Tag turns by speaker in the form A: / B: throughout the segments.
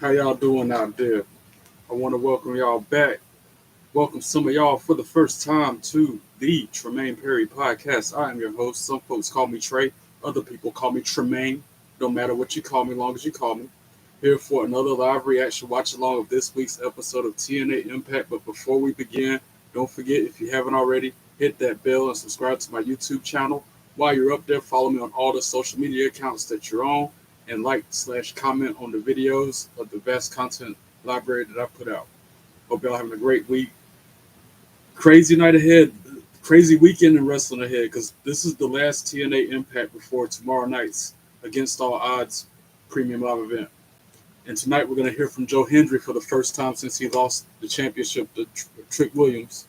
A: How y'all doing out there? I want to welcome y'all back. Welcome some of y'all for the first time to the Tremaine Perry podcast. I am your host. Some folks call me Trey. Other people call me Tremaine. No matter what you call me, long as you call me. Here for another live reaction watch along of this week's episode of TNA Impact. But before we begin, don't forget, if you haven't already, hit that bell and subscribe to my YouTube channel. While you're up there, follow me on all the social media accounts that you're on and like/comment on the videos of the vast content library that I put out. Hope y'all having a great week. Crazy night ahead, crazy weekend in wrestling ahead because this is the last TNA Impact before tomorrow night's Against All Odds premium live event. And tonight we're going to hear from Joe Hendry for the first time since he lost the championship to Trick Williams.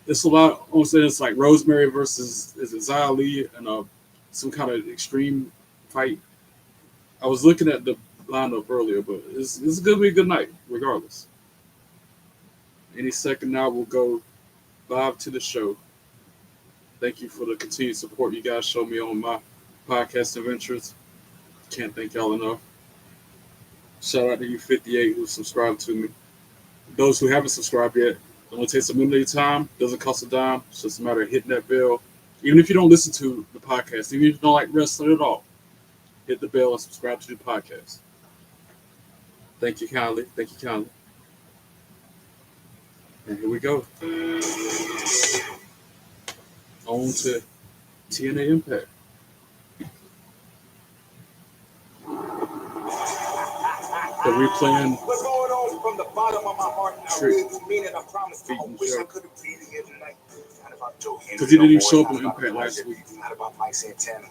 A: It's a lot. I'm saying it's like Rosemary versus is it Xia Li and some kind of extreme fight. I was looking at the lineup earlier, but it's going to be a good night regardless. Any second now, we'll go live to the show. Thank you for the continued support you guys show me on my podcast adventures. Can't thank y'all enough. Shout out to you 58 who subscribed to me. Those who haven't subscribed yet, it only takes a minute of your time. Doesn't cost a dime. It's just a matter of hitting that bell. Even if you don't listen to the podcast, even if you don't like wrestling at all, hit the bell and subscribe to the podcast. Thank you kindly. Thank you kindly. And here we go. On to TNA Impact. That we playing.
B: What's going on from the bottom of my heart? I really mean it. I promise. I wish I could have been here tonight. Not about Joe Hendry.
A: Because he didn't even show up on Impact last week.
B: Not about Mike Santana.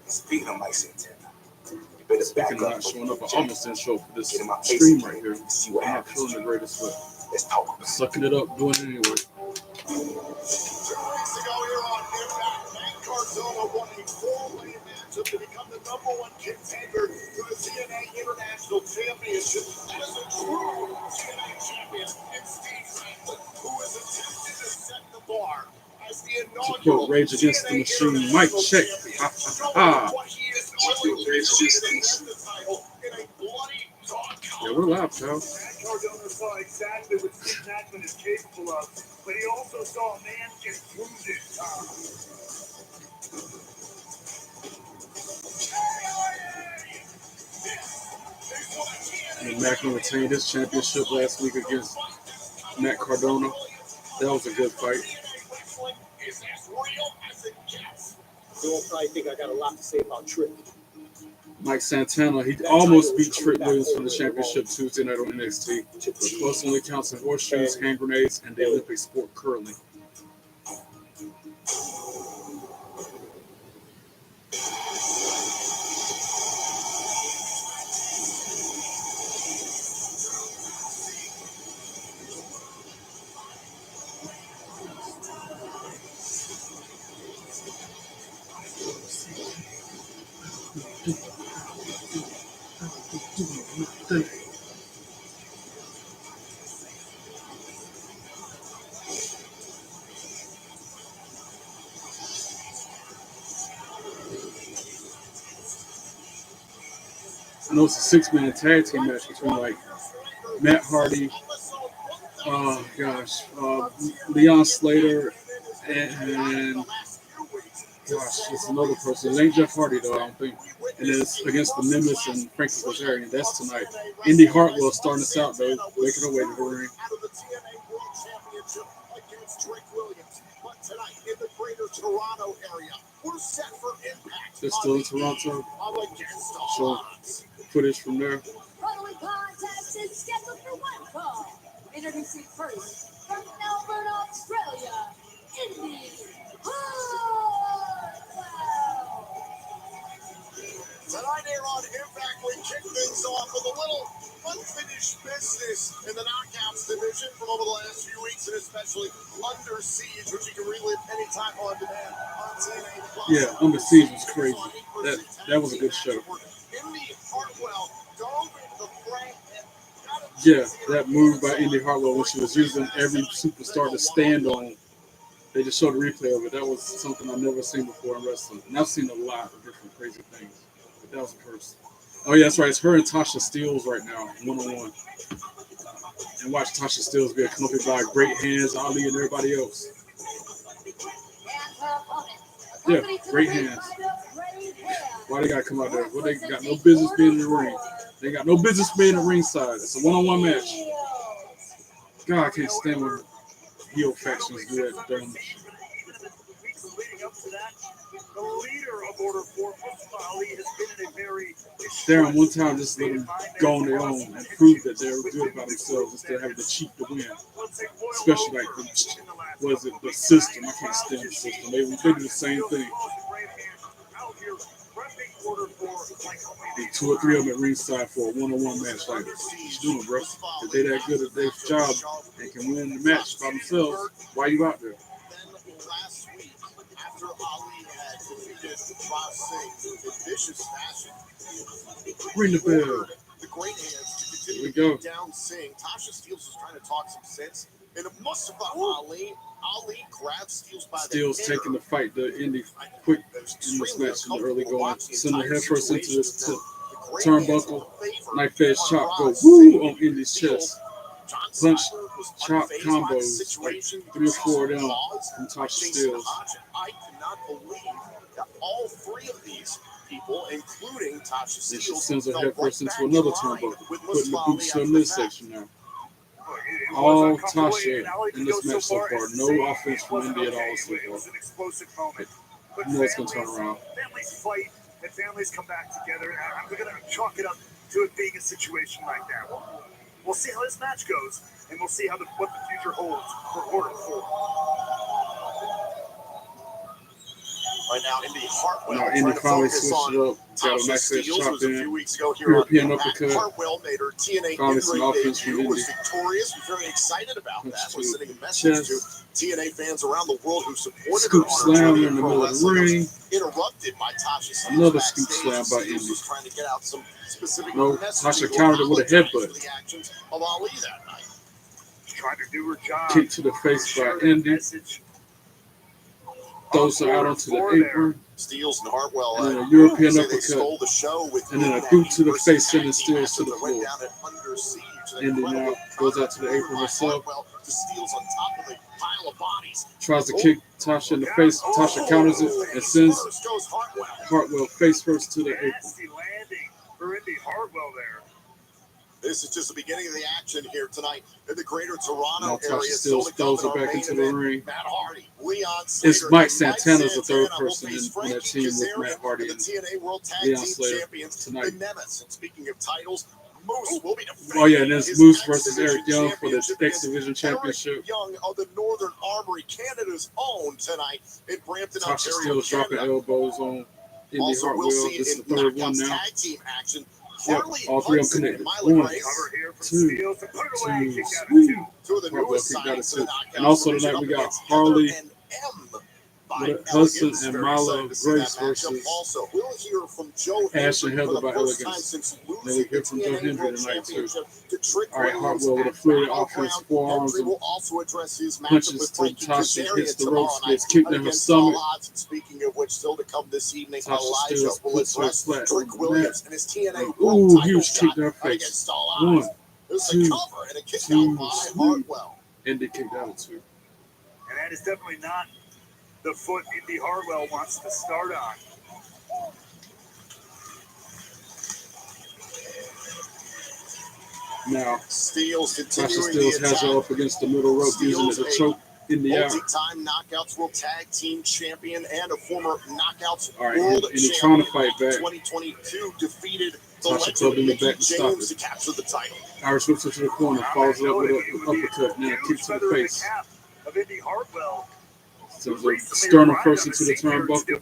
B: Speaking of Mike Santana, you better back up.
A: Not showing up. I almost didn't show up for this stream right here.
B: See what
A: I'm not
B: happens.
A: feeling the greatest, but
B: let's talk about it.
A: Sucking it up, doing it anyway.
C: 2 weeks ago here on Impact, Matt Cardona won a four-way matchup to become the #1 contender to the TNA International Championship. That is a true TNA champion in Steve Franklin, who is attempting to set the bar as the inaugural
A: Rage Against the Machine. Mic check. Yeah, we're live, pal.
C: Cardona saw exactly what Steve Franklin is capable of, but he also saw a man improve his time.
A: And Macklin retained his championship last week against Matt Cardona. That was a good fight.
D: You all probably think I got a lot to say about Trick.
A: Mike Santana, he almost beat Trick Williams for the championship Tuesday night on NXT. But close only counts in horseshoes, hand grenades, and the Olympic sport curling. I know it's a 6-man tag team match between like Matt Hardy, Leon Slater, and it's another person. It ain't Jeff Hardy though, I don't think. And it's against the Nimbus and Frankie Kazarian. That's tonight. Indy Hartwell starting us out though, making her way to the ring.
C: Toronto area. We're set for Impact.
A: They're still in Toronto. So footage from there.
E: Following contest is scheduled for one fall. Introducing first from Melbourne, Australia, Indy Hartwell.
C: Tonight here on Impact, we kick things off with a little unfinished business in the Knockouts division from over the last few weeks, and especially Under Siege, which you can relive anytime on demand on TNA+.
A: Yeah, Under Siege was crazy. That was a good show.
C: Indy Hartwell dove into the fray and got it.
A: Yeah, that move by Indy Hartwell when she was using every superstar to stand on. They just showed a replay of it. That was something I've never seen before in wrestling. And I've seen a lot of different crazy things. But that was the first. Oh yeah, that's right. It's her and Tasha Steelz right now, 1-on-1. And watch Tasha Steelz get accompanied by great hands, Ali and everybody else. Yeah, great hands. Why they gotta come out there? Well, they got no business being in the ring. They got no business being in the ringside. It's a 1-on-1 match. God, I can't stand when heel factions do that dumb shit.
C: Leading up to that, the leader of Order 4, Mustafa Ali, has been in a very
A: Darren, one time, just let them go on their own and prove that they're good about themselves instead of having to cheat to win. Especially like the system. I can't stand the system. They do the same thing. And 2 or 3 of them at ringside for a 1-on-1 match. Like, what you doing, bro? If they that good at their job and can win the match by themselves, why you out there?
C: Then last week, after Ali had defeated Raj Singh in vicious fashion,
A: Ring the bell.
C: the great hands to
A: Here we
C: continue
A: go.
C: down Singh. Tasha Steelz was trying to talk some sense. And Mustafa Ali grabs Steelz by
A: Steelz
C: the hair.
A: taking the fight to Indy quick in this match in the early going. Send the head first into this turnbuckle. Knife edge chop go woo on Indy's chest. Punch, chop combos, like 3 or 4 of them from Tasha Steelz.
C: I cannot believe that all 3 of these people, including Tasha
A: And she
C: Steelz,
A: sends her
C: fell
A: head first
C: right
A: into
C: back in
A: another
C: line
A: turnbuckle,
C: with
A: putting the
C: Mustafa
A: boots
C: Ali
A: in
C: after
A: this
C: the fact.
A: section now. All Tasha in this match so far. No offense from Indy at all so
C: It was
A: far.
C: an explosive moment. But
A: You know it's going to turn around.
C: Families fight and families come back together. And I'm going to chalk it up to it being a situation like that. We'll see how this match goes, and we'll see what the future holds for Order 4. Right now, Indy Hartwell
A: Now
C: trying
A: Indy
C: to
A: finally
C: focus
A: switched
C: on
A: it up. Got a
C: Tasha
A: nice edge
C: Steelz,
A: chop
C: was a few
A: in.
C: weeks ago here
A: European
C: on Impact.
A: uppercut.
C: Hartwell made her TNA
A: Finally some
C: in-ring
A: offense from
C: debut, was
A: Indy.
C: victorious. We're very excited about
A: Punch
C: that.
A: to
C: We're sending a message to TNA fans around the world who supported
A: Scoop
C: her on her
A: slam
C: journey
A: in the
C: pro
A: middle of the
C: wrestling.
A: ring.
C: Interrupted by Tasha Steelz.
A: Another scoop
C: backstage.
A: slam by
C: Steelz
A: Indy.
C: was trying to get out some specific
A: No,
C: messaging
A: Tasha
C: to
A: countered it with a
C: apologize
A: headbutt.
C: for the actions of Ali that night. Trying to do her job.
A: Kick to the face by Indy. Throws her out onto the apron.
C: Steelz and Hartwell
A: And then a European
C: say they
A: uppercut.
C: stole the show with
A: And then a
C: that
A: boot to the
C: versus
A: face,
C: tag
A: sending
C: team
A: Steelz
C: match
A: to the
C: that went
A: floor.
C: down at Under Siege. An
A: Indy now
C: incredible
A: goes out to the
C: comeback
A: apron
C: by
A: herself.
C: Hartwell to Steelz on top of a pile of bodies.
A: Tries to kick Tasha in the face. Tasha counters it and sends
C: First goes Hartwell.
A: Hartwell face first to the apron.
C: Nasty landing for Indy Hartwell there. This is just the beginning of the action here tonight in the greater Toronto
A: Now
C: area.
A: Tasha Steelz throws her back into the ring.
C: Matt Hardy, Leon
A: It's
C: Slater,
A: Mike
C: and
A: Santana's the third
C: Santana will
A: person
C: face
A: in that
C: Frankie
A: team with
C: Kazarian
A: Matt Hardy
C: and
A: and
C: the TNA World Tag
A: Leon
C: Team
A: Slater
C: Champions,
A: tonight.
C: the Nemesis. And speaking of titles, Moose will be defending
A: Oh yeah, and there's
C: his
A: Moose
C: X
A: versus
C: Division
A: Eric Young for the
C: championship
A: X
C: against
A: Division Championship.
C: Eric Young of the Northern Armory, Canada's own, tonight in Brampton,
A: Tasha
C: Ontario,
A: Steelz dropping
C: Canada.
A: elbows on Indy
C: Also,
A: Hartwell.
C: we'll see
A: This is
C: in
A: the third one
C: Knockouts
A: now.
C: tag team action.
A: Yep,
C: Harley
A: all 3 of
C: Hudson
A: them
C: and
A: connected.
C: Miley
A: 1,
C: Grace. Cover here from
A: 2,
C: Steelz to put it away,
A: 2,
C: kick out at
A: sweet.
C: 2. Two of the
A: Hartwell
C: newest
A: kicked out
C: signings
A: at
C: to the
A: 2.
C: Knockouts
A: And also
C: division
A: tonight
C: up
A: we got
C: against
A: Harley
C: Heather and M. by
A: with
C: Elegance.
A: Hudson and
C: Very
A: Milo
C: excited to see
A: Grace
C: that matchup.
A: versus
C: Also, we'll hear from Joe
A: Ash and
C: Hendry
A: Heather
C: for the
A: by
C: first time
A: Elegance.
C: since
A: Then we
C: losing the
A: hear from Joe
C: TNA
A: Hendry
C: World
A: tonight too.
C: Championship to Trick
A: All right,
C: Williams
A: Hartwell with a
C: at
A: fluid
C: Battleground.
A: offense, forearms
C: Hendry
A: and
C: will also address his matchup
A: punches
C: with
A: to
C: Frankie
A: Tasha,
C: Kazarian
A: hits the
C: tomorrow
A: ropes,
C: night
A: gets kicked in her
C: against all
A: stomach.
C: odds. And speaking of which, still to come this evening,
A: Tasha
C: Elijah
A: Steelz
C: will
A: puts her
C: address
A: flat
C: Trick
A: on the
C: Williams
A: mat.
C: and his TNA
A: Ooh,
C: World title
A: huge kick
C: shot
A: to her face.
C: against all
A: 1,
C: odds. There's a
A: 2,
C: cover and a kick
A: 2,
C: out by
A: sweet.
C: Hartwell.
A: Indy kicked out at 2.
C: And that is definitely not the foot Indy Hartwell wants to start on.
A: Now
C: Steelz
A: Tasha
C: continuing the
A: Steelz has her
C: attack.
A: up against the middle rope, using it to choke Indy out.
C: Multi-time Knockouts World Tag Team Champion and a former Knockouts
A: All right,
C: World
A: Indy trying
C: Champion.
A: to fight back.
C: 2022 defeated the
A: Tasha
C: legend
A: clubbed in the
C: Mickey
A: back to stop
C: James
A: it.
C: to capture the title.
A: Irish whips her to the corner, follows it up with an uppercut, and then a kick to the face.
C: Of Indy Hartwell,
A: Sends a sternum first into the turnbuckle.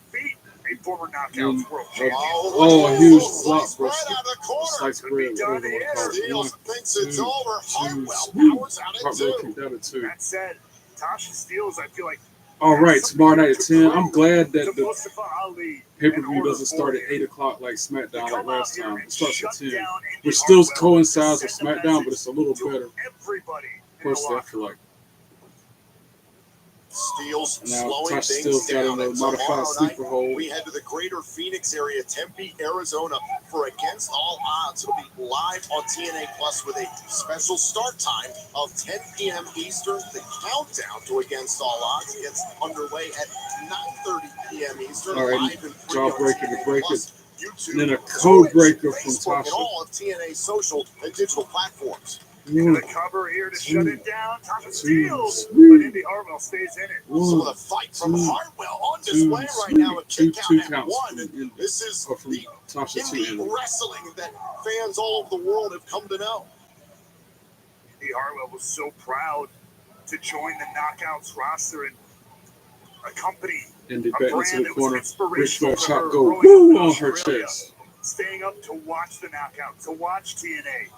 C: a former Knockouts
A: And
C: World
A: a
C: Champion.
A: huge block
C: Slice bread
A: brisket.
C: out of the corner.
A: Slice bread, whatever you want to call it.
C: Steelz
A: 1,
C: thinks it's
A: 2,
C: over.
A: 2,
C: Hartwell
A: sweet.
C: powers out at
A: Hartwell
C: 2.
A: kicked out at 2.
C: That said, Tasha Steelz, I feel like.
A: All right, tomorrow night at 10. I'm glad that the
C: Mustafa Ali
A: pay-per-view doesn't start at 8 o'clock like SmackDown like last time. It starts at 10, which still coincides with SmackDown, but it's a little better.
C: Everybody.
A: Personally, I feel like.
C: Steele's
A: Now
C: slowing
A: Tasha
C: things
A: Steele's got
C: down.
A: in a
C: And
A: modified
C: tomorrow night,
A: sleeper hold.
C: we head to the greater Phoenix area, Tempe, Arizona, for Against All Odds. It'll be live on TNA Plus with a special start time of 10 p.m. Eastern. The countdown to Against All Odds gets underway at 9:30 p.m. Eastern.
A: All right,
C: Live and free on
A: jawbreaker to
C: TNA
A: break
C: Plus,
A: it.
C: YouTube,
A: And then a code
C: Twitch,
A: breaker from
C: Facebook, and
A: Tasha.
C: all of TNA's social and digital platforms.
A: One,
B: The cover here to shut it down. Tasha
A: two,
B: Steele, but
A: three.
B: Indy Hartwell stays in it.
C: So
A: One,
C: with a fight from
A: two,
C: Hartwell on display right
A: three.
C: now, a kick out
A: Two
C: at
A: counts
C: one.
A: from
C: And
A: Indy.
C: this is
A: Or from
C: the
A: Tasha to
C: indie
A: Indy.
C: wrestling that fans all over the world have come to know.
B: Indy Hartwell was so proud to join the Knockouts roster and accompany
A: Indy
B: a
A: back into
B: brand
A: the
B: that
A: corner.
B: was
A: Ric
B: inspirational
A: Flair
B: to her
A: chop go
B: growing
A: woo
B: up in
A: on her
B: Australia.
A: chest.
B: Staying up to watch the Knockouts, to watch TNA.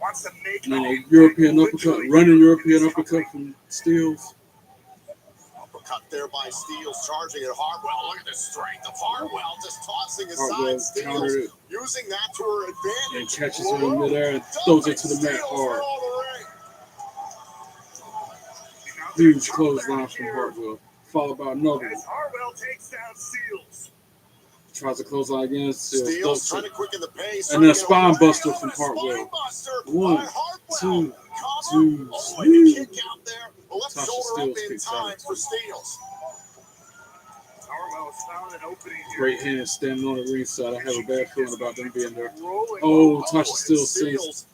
B: Wants to make
A: And then
B: an
A: a
B: impact,
A: European uppercut,
B: literally,
A: running
B: in
A: European
B: this
A: uppercut
B: company.
A: from Steels.
C: Uppercut there by Steele's, charging at Hartwell. Look at the strength of Hartwell, just tossing
A: Hartwell
C: aside
A: countered
C: Steele's,
A: it
C: using that to her advantage.
A: and catches her in midair and throws it to the mat hard. Huge clothesline from Hartwell, followed by another
B: As
A: one.
B: Hartwell takes down Steels.
A: Tries to close out again.
C: Steele's
A: Steels
C: trying
A: ducks
C: to quicken the pace.
A: it. And then a
C: trying to
A: spine
C: get away.
A: buster
C: Oh,
A: from
C: and a spine
A: Hartwell.
C: buster
A: One,
C: by Hartwell.
A: two,
C: Cover.
A: two,
C: Oh, and the
A: three.
C: kick out there. The left
A: Tasha
C: shoulder up
A: Steelz
C: in
A: kicks
C: time
A: out.
C: for Steele's.
B: Hartwell has found an opening here.
A: Great hands standing on the ringside. I have a bad feeling about them being there.
B: Rolling
A: Oh,
B: over.
A: Tasha Steelz sends
C: Steele's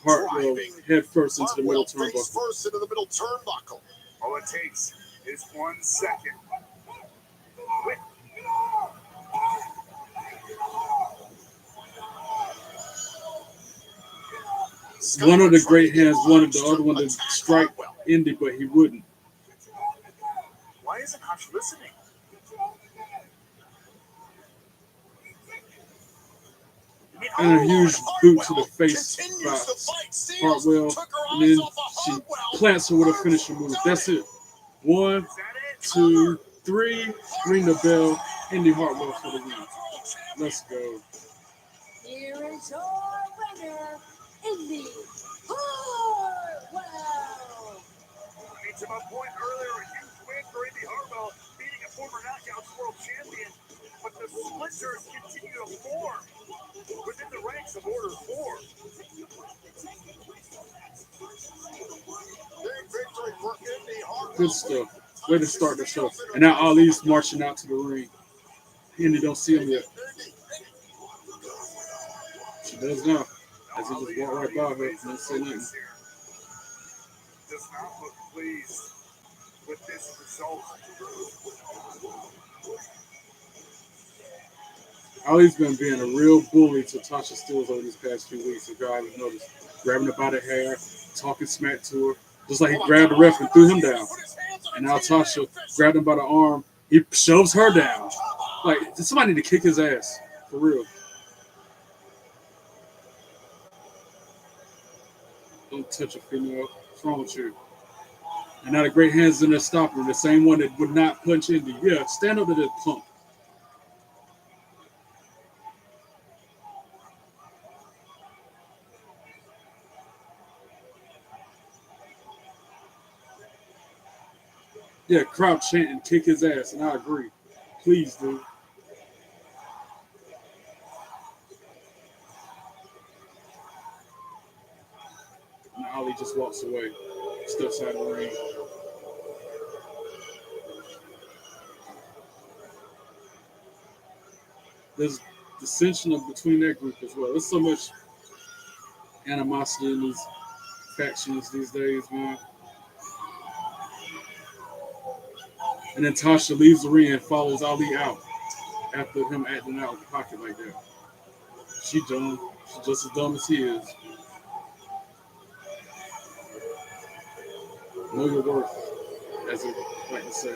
A: Hartwell
C: driving
A: head first into the middle
C: Hartwell face
A: turnbuckle.
C: first into the middle turnbuckle.
B: All it takes is 1 second. Quick.
A: One of the great hands wanted the other one to strike Indy, but he wouldn't.
B: Why isn't Hush listening?
A: And a huge boot to the face by Hartwell. And then she plants her with a finishing move. That's it. 1,
B: Is that it?
A: 2, 3. Ring the bell. Indy Hartwell for the win. Let's go.
E: Here is your winner, Indy Hartwell.
B: Made to my point earlier, a huge win for Indy Hartwell, beating a former Knockouts World Champion. But the splinters continue to form within the ranks of Order 4.
C: Big victory for Indy Hartwell.
A: Good stuff. Way to start the show. And now Ali's marching out to the ring. Indy don't see him yet. She does now. As he just walked right by her and didn't say nothing.
B: Does not look pleased with this result.
A: Ali's been being a real bully to Tasha Steelz over these past few weeks. If y'all haven't noticed, grabbing her by the hair, talking smack to her, just like he grabbed the ref and threw him down. And now Tasha grabbed him by the arm. He shoves her down. Like, somebody need to kick his ass for real. Don't touch a female. What's wrong with you? And now the great hands in there stopping her. The same one that would not punch Indy. Yeah, stand up to this punk. Yeah, crowd chanting, kick his ass, and I agree. Please, dude. And Ali just walks away, steps out of the ring. There's dissension between that group as well. There's so much animosity in these factions these days, man. And then Tasha leaves the ring and follows Ali out after him acting out of the pocket like that. She dumb. She's just as dumb as he is. Know your worth, as they like to say.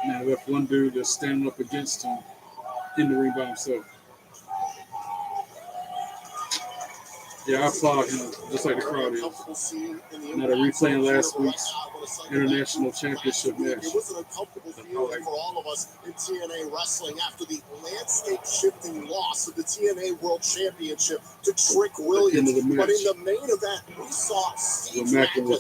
A: Now, we have one dude that's standing up against him in the ring by himself. Yeah, I applaud him, just like the crowd is. Now they're replaying last week's international championship match.
C: It was an uncomfortable feeling for all of us in TNA wrestling after the landscape-shifting loss of the TNA World Championship to Trick Williams. But in the main event, we saw Steve Macklin, the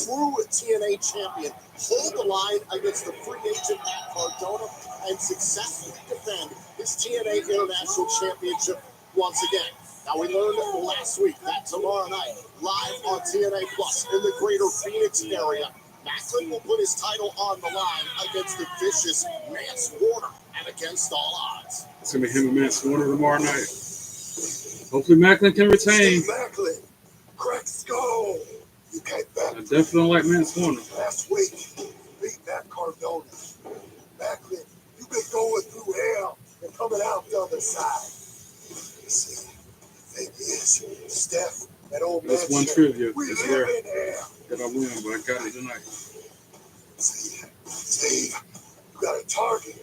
C: true TNA champion, hold the line against the free agent Matt Cardona and successfully defend his TNA International Championship once again. Now, we learned last week that tomorrow night, live on TNA Plus in the greater Phoenix area, Macklin will put his title on the line against the vicious Mance Warner and against all odds.
A: It's going to be him and Mance Warner tomorrow night. Hopefully Macklin can retain.
C: Steve Macklin, crack skull. You came back.
A: I definitely don't like Mance Warner.
C: Last week, beat Matt Cardona. Macklin, you've been going through hell and coming out the other side. You see, the thing is, Steph, that old man.
A: That's one trivia.
C: We
A: It's
C: live
A: rare
C: in hell.
A: that I win, but I got it tonight.
C: See, Steve, you got a target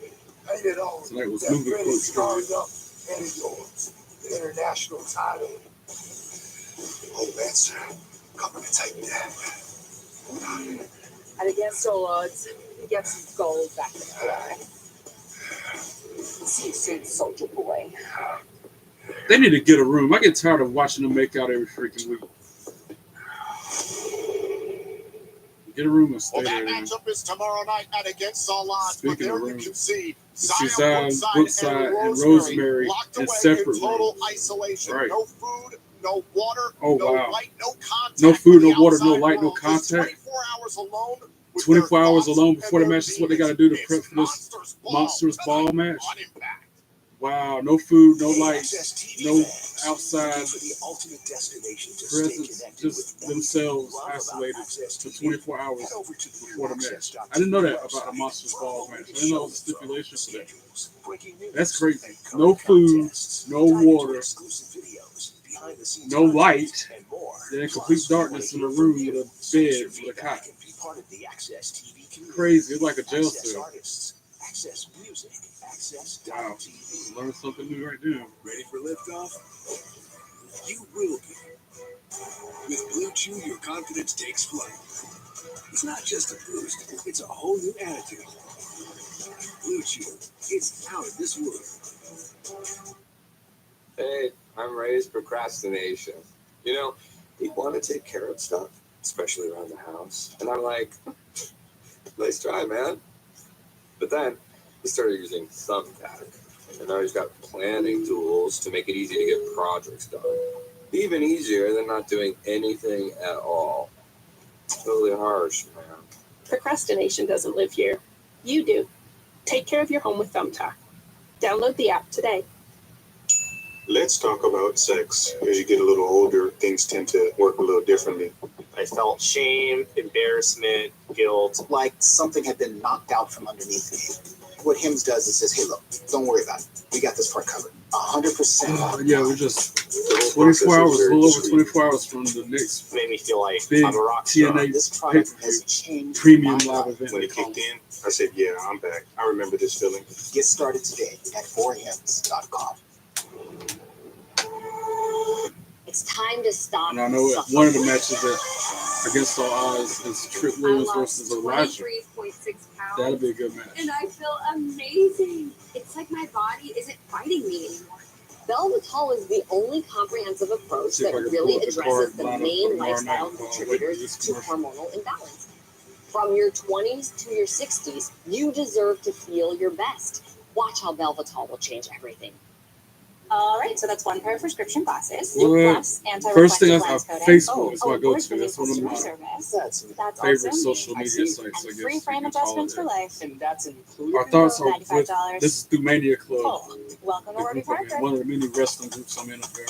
C: painted on
A: Tonight was
C: that
A: movie
C: Freddie
A: quotes
C: scarred
A: trivia.
C: up and of yours, the international title. Old man's coming to take that.
F: And against all odds, he gets some gold back in the flag. See you soon, soldier boy.
A: They need to get a room. I get tired of watching them make out every freaking week. Get a room and stay
C: Well, that
A: there. Man.
C: matchup is tomorrow night at Against All Odds.
A: Speaking
C: But there
A: of
C: you
A: room,
C: can see
A: see
C: Zion,
A: Zion,
C: Woodside,
A: and
C: and
A: Rosemary
C: locked
A: in
C: away
A: separate
C: in total
A: rooms.
C: isolation.
A: Right.
C: No food, no water,
A: Oh,
C: no
A: wow.
C: light, no contact.
A: No food,
C: with
A: no water,
C: the
A: no
C: outside
A: light, no
C: world. Just
A: contact.
C: 24 hours alone. With
A: 24
C: their
A: hours
C: thoughts
A: alone before
C: and
A: the
C: their
A: match is what they
C: demons.
A: got to do to
C: It's
A: prep for this Monsters
C: tonight
A: Ball match.
C: on Impact.
A: Wow, no food, no lights, no outside
G: for the ultimate destination to stay
A: presence,
G: connected
A: just
G: with
A: themselves
G: love about
A: isolated
G: Access
A: for
G: TV.
A: 24 hours
G: Head over to the
A: before the match.
G: access.tv
A: I didn't know that about
G: website
A: a Monsters
G: for
A: Ball
G: all
A: match. I
G: the
A: didn't know it was a
G: show
A: stipulation for that.
G: schedules, breaking news,
A: That's crazy.
G: and
A: No
G: current
A: food,
G: contests.
A: no
G: Dive into
A: water,
G: exclusive videos, behind-the-scenes
A: no
G: content,
A: light,
G: and more.
A: then
G: Plus,
A: complete
G: we wanna
A: darkness in
G: hear
A: a
G: from
A: room
G: you.
A: with a
G: Send us
A: bed
G: your
A: with a
G: feedback
A: cot.
G: and be part of the Access TV community.
A: Crazy. It's like a jail
G: Access
A: cell.
G: artists, Access music,
A: Wow.
G: Access.tv.
A: Learn something new right now.
G: Ready for liftoff? You will be. With Blue Chew, your confidence takes flight. It's not just a boost, it's a whole new attitude. Blue Chew, it's out of this world.
H: Hey, I'm raised procrastination. You know, you want to take care of stuff, especially around the house. And I'm like, nice try, man. But then he started using Thumbtack. And now he's got planning tools to make it easy to get projects done. Even easier than not doing anything at all. Totally harsh, man.
I: Procrastination doesn't live here. You do. Take care of your home with Thumbtack. Download the app today.
J: Let's talk about sex. As you get a little older, things tend to work a little differently.
D: I felt shame, embarrassment, guilt.
K: Like something had been knocked out from underneath me. What Hims does is says, hey, look, don't worry about it. We got this part covered. 100%.
A: Yeah, we're just 24 hours, a little over 24 hours from the next
D: Made me feel like
A: big
D: I'm a rock star.
A: TNA
K: This product
A: pay-per-view
K: has changed
A: premium
K: my
A: live
K: life.
A: event.
J: When it kicked in, I said, yeah, I'm back. I remember this feeling.
K: Get started today at 4hims.com.
E: It's time to stop.
A: And I know one of the matches that Against All Odds is Trick Williams versus Elijah.
E: 23.6 pounds.
A: That'll be a good match.
E: And I feel amazing. It's like my body isn't fighting me anymore. Velvital is the only comprehensive approach
A: See if
E: that
A: I can
E: really
A: pull up the
E: addresses
A: card
E: the
A: lineup
E: main
A: for tomorrow
E: lifestyle
A: night.
E: contributors to hormonal imbalance. From your 20s to your 60s, you deserve to feel your best. Watch how Velvital will change everything.
L: All right, so that's one pair of prescription glasses,
A: Well,
L: plus
A: first thing
L: anti-reflective
A: I
L: lens coating.
A: Facebook is what I go
L: awards
A: to.
L: winning
A: That's one of
L: customer
A: my
L: service.
K: That's
L: That's
A: favorite
L: awesome.
A: social
D: I
A: media
D: see.
A: sites, I
L: And
A: guess.
L: free
A: you
L: frame
A: can call
L: adjustments
A: it
L: for
A: that.
L: life.
D: And that's included.
A: Our thoughts are with,
L: $95.
A: this is through Mania Club,
L: Oh, welcome to
A: the
L: Warby
A: group I'm in,
L: Parker.
A: one of the many wrestling groups I'm in up there.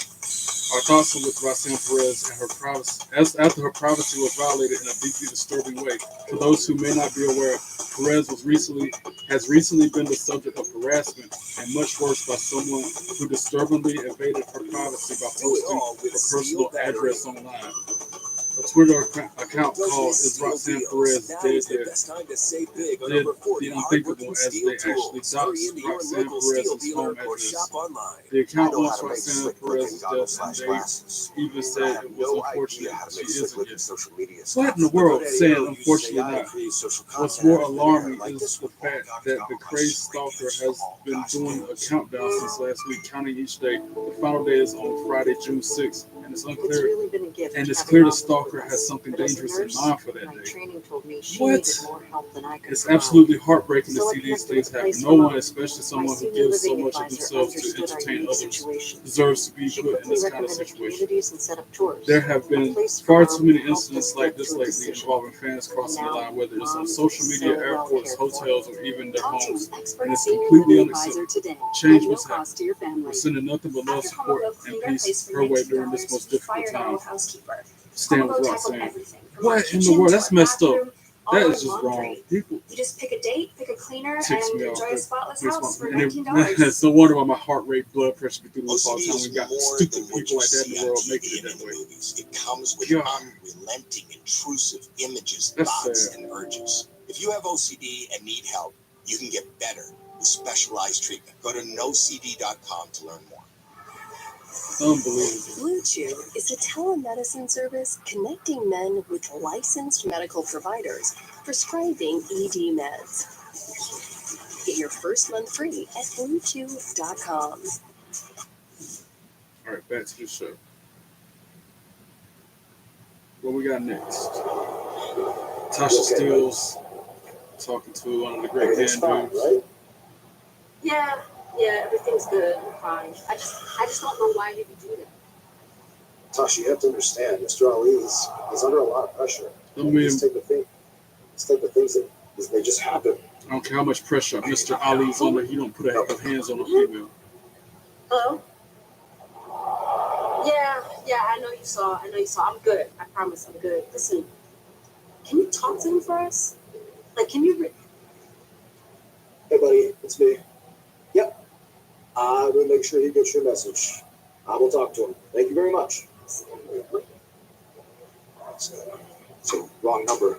A: Our thoughts are with Roxanne Perez and her privacy, after her privacy was violated in a deeply disturbing way. For those who may not be aware, Perez has recently been the subject of harassment and much worse by someone who disturbingly invaded her privacy by
G: Do it
A: posting
G: all with
A: her
G: Seal
A: personal
G: Battery.
A: address online. a Twitter account called Is Roxanne Perez Dead Yet? Did the unthinkable as they actually doxed Roxanne Perez's home address. The account launched Roxanne Perez's death, and they even said it was unfortunate she isn't yet. What in the world saying unfortunately not? What's more alarming is the fact that the crazed stalker has been doing a countdown since last week, counting each day. The final day is on Friday, June 6th, and it's unclear. And it's clear the stalker has something dangerous in mind for that day. What? It's absolutely heartbreaking to see these things happen. No one, especially someone who gives so much of themselves to entertain others, deserves to be put in this kind of situation. There have been far too many incidents like this lately involving fans crossing the line, whether it's on social media, airports, hotels, or even their homes, and it's completely unacceptable. Change must happen. We're sending nothing but love, support, and peace her way during this most difficult time. Stand with Roxanne. What in the world? That's messed up. That is just wrong. People
L: You just pick a date, pick a cleaner, and
A: ticks me off.
L: enjoy a spotless
A: Makes
L: house for
A: and
L: $19.
A: it's no wonder why my heart rate, blood pressure be through the roof all the time. We got stupid people like that in the world making it that way.
C: It comes with
A: God.
C: unrelenting, intrusive images,
A: That's
C: thoughts,
A: sad.
C: and urges. If you have OCD and need help, you can get better with specialized treatment. Go to nocd.com to learn more.
A: Unbelievable.
M: Blue Chew is a telemedicine service connecting men with licensed medical providers prescribing ED meds. Get your first month free at bluechew.com.
A: All right, back to the show. What we got next? Tasha Steele's talking to one of the great Dan dudes.
E: Yeah, everything's good. I'm fine. I just don't know why he would do that.
D: Tasha, you have to understand, Mr. Ali is under a lot of pressure.
A: I mean,
D: These type of things that they just happen.
A: I don't care how much pressure Mr. Ali's under, he don't put a hands on a female.
E: Hello? Yeah, I know you saw. I'm good. I promise I'm good. Listen, can you talk to him for us? Like, can you...
D: Hey, buddy, it's me. Yep. I will make sure he gets your message. I will talk to him. Thank you very much. It's a wrong number.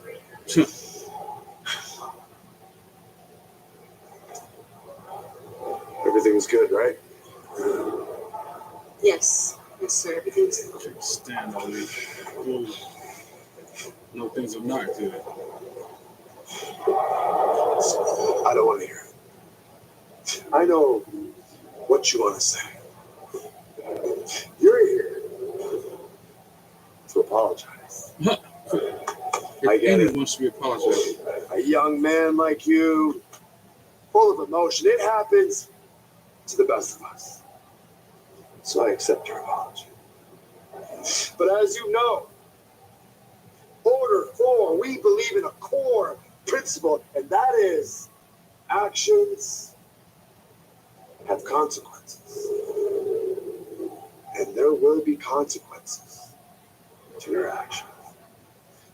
D: Everything's good, right?
E: Yes, sir. Everything's...
A: I can't stand all this. No, things are not good.
D: I don't want to hear it. I know what you want to say. You're here to apologize. I get it.
A: Anyone should be apologizing.
D: A young man like you, full of emotion, it happens to the best of us. So I accept your apology. But as you know, Order 4, we believe in a core principle, and that is actions have consequences. And there will be consequences to your actions.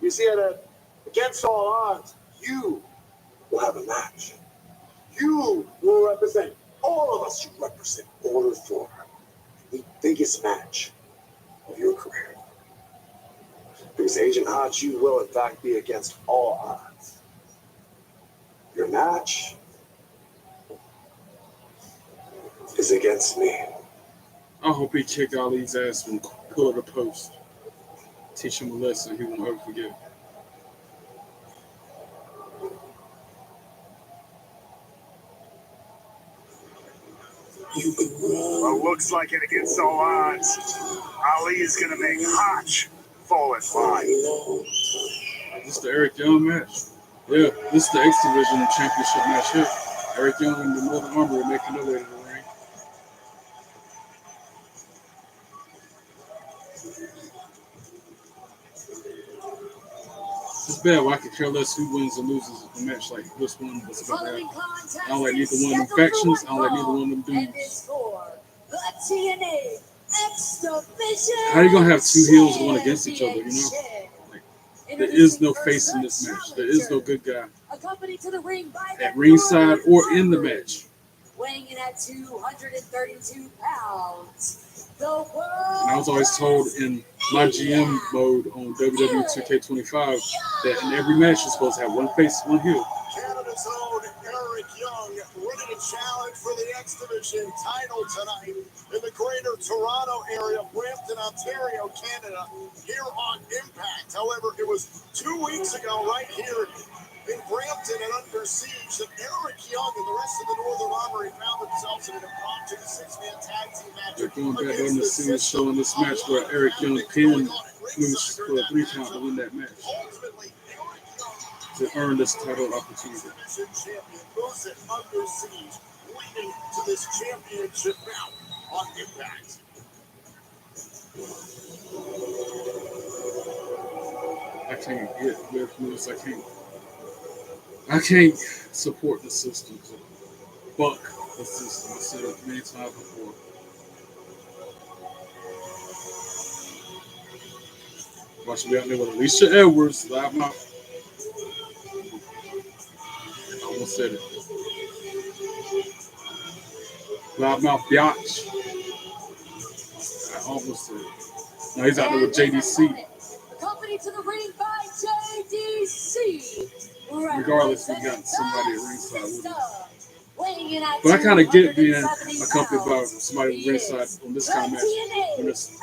D: You see, against all odds, you will have a match. You will represent, all of us should represent Order 4, the biggest match of your career. Because Agent Hodge, you will in fact be against all odds. Your match is against me.
A: I hope he kick Ali's ass from pillar to post. Teach him a lesson he won't ever forget.
B: Well, looks like it against all odds. Ali is going to make Hodge fall in line.
A: This is the Eric Young match. Yeah, this is the X Division Championship match here. Eric Young and the Northern Army are making their way to the ring. It's bad when I could care less who wins or loses the match. Like this one was about that. I don't like neither one of them factions. I don't like neither one of them dudes.
N: The TNA X Division.
A: How are you gonna have two heels going against each other? You know, like, there is no face in this match. There is no good guy
N: Accompanied to the ring by
A: at ringside or in the match.
N: weighing in at 232 pounds. The world.
A: And I was always told in my GM mode on WWE 2K25 that in every match you're supposed to have one face, one heel.
C: Canada's own Eric Young ready to challenge for the X Division title tonight in the greater Toronto area, Brampton, Ontario, Canada, here on Impact. However, it was 2 weeks ago right here in Brampton and Under Siege that Eric Young and the rest of the Northern Armory found themselves in an impromptu six-man tag team match.
A: They're going back on the scene showing this match where Eric Young pinned Moose for a 3 count to win that match. To earn this title opportunity.
C: Champion moves it Under Siege, leading to this championship bout on Impact.
A: I can't get with Moose. I can't support the system. Buck the system. I said it many times before. Watching me out there with Alicia Edwards, loudmouth. I almost said it. Loudmouth biatch. I almost said it. Now he's out there with JDC.
N: Accompanied to the ring by JDC.
A: Regardless, we got somebody at ringside with him.
N: Weighing in at
A: But I kind of get being
N: 270
A: accompanied by
N: pounds,
A: somebody
N: he
A: ringside
N: is
A: on this kind of match.
N: TNA
A: When there's an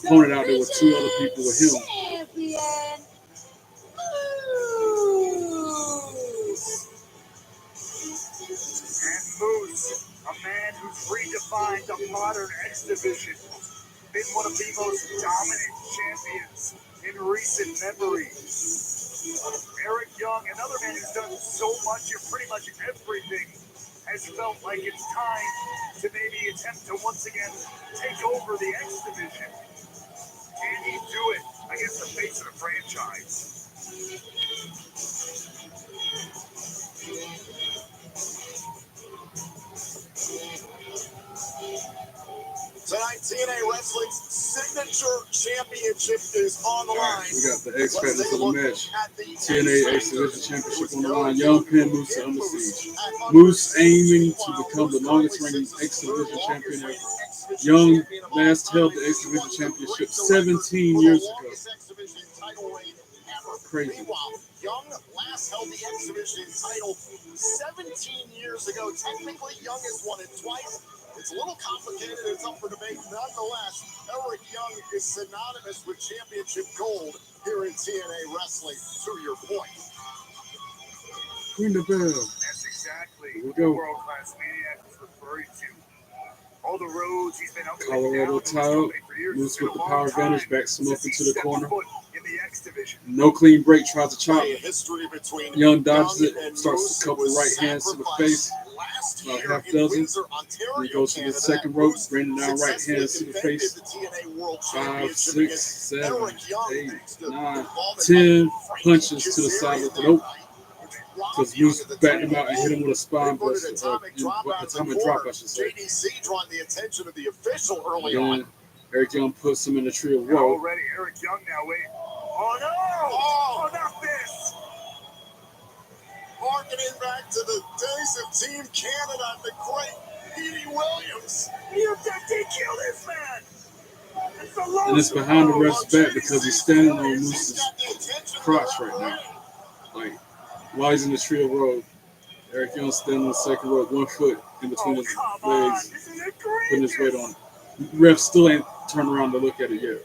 A: opponent out there with 2 other people with him.
N: Champion Moose.
B: And Moose, a man who's redefined the modern X Division, been one of the most dominant champions in recent memory. Eric Young, another man who's done so much of pretty much everything, has felt like it's time to maybe attempt to once again take over the X Division. Can he do it against the face of the franchise?
C: Tonight, TNA Wrestling's signature championship is on the line.
A: We got the X Factors of the match. TNA X Division Championship on the line. Young pin Moose to Under Siege. Moose aiming to become the longest reigning X Division champion ever. Young last held the X Division Championship 17 years ago. Crazy.
C: Young last held the X Division title 17 years ago. Technically, Young has won it twice. It's a little complicated. It's up for debate. Nonetheless, Eric Young is synonymous with championship gold here in TNA Wrestling, to your point.
A: Ring the bell.
B: That's exactly what the world-class maniac is referring to. All the roads he's been up and
A: Colorado
B: down
A: tile.
B: for years.
A: Moves with the power advantage. Backs him up into the corner.
B: In the X Division.
A: No clean break. Tries to chop.
C: History between
A: Young dodges
C: Young
A: it.
C: and
A: Starts
C: Moose
A: to couple
C: was
A: right hands to the face.
C: last
A: About
C: year
A: half
C: in
A: dozen.
C: Windsor, Ontario,
A: He goes to the
C: Canada.
A: second rope.
C: Moose
A: Bringing down right
C: successfully
A: hands to the
C: defended
A: face.
C: the TNA World
A: 5,
C: Championship
A: 6,
C: against
A: 7,
C: Eric Young,
A: 8,
C: thanks to
A: 9,
C: involvement
A: 10
C: by
A: punches to the side with the rope. Because
C: Young
A: Moose
C: at the
A: backed
C: time.
A: him out and hit him with a spine
C: They put an
A: buster.
C: atomic drop out in the
A: Drop,
C: corner.
A: I should say.
C: JDC drawing the attention of the official early
A: Then
C: on.
A: Eric Young puts him in the tree of
B: And
A: woe.
B: already Eric Young now, wait. Oh no! Oh, not this!
C: Harkening back to the days of Team Canada and the great Petey Williams.
B: You did kill this man! It's the
A: And it's behind the ref's back because he's standing on Moose's crotch right now. Like, while he's in the tree of woe, Eric Young standing on the second rope, 1 foot in between his legs, putting his weight on it. Ref still ain't turned around to look at it yet.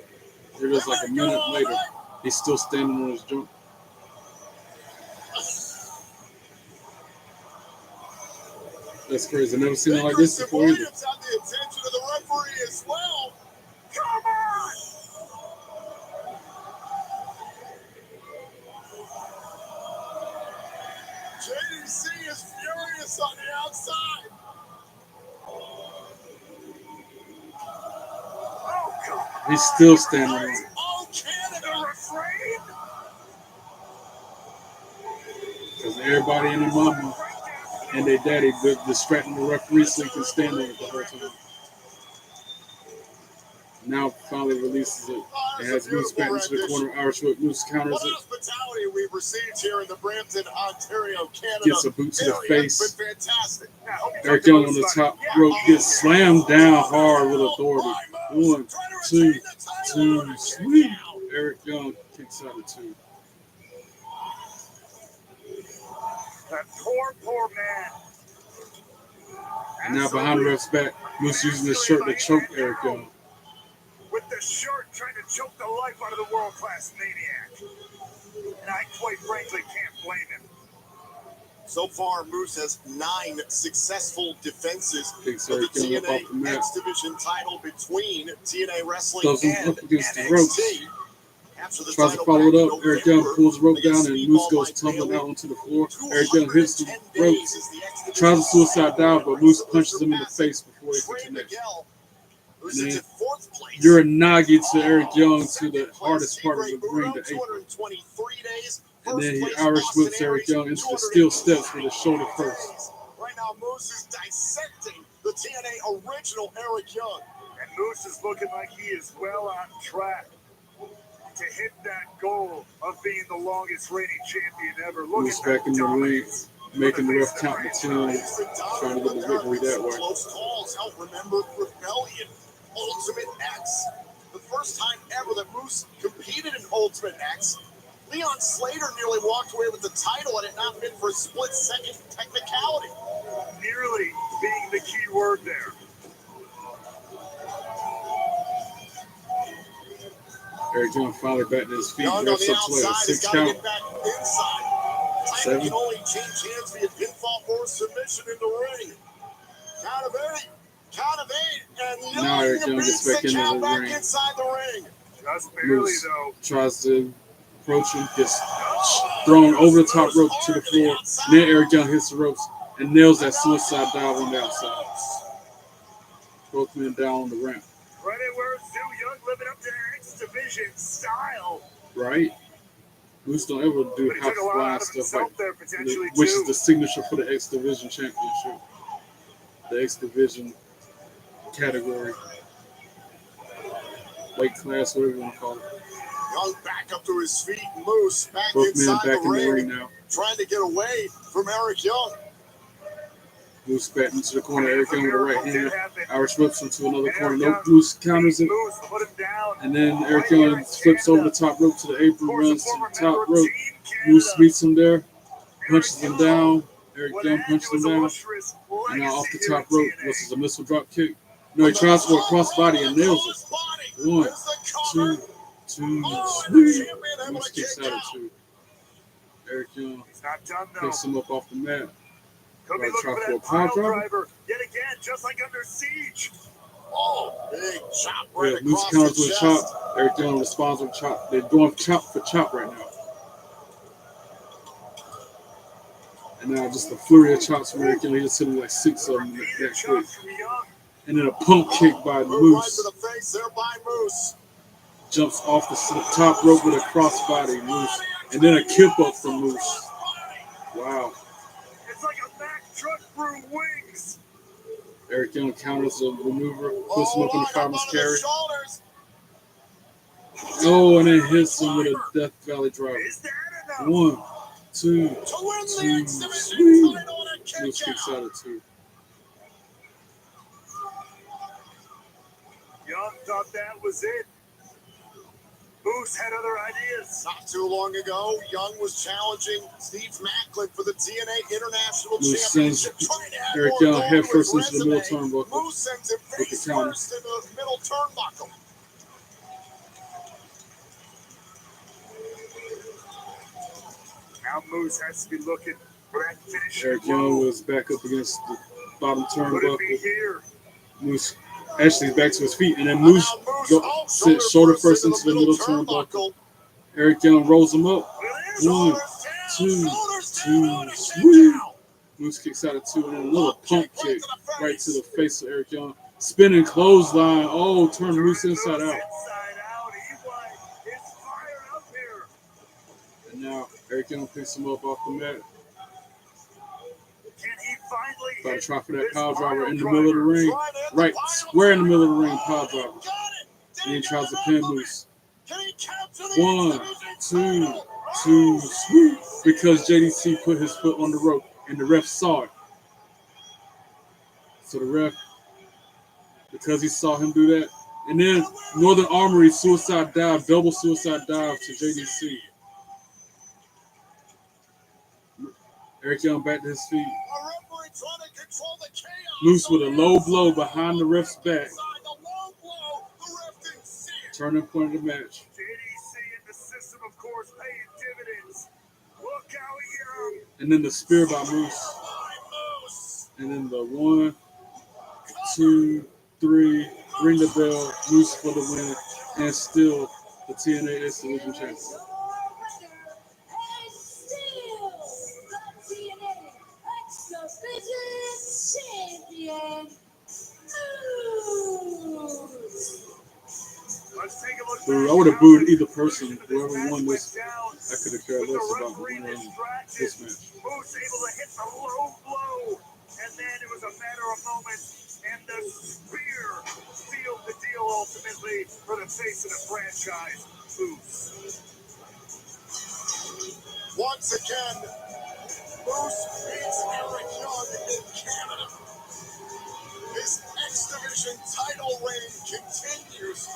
A: It was like a minute later. He's still standing on his jump. That's crazy. I've never seen it like this before either.
C: Williams had the attention of the referee as well.
B: Come on!
C: JDC is furious on the outside.
B: Oh, God.
A: He's still standing on it.
C: Oh, Canada
B: refrain?
A: Because everybody and their mama and their daddy distracting the referee so he can stand on it the whole time. Now finally releases it and has Moose back into the corner. Irish whip. Moose counters
C: What
A: it.
C: hospitality we've received here in the Brampton, Ontario, Canada.
A: Gets a boot to the
C: area has
A: face.
C: been fantastic.
A: Eric Young on the top rope gets slammed down hard with authority. 1, 2, 2, sweet. Eric Young kicks out of 2.
B: That poor man.
A: And now behind the ref's back, Moose using his shirt to choke Eric Young.
B: With the shirt trying to choke the life out of the world-class maniac. And I quite frankly can't blame him.
C: So far, Moose has 9 successful defenses
A: Kicks
C: of the
A: Eric Young up off the
C: TNA
A: mat.
C: X Division title between TNA Wrestling
A: Throws him
C: and
A: up against the
C: NXT.
A: ropes.
C: After the
A: Tries to
C: title
A: follow it
C: back in
A: up. Eric Young
C: November
A: pulls the rope down
C: against
A: and Moose
C: Speedball
A: goes
C: Mike
A: tumbling
C: Bailey,
A: out onto the floor. Eric Young hits the
C: 210
A: ropes.
C: days as the X Division
A: Tries a suicide dive, but Moose punches him in the
C: surpassing
A: face before he can
C: Trey
A: connect.
C: Miguel, who
A: And
C: sits
A: then
C: in 4th place.
A: Uranagi to Eric Young to
C: Second
A: the
C: place,
A: hardest part of
C: Tigre
A: the ring,
C: Uno,
A: the apron.
C: 223 days.
A: And then he
C: First place,
A: Irish
C: Austin
A: whips Eric
C: Aries,
A: Young into the steel steps with his shoulder
C: 209
A: first.
C: days. Right now, Moose is dissecting the TNA original Eric Young.
B: And Moose is looking like he is well on track to hit that goal of being the longest reigning champion ever. Look
A: Moose
B: at
A: back in
B: that
A: the ring,
B: dominance.
A: making the ref count the 10,
C: He's been
A: trying to get the victory that way.
C: Close calls. Help remember Rebellion, Ultimate X. The first time ever that Moose competed in Ultimate X. Leon Slater nearly walked away with the title had it not been for a split-second technicality.
B: Nearly being the key word there.
A: Eric Young finally back to his feet.
C: Young on
A: Refs
C: the
A: up to like a
C: outside has
A: 6
C: got to
A: count.
C: get back inside. Title
A: 7.
C: can only change hands via pinfall or submission in the ring. Count of 8. Count of 8. And
A: Now Eric
C: Young
A: Young
C: beats
A: gets back
C: the
A: into
C: count
A: the
C: back
A: ring.
C: inside the ring.
B: Just barely,
A: Moose
B: though.
A: tries to approach him, gets thrown over the top rope to the floor. And then Eric Young hits the ropes and nails that suicide dive on the outside. Both men down on the ramp.
B: Credit where it's due. Young living up to X Division style.
A: Right? Moose don't ever do
B: But he
A: half
B: took a lot
A: flying
B: out of
A: stuff
B: himself
A: like
B: there, potentially,
A: which
B: too.
A: is the signature for the X Division Championship. The X Division category. Weight class, whatever you want to call it.
C: Young back up to his feet. Moose back
A: Both men
C: inside
A: back
C: the
A: in the
C: ring,
A: ring now.
C: trying to get away from Eric Young.
A: Moose back into the corner. Eric Young with a right hand.
B: happen.
A: Irish whips him to another
B: And
A: corner.
B: Eric
A: No,
B: Young
A: Moose counters it.
B: Moose put him down.
A: And then Eric
B: Right here
A: Young
B: in
A: flips over
B: Canada.
A: the top rope to the apron,
B: Of course, a
A: runs to
B: former
A: the
B: member
A: top
B: of
A: rope.
B: Team
A: Moose
B: Canada.
A: meets him there, punches
B: Eric
A: him down. Eric
B: What
A: Young
B: had
A: punches
B: to
A: him
B: his
A: down.
B: illustrious
A: And now off
B: legacy
A: the
B: here
A: top
B: at
A: rope,
B: TNA.
A: this is a missile drop kick. No, he tries for a crossbody and nails it. 1, 2, 2, sweet. Moose kicks out of 2. Eric Young
B: He's not done, though.
A: picks him up off the mat.
B: Could be
A: Right,
B: looking
A: try
B: for
A: for a
B: that
A: pile
B: pile
A: driver.
B: driver yet again, just like under siege.
C: Oh, big chop right
A: Yeah, Moose
C: across
A: counters
C: the
A: with a
C: chest.
A: chop. Eric Young responds with a chop. They're going chop for chop right now. And now just a flurry of chops from Eric Young. He just hit him like 6 of them that quick. And then a pump kick by
C: Move right
A: Moose.
C: to the face there by Moose.
A: Jumps off the top rope with a crossbody, Moose. And then a kip up from Moose. Wow.
B: It's like a Mack truck through wings.
A: Eric Young counters the maneuver, puts him up in the fireman's carry. Oh, and then hits him with a Death Valley driver. 1, 2, 2, sweet. Moose kicks out of 2.
B: Young thought that was it. Moose had other ideas.
C: Not too long ago, Young was challenging Steve Macklin for the TNA International
A: Moose sends
C: Championship. Trying to add
A: Eric
C: more
A: Young
C: gold
A: head
C: to
A: first
C: his
A: into the middle
C: resume.
A: turnbuckle
C: Moose sends him
A: with the
C: face
A: counter.
C: first in the middle turnbuckle.
B: Now Moose has to be looking for that finish.
A: Eric Young was back up against the bottom
B: Could it be
A: turnbuckle.
B: here?
A: Moose actually back to his feet, and then Moose sits shoulder first into the middle turnbuckle. Eric Young rolls him up. 1, 2, 2, sweet. Moose kicks out of 2, and then a little pump kick right to the face of Eric Young. Spinning clothesline. Oh, turn Moose inside out. And now Eric Young picks him up off the mat.
B: Can he finally
A: About to
B: hit
A: try for that
B: this
A: pile driver in the
B: pile
A: middle of the
B: driver?
A: ring. Right square in the middle of the ring, pile driver. And he tries to pin Moose. 1, 2, 2, sweet. Because JDC put his foot on the rope and the ref saw it. So the ref, because he saw him do that, And then Northern Armory suicide dive, double suicide dive to JDC. Eric Young back to his feet. Moose with a low blow behind the ref's back. Turning point of the match.
B: JDC in the system, of course, paying dividends. Look out here.
A: And then the spear by Moose. And then the 1, 2, 3, ring the bell, Moose for the win, and still the TNA X Division champion.
N: And still the TNA X Division champion.
B: Let's take a look.
A: Boo. I would have booed either person. Whoever won this, I could have cared less about who won this match.
B: Moose able to hit the low blow, and then it was a matter of moments, and the spear sealed the deal ultimately for the face of the franchise, Moose.
C: Once again, Moose beats Eric Young in Canada. His X Division title reign continues.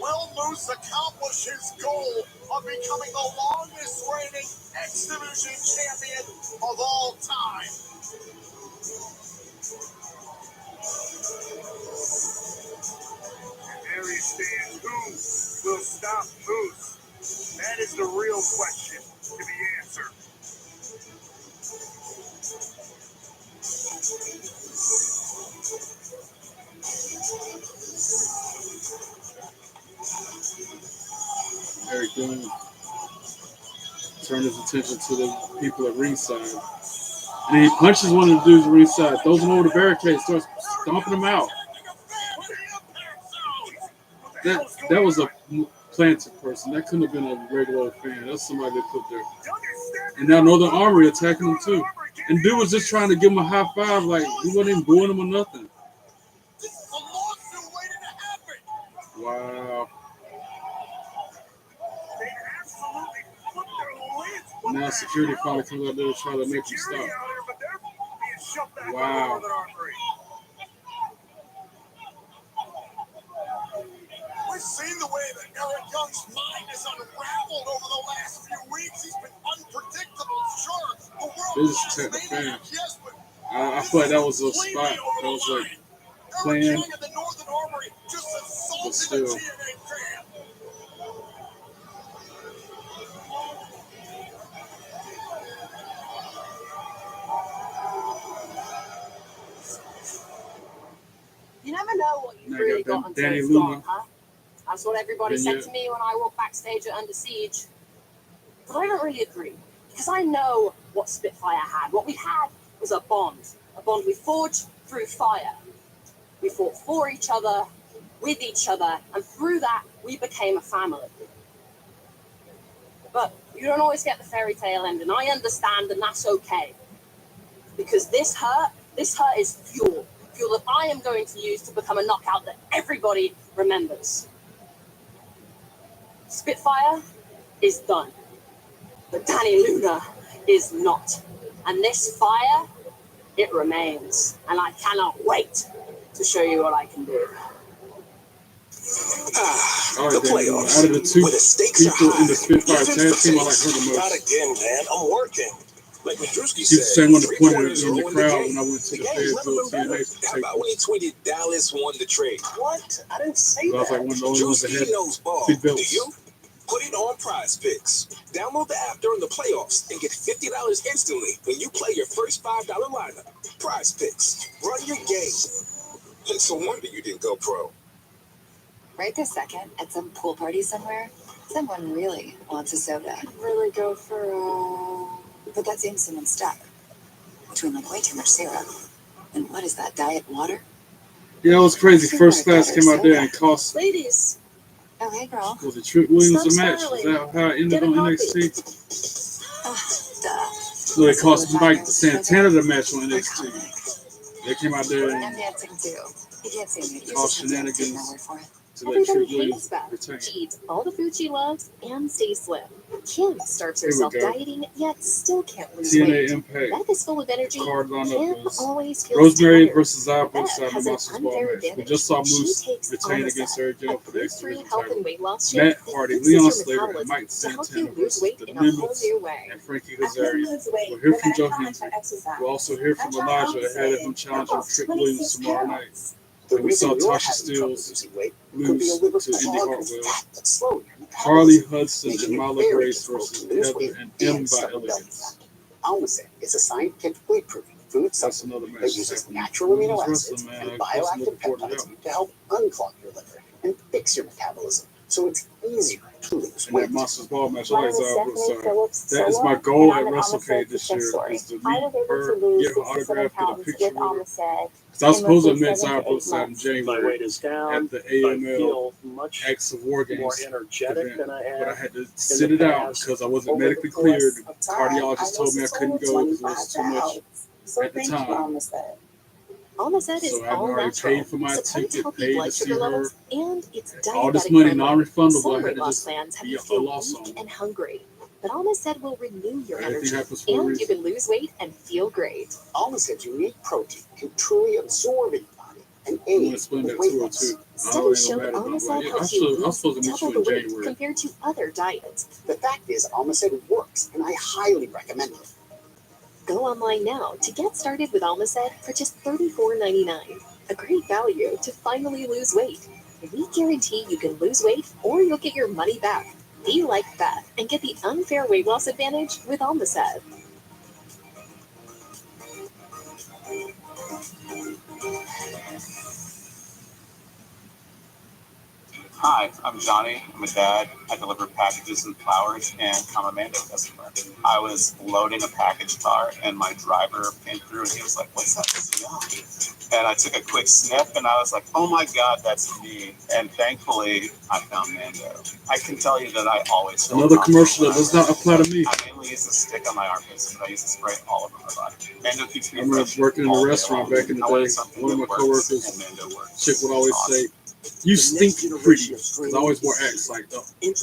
C: Will Moose accomplish his goal of becoming the longest reigning X Division champion of all time?
B: And there he stands. Who will stop Moose? That is the real question to be answered.
A: Eric Young turned his attention to the people at ringside. And then he punches one of the dudes at ringside, throws him over the barricade, starts stomping him out. That was a planted person. That couldn't have been a regular fan. That's somebody they put there. And now Northern Armory attacking him too. And dude was just trying to give him a high five, like he wasn't even booing him or nothing. Wow. Now security finally comes out there to try to make him stop. Wow.
C: We've seen the way that Eric Young's mind has unraveled over the last few weeks. He's been unpredictable, sure. The world
A: They just attacked the fan.
C: yes, but
A: I feel like that was a spot that was like planned.
C: Young and the Northern Armory just assaulted a TNA fan.
E: You never know what you've
A: Now
E: really
A: you got
E: got until
A: Danny
E: it's
A: Luna.
E: gone, huh? That's what everybody
A: Then
E: said
A: you-
E: to me when I walked backstage at Under Siege. But I don't really agree. Because I know what Spitfire had. What we had was a bond we forged through fire. We fought for each other, with each other, and through that, we became a family. But you don't always get the fairy tale end, and I understand, and that's okay. Because this hurt is fuel that I am going to use to become a knockout that everybody remembers. Spitfire is done, but Danny Luna is not. And this fire, it remains. And I cannot wait to show you what I can do.
A: All right,
G: The
A: Danny Luna.
G: playoffs,
A: Out of the two
G: where the stakes are
A: people in the
G: high.
A: Spitfire
G: Defense
A: tag
G: for
A: team, I like
G: six.
A: her the
G: Not
A: most.
G: again, man. I'm working. Like Madrewski
A: She's the
G: said,
A: same one that pointed
G: three-quarters
A: in the
G: ruined
A: crowd
G: game.
A: when I went to the
G: The game's
A: Fayetteville
G: never been better.
A: TNA
G: How about when he tweeted Dallas won the trade? What? I didn't say
A: I was like one of the only ones that had
G: Drewski knows ball.
A: big
G: Do
A: belts.
G: you? Put it on Prize Picks. Download the app during the playoffs and get $50 instantly when you play your first $5 lineup. Prize Picks. Run your game. It's a wonder you didn't go pro.
O: Right this second, at some pool party somewhere, someone really wants a soda.
E: Really go for
O: But that seems someone's stuck. Between like way too much syrup. And what is that, diet water?
A: Yeah, it was crazy. First class came out there and cost,
E: ladies.
O: Oh, hey, girl.
A: was it Trick Williams a
E: Stop
A: match?
E: smiling.
A: Is that how it ended
E: Get a
A: on
E: copy.
A: NXT?
O: Duh.
A: No, it cost Mike Santana the match on NXT. They came out there
O: I'm
A: and
O: dancing too. You can't see me. You
A: Call
O: just have to take
A: shenanigans.
O: my word for it.
A: to let
M: Everybody
A: Trick Williams
M: hates Beth.
A: retain.
M: She eats all the food she loves and stays slim. Kim starves
A: Here we
M: herself
A: go.
M: dieting, yet still can't lose
A: TNA
M: weight.
A: Impact.
M: Beth is full of energy.
A: Card lineup
M: Kim
A: was
M: always feels
A: Rosemary
M: tired.
A: versus Zaya both
M: Beth
A: side of
M: has
A: the
M: an
A: Monsters Ball
M: unfair
A: match. We
M: advantage.
A: just saw
M: She
A: Moose
M: takes
A: retain against
M: Omnicide,
A: Sergio
M: a
A: for the X
M: gluten-free
A: Division
M: health
A: title.
M: and weight loss
A: Matt
M: shake that
A: Hardy,
M: fixes
A: Leon
M: your
A: Slater, and
M: metabolism
A: Mike
M: to help
A: Santana
M: you lose
A: versus
M: weight
A: the
M: in a whole
A: Nimitz
M: new way.
A: and Frankie
L: I couldn't
A: Kazarian.
L: lose weight
A: We'll hear
L: no
A: from
L: matter
A: Joe
L: how much I
A: Hendry.
L: exercise.
A: We'll also hear from
L: I tried
A: Elijah ahead of him
L: Omnicid and
A: challenging
L: lost
A: Trick
L: 26
A: Williams tomorrow night.
L: pounds.
K: The
A: And we
K: reason
A: saw
K: you're
A: Tasha
K: having trouble
A: Steelz
K: losing weight could be a
A: lose
K: liver
A: to Indy
K: clogged
A: Hartwell.
K: fat that's slowing your
A: Harley
K: metabolism,
A: Hudson and
K: making it
A: Marla
K: very
A: Grace
K: difficult
A: versus
K: to lose
A: Heather
K: weight
A: and M
K: and
A: by
K: stubborn belly
A: Elegance.
K: fat. Almacet is a scientifically proven food
A: That's
K: supplement
A: another match
K: that
A: that's
K: uses
A: happening.
K: natural amino
A: Women's
K: acids
A: wrestling, man.
K: and
A: I posted
K: bioactive
A: looking forward to that
K: peptides
A: one.
K: to help unclog your liver and fix your metabolism so it's easier to lose
A: And that
K: weight.
A: Monsters Ball match, I
P: My
A: like
P: name is
A: Zara
P: Stephanie
A: Brookside.
P: Phillips
A: That is
P: Solo,
A: my goal
P: and
A: at
P: I'm an
A: WrestleCade
P: Omnicid
A: this
P: success
A: year,
P: story.
A: is to
P: I
A: meet
P: was able
A: her,
P: to lose
A: get her
P: 67
A: autograph, get a
P: pounds
A: picture
P: with
A: with her.
P: Omnicid
A: Because I was
P: in
A: supposed to
P: roughly
A: meet
P: 7
A: Zara
P: to 8
A: Brookside in
P: months.
D: My
A: January
D: weight is down.
A: at the
D: I
A: AML
D: feel much
A: X of War
D: more
A: Games
D: energetic
A: event,
D: than I
A: but I
D: have
A: had to
D: in
A: sit
D: the
A: it out
D: past.
A: because I wasn't
K: Over the
A: medically cleared.
K: course
A: The
K: of time, I
A: cardiologist told me I
K: lost
A: couldn't
K: over
A: go because it was
K: 25
A: too much
K: pounds. So
A: at the
K: thank you,
A: time.
K: Omnicid.
M: Omnicid is
A: So I've
M: all
A: already
M: natural,
A: paid for my
M: supports
A: ticket,
M: healthy
A: paid to
M: blood
A: see
M: sugar
A: her.
M: levels, and it's
A: All this
M: diabetic
A: money
M: friendly.
A: non-refundable.
M: Some
A: I had
M: weight
A: to
M: loss
A: just
M: plans have
A: be
M: you
A: a
M: feel
A: loss on
M: weak
A: them.
M: and hungry, but Omnicid will renew your
A: Everything
M: energy,
A: happens for a
M: and you
A: reason.
M: can lose weight and feel great.
K: Almocid's unique protein can truly absorb in your body and
A: I'm gonna
K: aid
A: explain
K: with
A: that
K: weight
A: to her
K: loss.
A: too. I
M: Studies
A: ain't
M: show
A: gonna
M: that
A: matter though.
M: Omnicid
A: Like,
M: helps you
A: I'm
M: lose
A: supposed to meet
M: double
A: you
M: the
A: in
M: weight
A: January.
M: compared to other diets.
K: The fact is, Omnicid works, and I highly recommend it.
M: Go online now to get started with Omnicid for just $34.99. A great value to finally lose weight. We guarantee you can lose weight or you'll get your money back. Be like Beth and get the unfair weight loss advantage with Omnicid.
Q: Hi, I'm Johnny. I'm a dad. I deliver packages and flowers, and I'm a Mando customer. I was loading a package car, and my driver came through, and he was like, "What's that smell?" And I took a quick sniff, and I was like, "Oh my God, that's me!" And thankfully, I found Mando. I can tell you that I always feel
A: Another
Q: confident
A: commercial
Q: when
A: that
Q: I
A: does
Q: wear
A: not apply to me.
Q: I mainly use a stick on my armpits, but I use a spray all over my body. Mando keeps me
A: I remember
Q: fresh
A: working in
Q: all
A: a
Q: day
A: restaurant
Q: long.
A: back in the
Q: I wanted
A: day.
Q: something
A: One of my
Q: that works,
A: coworkers,
Q: and Mando works.
A: chick would
Q: It's
A: always
Q: awesome.
A: say, "You stink pretty," because I always wore Axe. Like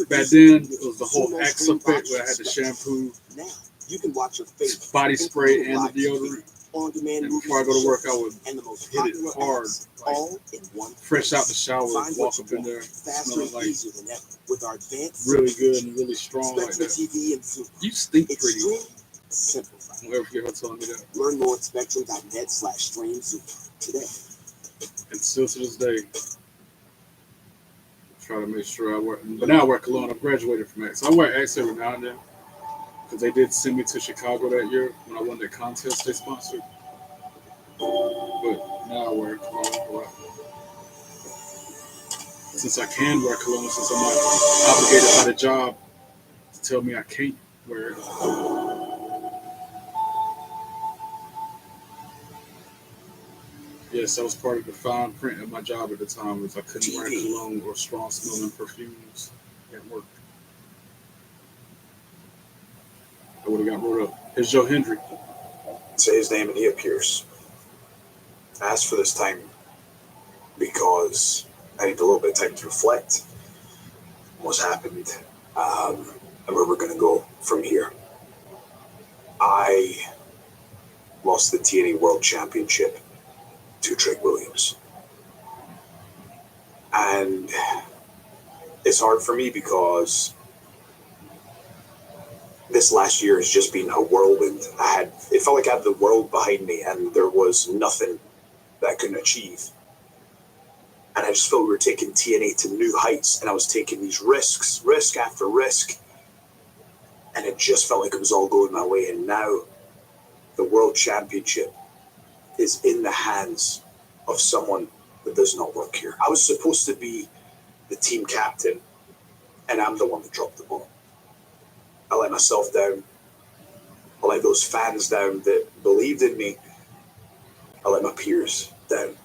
A: back then, it was the whole Axe effect where I had the shampoo,
K: Now you can watch your favorite
A: body spray, and the deodorant.
K: on-demand
A: And before I go to work, I would
K: and the most
A: hit it
K: popular
A: hard,
K: apps,
A: like
K: all in one
A: fresh out
K: place.
A: the shower,
K: Find
A: walk
K: what
A: up
K: you
A: in
K: want,
A: there,
K: faster
A: smelling
K: and
A: like
K: easier than ever with our advanced
A: really good and really strong like
K: Spectrum
A: that.
K: TV and Zoom.
A: You stink pretty.
K: Extreme simplified.
A: I'll never forget her telling me that.
K: Learn more at spectrum.net/stream Zoom today.
A: And still to this day, I try to make sure I wear. But now I wear cologne. I've graduated from Axe. I wear Axe every now and then because they did send me to Chicago that year when I won that contest they sponsored. But now I wear cologne a lot. Since I can wear cologne, since I'm not obligated by the job to tell me I can't wear it. Yes, that was part of the fine print of my job at the time was I couldn't wear cologne or strong smelling perfumes at work. I would have got wrote up. Here's Joe Hendry.
C: Say his name and he appears. I asked for this time because I need a little bit of time to reflect on what's happened and where we're going to go from here. I lost the TNA World Championship to Trick Williams. And it's hard for me because this last year has just been a whirlwind. It felt like I had the world behind me and there was nothing that I couldn't achieve. And I just felt we were taking TNA to new heights, and I was taking these risk after risk, and it just felt like it was all going my way. And now the World Championship is in the hands of someone that does not work here. I was supposed to be the team captain, and I'm the one that dropped the ball. I let myself down. I let those fans down that believed in me. I let my peers down.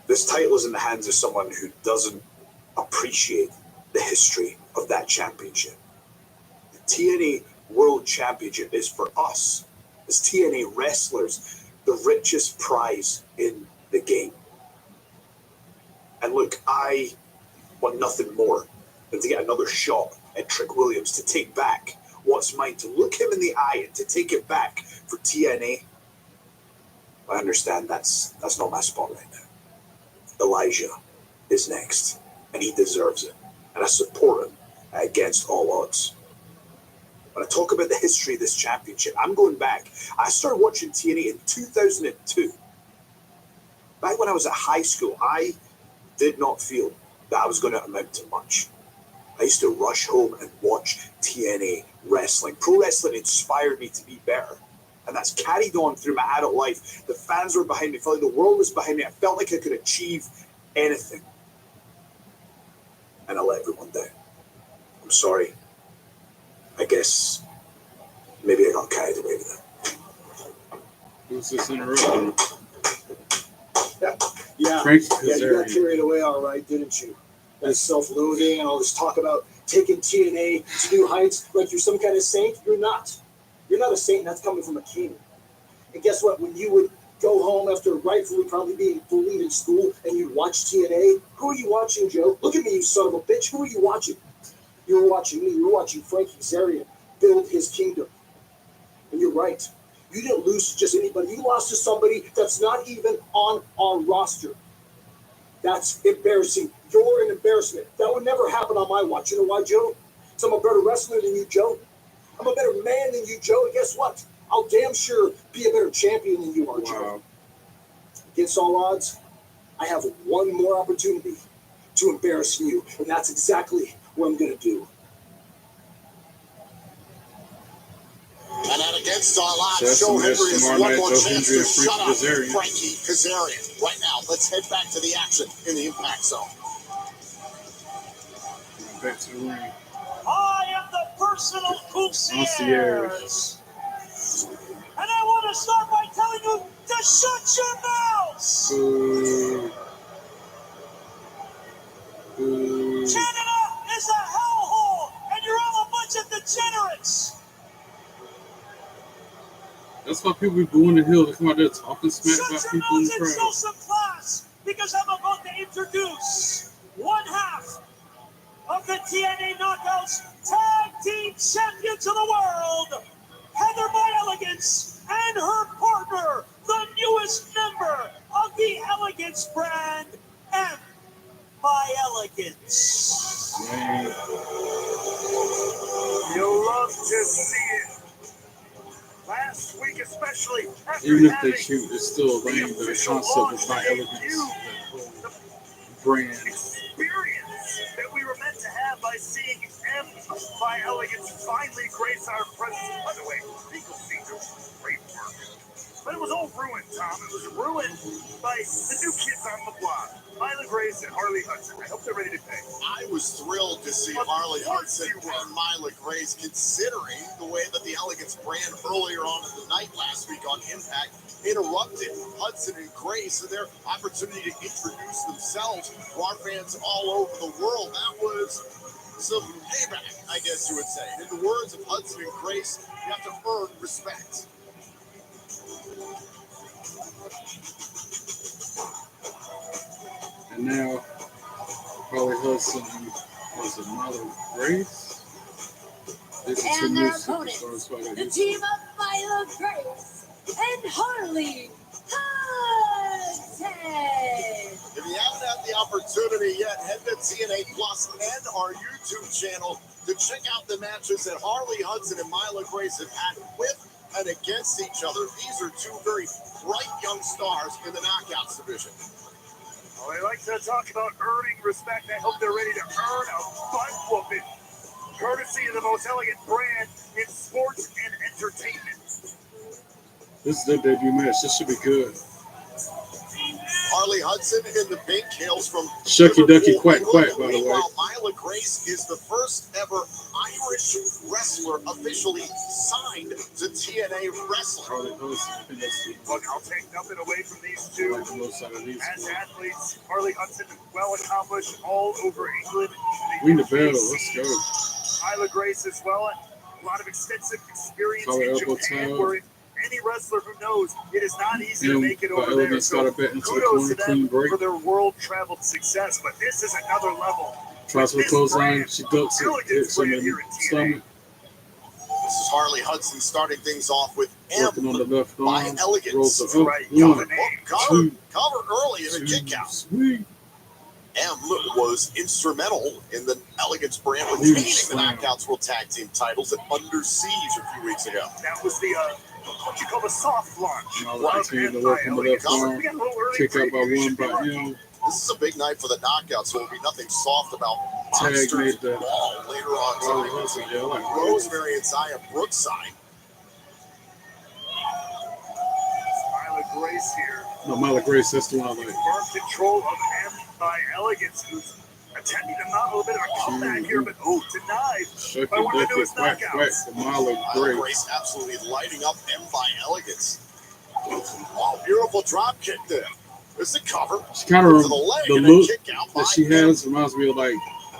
C: This title is in the hands of someone who doesn't appreciate the history of that championship. The TNA World Championship is for us, as TNA wrestlers, the richest prize in the game.
D: And look, I want nothing more than to get another shot at Trick Williams, to take back what's mine, to look him in the eye and to take it back for TNA. I understand that's not my spot right now. Elijah is next, and he deserves it. And I support him against all odds. When I talk about the history of this championship, I'm going back. I started watching TNA in 2002. Back when I was at high school, I did not feel that I was going to amount to much. I used to rush home and watch TNA wrestling. Pro wrestling inspired me to be better. And that's carried on through my adult life. The fans were behind me. I felt like the world was behind me. I felt like I could achieve anything. And I let everyone down. I'm sorry. I guess maybe I got carried away with it.
A: Who's this interrupting?
D: Yeah,
A: Frank
D: you got carried away all right, didn't you? That self-loathing and all this talk about taking TNA to new heights like you're some kind of saint. You're not. You're not a saint, and that's coming from a king. And guess what? When you would go home after rightfully probably being bullied in school and you'd watch TNA, who are you watching, Joe? Look at me, you son of a bitch. Who are you watching? You were watching me. You were watching Frankie Kazarian build his kingdom. And you're right. You didn't lose to just anybody. You lost to somebody that's not even on our roster. That's embarrassing. You're an embarrassment. That would never happen on my watch. You know why, Joe? Because I'm a better wrestler than you, Joe. I'm a better man than you, Joe. And guess what? I'll damn sure be a better champion than you are, Joe. Against all odds, I have one more opportunity to embarrass you. And that's exactly what I'm going to do.
C: And at Against All Odds, Joe Henry is one more chance to shut up Frankie Kazarian. Right now, let's head back to the action in the Impact Zone.
A: Back to the ring.
B: I am the personal concierge. And I want to start by telling you to shut your mouths. Canada is a hellhole, and you're all a bunch of degenerates.
A: That's why people be booing the hill to come out there talking smack about people in the crowd.
B: Show some class, because I'm about to introduce one half of the TNA Knockouts Tag Team Champions of the World, Heather by Elegance, and her partner, the newest member of the Elegance brand, M by Elegance. You'll love to see it. Last week especially,
A: even if they shoot, it's still lame. The concept of by Elegance brand
B: experience that we were meant to have by seeing M by Elegance finally grace our presence. By the way, legal scenes, great work. But it was all ruined, Tom. It was ruined by the new kids on the block, Myla Grace and Harley Hudson. I hope they're ready to pay.
C: I was thrilled to see Harley Hudson and Myla Grace, considering the way that the Elegance brand earlier on in the night last week on Impact interrupted Hudson and Grace and their opportunity to introduce themselves to our fans all over the world. That was some payback, I guess you would say. In the words of Hudson and Grace, you have to earn respect.
A: And now, Harley Hudson was a Myla Grace.
N: And their opponents, the team of Myla Grace and Harley Hudson.
C: If you haven't had the opportunity yet, head to TNA Plus and our YouTube channel to check out the matches that Harley Hudson and Myla Grace have had with and against each other. These are two very bright young stars in the Knockouts division.
B: Well, they like to talk about earning respect. I hope they're ready to earn a butt whooping, courtesy of the most elegant brand in sports and entertainment.
A: This is their debut match. This should be good.
C: Harley Hudson in the pink hails from
A: Shucky Ducky Quack Quack, by the way.
C: Meanwhile, Myla Grace is the first ever Irish wrestler officially signed to TNA Wrestling.
B: Look, I'll take nothing away from these two. As athletes, Harley Hudson, well accomplished all over England.
A: Ring the bell. Let's go.
B: Myla Grace as well. A lot of extensive experience
A: Collar
B: in
A: elbow
B: Japan,
A: toe.
B: where it any wrestler who knows it is not easy to
A: M
B: make it
A: by
B: over there.
A: Elegance
B: So
A: got a bet into the
B: kudos to
A: corner, clean
B: them
A: break.
B: for their world-traveled success, but this is another level.
A: Tries for the
B: This
A: clothesline,
B: brand,
A: she ducks it,
B: Elegance
A: hits him
B: brand
A: in
B: here
A: the
B: in TNA.
A: stomach,
C: This is Harley Hudson starting things off with
A: working on the left
C: by
A: arm,
C: Elegance.
A: rolls her up,
B: Right, got the
A: 1,
B: name.
C: Cover early in the kick out.
A: sweet.
C: M was instrumental in the Elegance brand
A: Huge
C: retaining the
A: slam.
C: Knockouts World Tag Team titles at Under Siege a few weeks ago.
B: That was the what you call the soft launch.
A: Now
C: Right.
A: continue to work on the left arm,
B: We got a little early
A: kick out by
B: preview. You
A: 1
B: should be
A: by
B: lucky.
A: M.
C: This is a big night for the Knockouts, so there will be nothing soft about
A: Tag
C: Monsters
A: made the
C: Ball later on
A: Harley
C: tonight.
A: Hudson, yeah, I like that.
C: Rosemary and Zaya Brookside.
B: Smiler Grace here.
A: No, Myla Grace, that's the one I like.
B: Firm control of M by Elegance, who's attempting to mount a little bit of a comeback here, but denied
A: Shuck
B: by
A: it,
B: one of the
A: duck it,
B: newest
A: quack, quack
B: knockouts.
A: for Myla
C: Myla
A: Grace.
C: Grace absolutely lighting up M by Elegance. Oh, beautiful drop kick there. There's the cover.
A: She kind of,
C: To the leg
A: the
C: and
A: look
C: a kick out by
A: that she
C: M.
A: has reminds me of like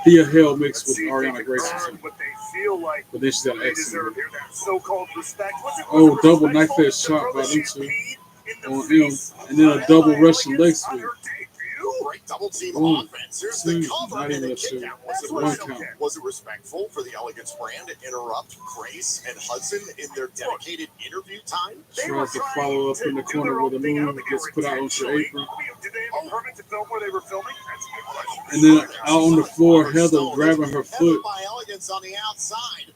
A: Thea Hale mixed
B: Let's
A: with
B: see if they
A: Ariana
B: can
A: Grace or
B: earn
A: something.
B: what they feel like
A: But then she's got an
B: they
A: accent.
B: deserve here. That so-called respect. Was it
A: Oh, double
B: respectful
A: knife edge
B: to
A: chop
B: throw
A: by
B: the
A: them two
B: champagne in the
A: on M,
B: face
A: and then a
B: of
A: double
B: M.
A: Russian leg
B: Elegance on
A: sweep.
B: her debut?
C: Great double team
A: Boom.
C: offense. Here's
A: Two,
C: the cover
A: not
C: and
A: even
C: the
A: a
C: kick
A: two.
C: out.
B: That's what I
A: One
B: don't
A: count.
B: get.
C: Was it respectful for the Elegance brand to interrupt Grace and Hudson in their dedicated interview time?
B: They were
A: Tries to
B: trying
A: follow up
B: to
A: in the
B: do
A: corner
B: their
A: with a
B: own thing. I don't
A: move,
B: think they
A: gets
B: were
A: put out onto the
B: intentionally.
A: apron.
B: I mean, did they have a permit to film where they were filming? That's a good question.
A: And then out on the floor, Heather
C: Stone
A: grabbing
C: is
A: her
C: Heather
A: foot,
C: by Elegance on the outside.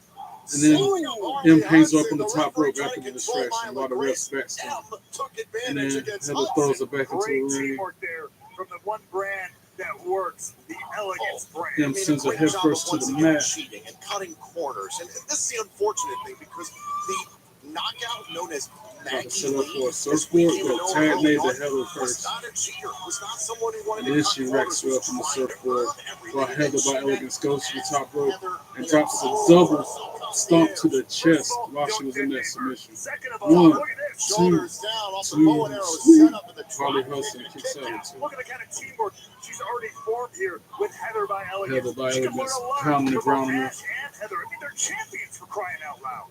A: and then
C: Slowing up Harley
A: M hangs her up
C: Hudson.
A: on the
C: The
A: top
C: referee
A: rope
C: trying
A: after
C: to
A: the
C: control
A: distraction
C: Myla
A: while the refs
C: Grace.
A: backstone.
C: M took
A: And
C: advantage
A: then
C: against
A: Heather
C: Hudson.
A: throws her back into
B: Great
A: the ring.
B: teamwork there from the one brand that works, the Elegance brand.
A: M sends her head first to the mat.
C: Cheating and cutting corners. And this is the unfortunate thing because the knockout known as
A: About to
C: Maggie
A: set up for a
C: Lee,
A: surfboard,
C: as we
A: but
C: know
A: Tad
C: early
A: made
C: on,
A: the Heather
C: was
A: first.
C: not a cheater, was not someone who wanted
A: And
C: to
A: then
C: cut
A: she
C: corners,
A: racks her up
C: was
A: on the
C: trying to
A: surfboard,
C: earn everything.
A: while
C: And
A: Heather
C: then
A: by
C: she
A: Elegance goes to the
C: met
A: top rope
C: Heather
A: and
C: in
A: drops a
C: a
A: double
C: somersault.
A: stomp to the
B: First
A: chest
B: of all,
A: while she
B: don't
A: was in that
B: detonate her.
A: submission.
B: Second of all,
A: One,
B: look at this.
C: Shoulders down off the
A: two,
C: bow and arrow
A: sweet.
C: set up in the
A: Harley
C: drop
A: Hudson
C: kick and
A: kicks
C: kick
A: out
C: out.
A: at two.
B: Look at the kind of teamwork she's already formed here with Heather by Elegance.
A: Heather by
B: She can learn
A: Elegance
B: a lot
A: pounding the
B: from
A: ground
B: both
A: on her.
B: Ash and Heather. I mean, they're champions for crying out loud.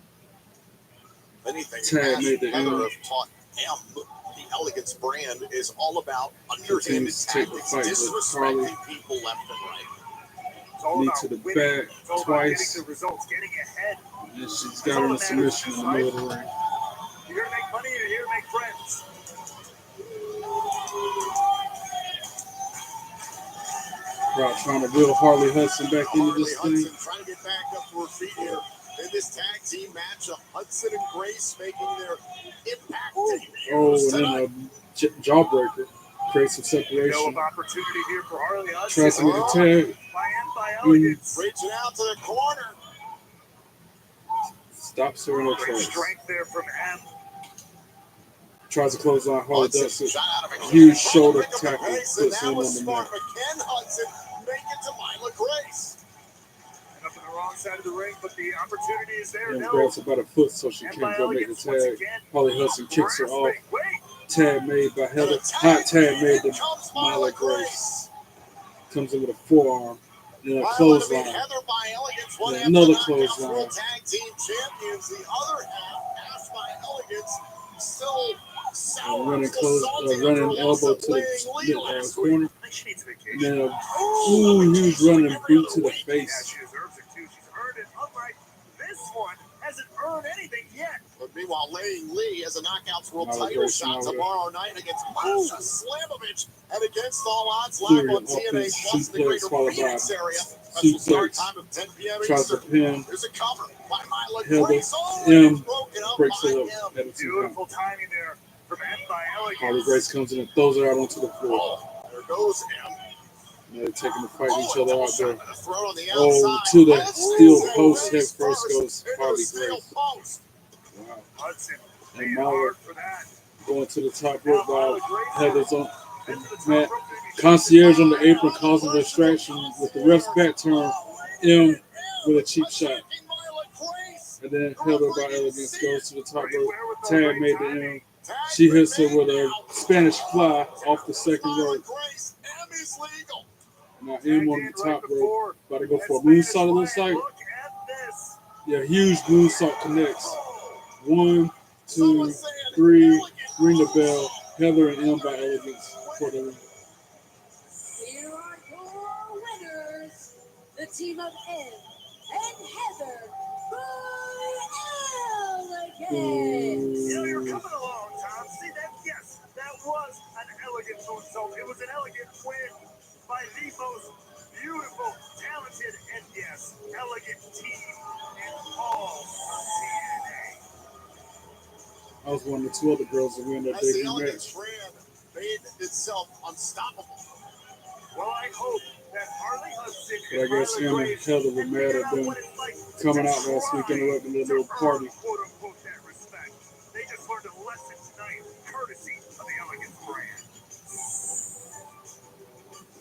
C: Anything
A: Tad
C: Ash
A: made the
C: and Heather
A: end.
C: have taught M, the Elegance brand, is all about underhanded
A: Continues to take the
C: tactics,
A: fight with Harley.
C: disrespecting people left and right.
B: It's all
A: Knee
B: about
A: to the
B: winning.
A: back
B: It's all about
A: twice.
B: getting the results, getting ahead.
A: And she's got her in a submission in the middle of the ring.
B: You're here to make money, you're here to make friends.
A: Crowd trying to wheel Harley Hudson back into
C: Harley
A: this
C: Hudson
A: thing.
C: trying to get back up to her feet here in this tag team matchup. Hudson and Grace making their impact debuts
A: Oh, and
C: tonight.
A: then a jawbreaker. Creates some
B: No
A: separation.
B: opportunity here for Harley Hudson.
A: Tries to make a tag.
B: By Elegance.
C: Reaching out to the corner.
A: Stops her in her
B: Great
A: tracks.
B: strength there from M.
A: Tries to close on Harley
C: Hudson
A: Hudson.
C: shot out of a
A: Huge
C: cannon.
A: shoulder
C: Pick up the
A: tackle.
C: pace, and
A: Puts
C: that
A: him on
C: was
A: the
C: smart.
A: mat.
C: But can Hudson make it to Myla Grace?
B: And up in the wrong side of the ring, but the opportunity is there.
A: And
B: No.
A: grabs about a foot so she
B: And
A: can't
B: by
A: go make the
B: Elegance once
A: tag.
B: again.
A: Harley Hudson kicks her off.
B: Wait.
A: Tag made by
C: And
A: Heather.
C: a tag,
A: Hot tag made
C: in
A: to
C: comes
A: Myla Grace. Comes in with a forearm. Then a
C: Myla to beat
A: clothesline.
C: Heather by Elegance. One
A: Yeah,
C: half
A: another
C: the Knockouts
A: clothesline.
C: World Tag Team Champions. The other half, Ash by Elegance, still sour,
A: Running
C: still
A: close,
C: salty after
A: running
C: a loss
A: elbow
C: of
A: to
C: Laying Lee
A: the
C: last
A: corner.
C: week.
B: I think she needs a
A: And
B: vacation.
A: then a huge running boot to the
B: Yeah,
A: face.
B: she deserves it too. She's earned it upright. This one hasn't earned anything yet.
C: But meanwhile, Laying Lee has a Knockouts World
A: Myla
C: title
A: Grace
C: shot
A: now with
C: tomorrow night against Masha Slamovich and against All Odds live
A: Fury
C: on TNA
A: offense,
C: Plus in the
A: suplex
C: greater
A: followed by
C: Phoenix area. Special start
A: suplex.
C: time of 10 p.m.
A: Tries to
C: Eastern.
A: pin.
C: There's a cover by Myla
A: Heather.
C: Grace. Oh,
A: M
C: it's broken up
A: breaks
C: by
A: it
C: M.
A: up. At a 2 count.
B: Beautiful timing there from M by Elegance.
A: Harley Grace comes in and throws her out onto the floor.
C: Oh, there goes M.
A: And they're taking the fight each
C: Oh,
A: other
C: double
A: out there.
C: shot with a throw on the
A: Oh,
C: outside.
A: to the
C: Hudson
A: steel
C: face
A: post head first goes
C: into
A: Harley
C: the steel
A: Grace.
C: post.
A: Wow.
B: Hudson
A: And
B: paying
A: Myla
B: hard for that.
A: going to the top
B: Now
A: rope while
B: Myla Grace
A: Heather's on
B: into the top
A: mat.
B: rope, baby.
A: Concierge on the apron causing a distraction with the ref's back turn. M with a cheap shot. And then Heather by Elegance goes to the top rope. Tag made the M. She hits her with a Spanish fly off the second rope.
C: M is legal.
A: Now M on the top rope. About to go for a moonsault, it looks like.
B: Look at this.
A: Yeah, huge moonsault connects. 1, 2, 3, ring the bell. Heather and M by Elegance for the ring.
N: Here are your winners, the team of Ed and Heather by Elegance.
B: You're coming along, Tom. See that? Yes, that was an elegant moonsault. It was an elegant win by the most beautiful, talented, and yes, elegant team in all of TNA.
A: I was one of the 2 other girls that win that
C: As the
A: debut
C: Elegance
A: match.
C: brand made itself unstoppable.
B: Well, I hope that Harley Hudson
A: But I guess
B: and
A: Em
B: Myla
A: and
B: Grace
A: Heather were mad at them coming out last week interrupting their little party.
B: quote unquote that respect. They just learned a lesson tonight, courtesy of the Elegance brand.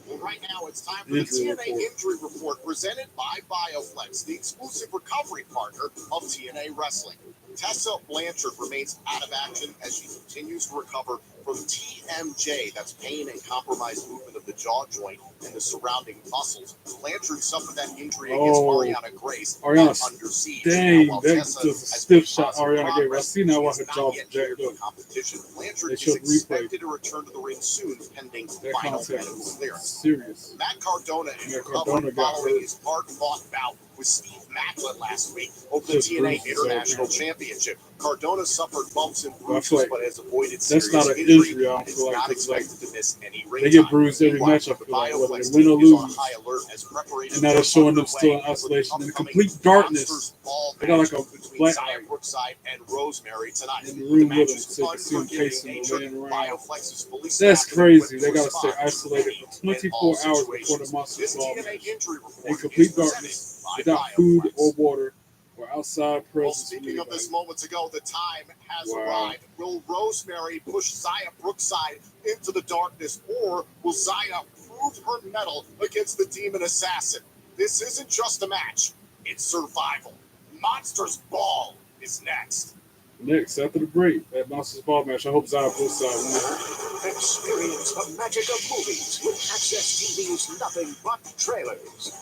C: Well, right now it's time for the TNA Injury Report presented by BioFlex, the exclusive recovery partner of TNA Wrestling. Tessa Blanchard remains out of action as she continues to recover from TMJ, that's pain and compromised movement of the jaw joint and the surrounding muscles. Blanchard suffered that injury against Ariana Grace under siege.
A: Dang,
C: While
A: that
C: Tessa
A: was a
C: has
A: stiff
C: made
A: shot
C: positive
A: Ariana gave her. I
C: progress,
A: seen that
C: she
A: while
C: has
A: her
C: not
A: jaw was
C: yet
A: jacked
C: cleared for
A: up.
C: competition. Blanchard
A: They
C: is
A: showed replay.
C: expected to return to the ring soon, pending
A: That
C: final
A: contact
C: medical
A: was
C: clearance.
A: serious.
C: Matt Cardona is
A: Yeah,
C: recovering
A: Cardona got
C: following
A: hurt.
C: his hard-fought bout with Steve Macklin last week over the
A: Just
C: TNA
A: bruises,
C: International
A: apparently.
C: Championship. Cardona suffered bumps and
A: But I feel
C: bruises,
A: like
C: but has avoided
A: that's
C: serious
A: not an
C: injury.
A: injury, I don't
C: and is
A: feel like,
C: not
A: 'cause, like,
C: expected to miss any ring
A: they get
C: time.
A: bruised every
C: Meanwhile,
A: match, I
C: the
A: feel like, whether
C: BioFlex
A: they win or
C: team is on
A: lose.
C: high alert as preparations
A: And now they're
C: are
A: showing them still in
C: underway for the
A: isolation, in
C: upcoming
A: complete darkness.
C: Monsters Ball
A: They got like
C: match
A: a
C: between
A: black
C: Zaya Brookside and Rosemary tonight.
A: in the
C: The
A: room
C: match
A: with them,
C: is
A: so you can see them
C: unforgiving
A: pacing and
C: nature.
A: laying around.
C: BioFlex is fully
A: That's
C: staffed and
A: crazy.
C: equipped
A: They
C: to
A: got to stay
C: respond to
A: isolated
C: any
A: for
C: and
A: 24
C: all
A: hours before the
C: situations.
A: Monsters
C: This
A: Ball
C: TNA
A: match.
C: injury
A: In
C: report
A: complete
C: is presented
A: darkness,
C: by
A: without food
C: BioFlex.
A: or water or outside
C: Well,
A: presence from
C: speaking of
A: anybody.
C: this moments ago, the time has
A: Wow.
C: arrived. Will Rosemary push Zaya Brookside into the darkness, or will Zaya prove her mettle against the Demon Assassin? This isn't just a match, it's survival. Monsters Ball is next.
A: Next, after the break, that Monsters Ball match, I hope Zaya Brookside wins.
P: Experience the magic of movies with Access TV's Nothing But Trailers.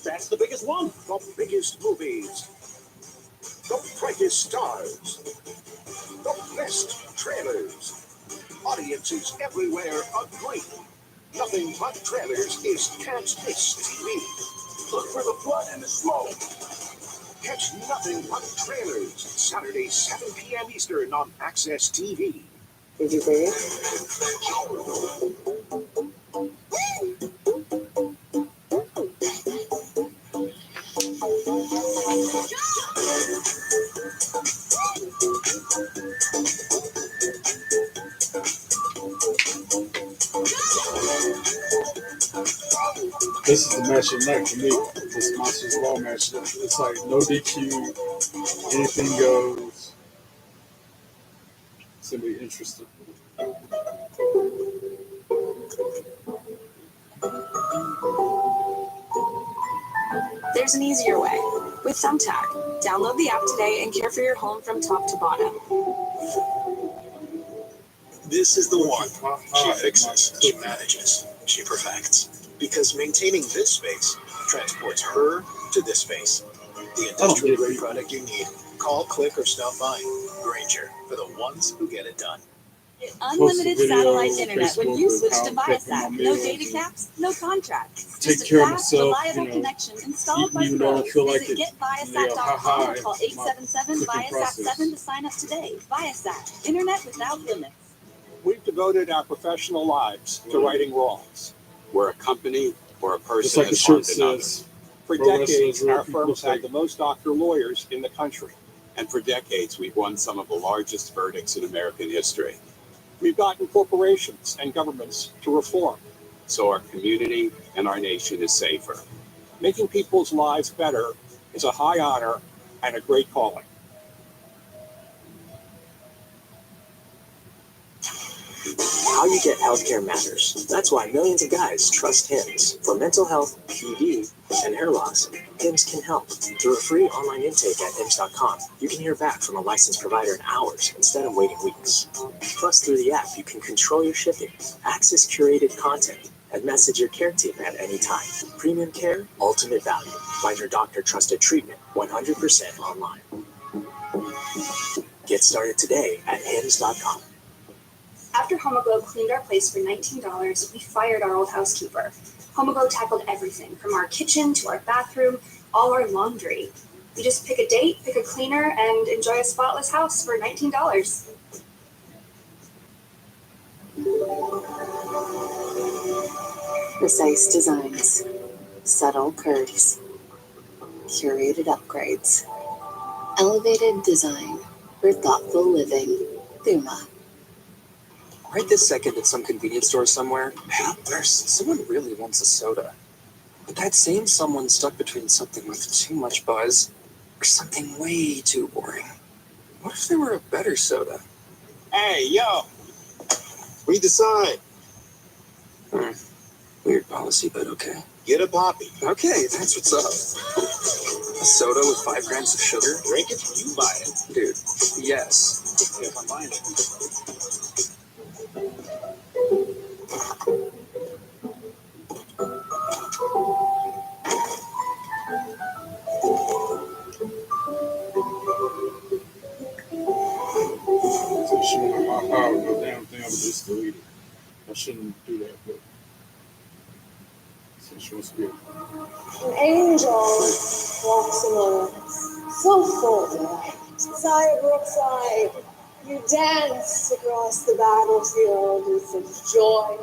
P: That's the biggest one. The biggest movies. The brightest stars. The best trailers. Audiences everywhere agree. Nothing But Trailers is can't miss TV. Look for the blood and the smoke. Catch Nothing But Trailers, Saturday, 7 p.m. Eastern on Access TV. Did you say
A: This is the match of the night for me. This Monsters Ball match. It's like no DQ, anything goes. It's gonna be interesting.
L: There's an easier way. With Thumbtack. Download the app today and care for your home from top to bottom.
P: This is the one. She fixes, she manages, she perfects. Because maintaining this space transports her to this space. The industrial grade product you need. Call, click, or stop by. Granger, for the ones who get it done.
L: Unlimited satellite internet
A: Facebook
L: when you
A: with
L: switch
A: how
L: to
A: I'm prepping my
L: Viasat. No
A: meals
L: data
A: and
L: caps, no contract.
A: take
L: Just
A: care
L: a
A: of
L: fast,
A: myself,
L: reliable connection installed
A: even
L: by
A: though I don't
L: pros.
A: feel like
L: Visit
A: it.
L: getviasat.com or call
A: My cooking
L: 877-VIASAT-7
A: process.
L: to sign up today. Viasat. Internet without limits.
P: We've devoted our professional lives to righting wrongs.
Q: Where a company or a
A: Just
Q: person
A: like the
Q: has
A: shirt
Q: harmed another.
A: says,
P: For
A: pro wrestlers,
P: decades,
A: real
P: our
A: people
P: firm has had
A: fake.
P: the most doctor lawyers in the country.
Q: And for decades, we've won some of the largest verdicts in American history.
P: We've gotten corporations and governments to reform.
Q: So our community and our nation is safer.
P: Making people's lives better is a high honor and a great calling.
R: How you get healthcare matters. That's why millions of guys trust HIMS. For mental health, PD, and hair loss, HIMS can help. Through a free online intake at HIMS.com, you can hear back from a licensed provider in hours instead of waiting weeks. Plus, through the app, you can control your shipping, access curated content, and message your care team at any time. Premium care, ultimate value. Find your doctor-trusted treatment 100% online. Get started today at Hims.com.
L: After Homoglow cleaned our place for $19, we fired our old housekeeper. Homoglow tackled everything, from our kitchen to our bathroom, all our laundry. You just pick a date, pick a cleaner, and enjoy a spotless house for $19.
O: Precise designs, subtle curves, curated upgrades, elevated design for thoughtful living. Thuma.
R: Right this second at some convenience store somewhere, someone really wants a soda. But that same someone stuck between something with too much buzz or something way too boring. What if there were a better soda?
C: Hey, yo! We decide.
R: Weird policy, but okay.
C: Get a poppy.
R: Okay, that's what's up. A soda with 5 grams of sugar?
C: Drink it, you buy it.
R: Dude, yes.
C: If I'm buying it.
A: So she went my power no damn thing, I was just deleted. I shouldn't do that, but since she wants to be
S: An angel walks alone, so full of delight. Zaya Brookside, you dance across the battlefield with such joy,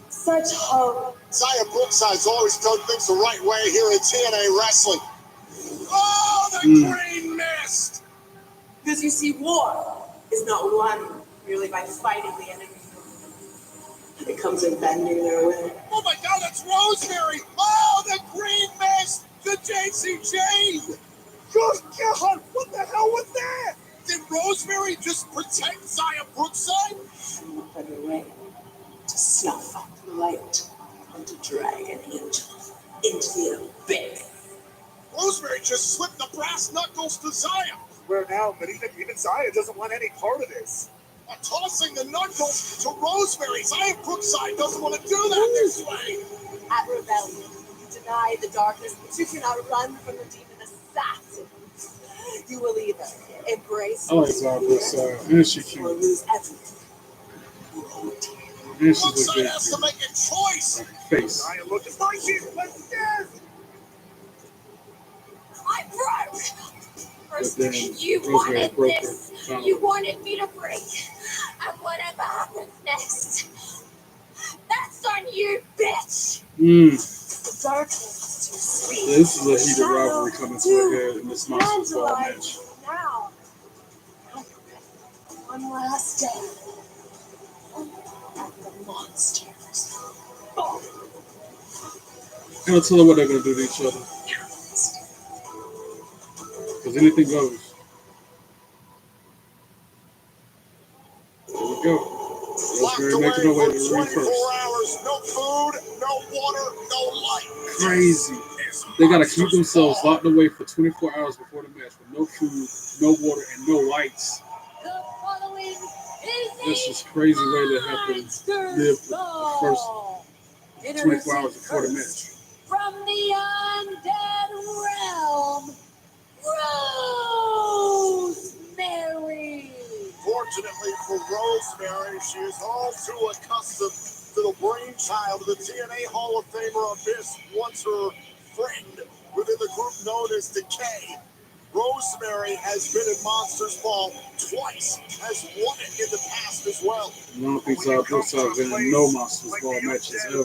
S: such hope.
C: Zaya Brookside's always done things the right way here in TNA Wrestling. Oh, the green mist!
F: Because you see, war is not won merely by fighting the enemy. It comes in bending their will.
C: Oh my God, that's Rosemary! Oh, the green mist! The JCJ! Good God, what the hell was that? Did Rosemary just protect Zaya Brookside?
F: No better way to snuff out the light and to drag an angel into the abyss.
C: Rosemary just slipped the brass knuckles to Zaya.
D: Where now? But even Zaya doesn't want any part of this.
C: Tossing the knuckles to Rosemary. Zaya Brookside doesn't want to do that this way.
F: At rebellion, you deny the darkness, but you cannot run from the demon assassin. You will either embrace
A: I like Zaya Brookside, and she cute.
F: or lose everything.
A: And she's a
C: Brookside
A: good
C: has to make a choice.
A: face.
D: Zaya looks like she's dead.
E: I broke.
A: But then
E: You
A: Rosemary
E: wanted
A: broke her.
E: this. You wanted me to break. And whatever happens next, that's on you, bitch.
F: The darkness is too sweet.
A: This is a heated rivalry coming to a head in this monster's ball match.
F: Now, one last day at the monsters.
A: I'm gonna tell her what they're gonna do to each other. Because anything goes. There we go. Rosemary making her way to the ring first.
C: 24 hours, no food, no water, no light.
A: Crazy. They gotta keep themselves locked away for 24 hours before the match with no food, no water, and no lights.
N: The following is
A: That's just crazy way to have to live the first 24 hours before the match.
N: from the undead realm, Rosemary.
C: Fortunately for Rosemary, she is all too accustomed to the brainchild of the TNA Hall of Famer Abyss, once her friend within the group known as Decay. Rosemary has been in Monsters Ball twice, has won it in the past as well.
A: I don't think Zaya Brookside's been in no Monsters Ball matches ever.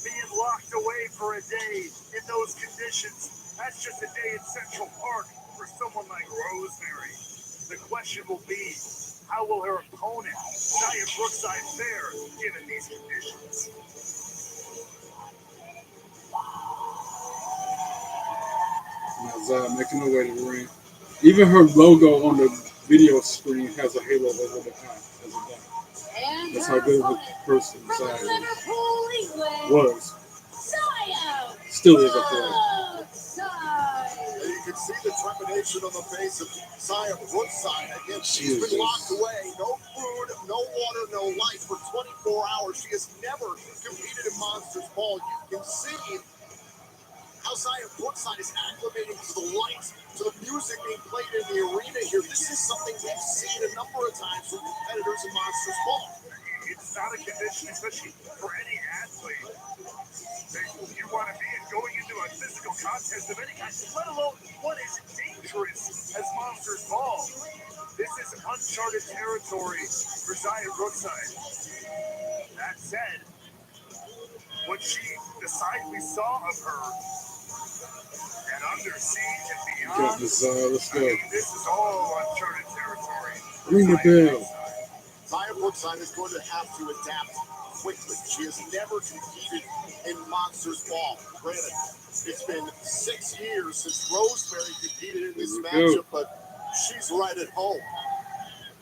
D: Being locked away for a day in those conditions, that's just a day in Central Park for someone like Rosemary. The question will be, how will her opponent, Zaya Brookside, fare given these conditions?
A: Now Zaya making her way to the ring. Even her logo on the video screen has a halo over the eye as a dot.
N: And
A: That's
N: her
A: how good of
N: opponent
A: a person
N: from
A: Zaya
N: Liverpool, England,
A: was.
N: Zaya
A: Still is up there.
N: Brookside.
C: You can see the trepidation on the face of Zaya Brookside. Again, she's been
A: Jesus.
C: locked away. No food, no water, no light for 24 hours. She has never competed in Monsters Ball. You can see how Zion Brookside is acclimating to the lights, to the music being played in the arena here. This is something we've seen a number of times from competitors in Monsters Ball.
B: It's not a condition, especially for any athlete, that you want to be in going into a physical contest of any kind, let alone one as dangerous as Monsters Ball. This is uncharted territory for Zion Brookside. That said, what the side we saw of her and Under Siege and beyond,
A: Got this, let's go.
B: I mean, this is all uncharted territory.
A: Ring the bell.
C: Zion Brookside is going to have to adapt quickly. She has never competed in Monsters Ball. Granted, it's been 6 years since Rosemary competed in this matchup, but she's right at home.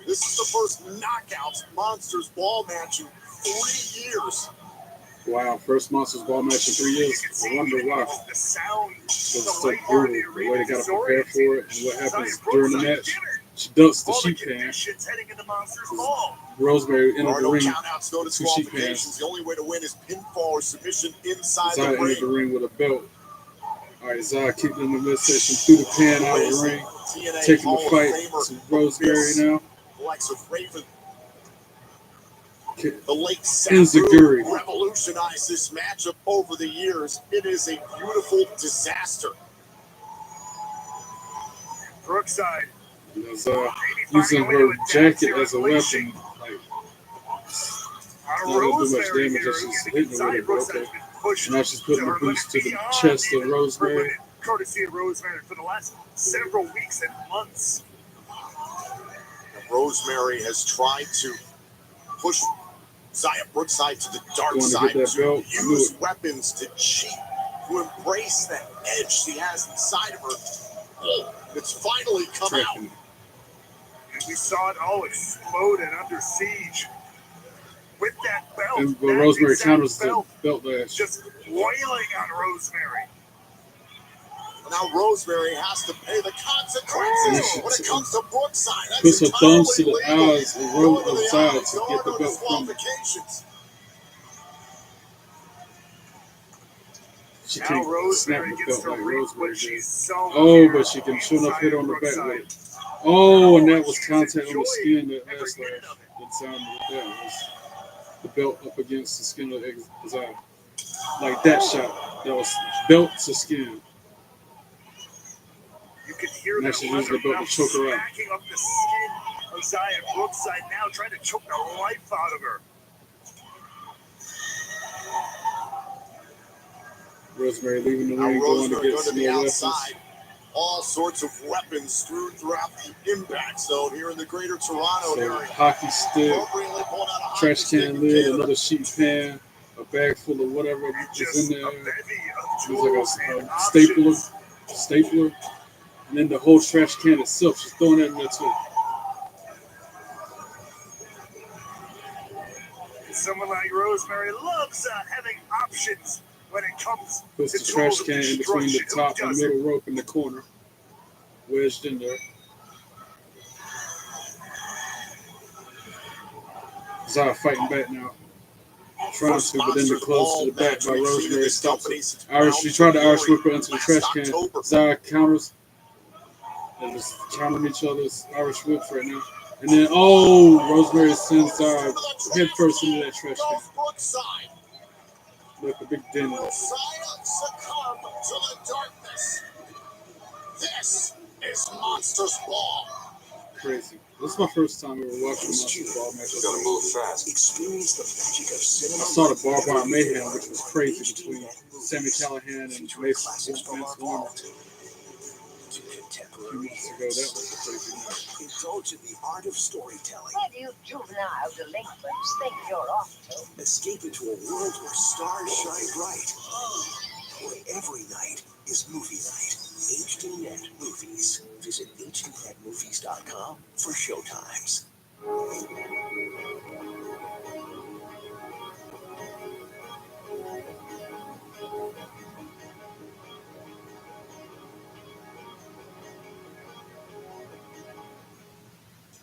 C: This is the first knockout Monsters Ball match in 3 years.
A: Wow, first Monsters Ball match in 3 years. I wonder why.
B: The sound,
A: It's so brutal, the way they got to prepare for it, and what happens during the match. She ducks the sheep pan. Rosemary entered the ring with 2 sheep pans.
C: The only way to win is pinfall or submission inside
A: Zaya
C: the ring.
A: entered the ring with a belt. All right, Zaya kicked in the midsection, threw the pan out of the ring, taking the fight to Rosemary now.
C: The late
A: Enziguri
C: Sabu revolutionized this matchup over the years. It is a beautiful disaster.
B: Brookside
A: using her jacket as a weapon, like not gonna do much damage. She's hitting her with it, but okay. Now she's putting the boost to the chest of Rosemary.
B: Courtesy of Rosemary for the last several weeks and months.
C: Rosemary has tried to push Zaya Brookside to the dark
A: Going to
C: side,
A: get that
C: to
A: belt.
C: use weapons to cheat, to embrace that edge she has inside of her. It's finally come out.
B: And we saw it all explode and Under Siege. With that belt,
A: And Rosemary counters the belt lash.
B: just wailing on Rosemary.
C: Now Rosemary has to pay the consequences when it comes to Brookside.
A: Puts her thumbs to the
C: entirely
A: eyes
C: legal.
A: of Zaya to get the belt from her. She
B: Now
A: can't snap
B: Rosemary
A: the
B: gets
A: belt
B: to
A: like
B: reap
A: Rosemary
B: what
A: did.
B: she's sown.
A: Oh, but she can sure enough hit her on the back with it. Oh, and that was contact on the skin that ass slash. That sounded like that was the belt up against the skin of Zaya. Like that shot. That was belt to skin.
B: You can hear
A: Now
B: that
A: she's using the belt to choke her out.
B: smacking up the skin of Zaya Brookside now, trying to choke the life out of her.
A: Rosemary leaving the
C: Now
A: ring, going to
C: Rosemary
A: get
C: going to
A: some
C: the
A: more weapons.
C: outside. All sorts of weapons strewn throughout the impact zone here in the greater Toronto
A: So,
C: area.
A: hockey stick,
C: Appropriately pulling out a hockey
A: trash
C: stick
A: can
C: in
A: lid,
C: Canada.
A: another sheet pan, a bag full of whatever is in there. There's like a stapler, and then the whole trash can itself. She's throwing that in there too.
B: Someone like Rosemary loves having options when it comes
A: Puts
B: to
A: the trash
B: tools of
A: can in between the
B: destruction.
A: top
B: Who
A: and
B: doesn't?
A: middle rope in the corner, wedged in there. Zaya fighting back now. Trying to, but then the close to the back by Rosemary stops her. She tried to Irish whip her into the trash can. Zaya counters. They're just countering each other's Irish whips right now. And then, Rosemary sends Zaya head first into that trash can. Like a big dent in it.
C: Zaya succumb to the darkness. This is Monsters Ball.
A: Crazy. This is my first time ever watching Monsters Ball match.
G: Gotta move fast. Experience the magic of cinema.
A: I saw the Barbed Wire Mayhem, which was crazy between Sammy Callahan and Mason Warner. A few months ago, that was a crazy match.
G: Indulge in the art of storytelling.
T: Where do you juvenile delinquents think you're off to?
G: Escape into a world where stars shine bright. Where every night is movie night. HDNet Movies. Visit hdnetmovies.com for showtimes.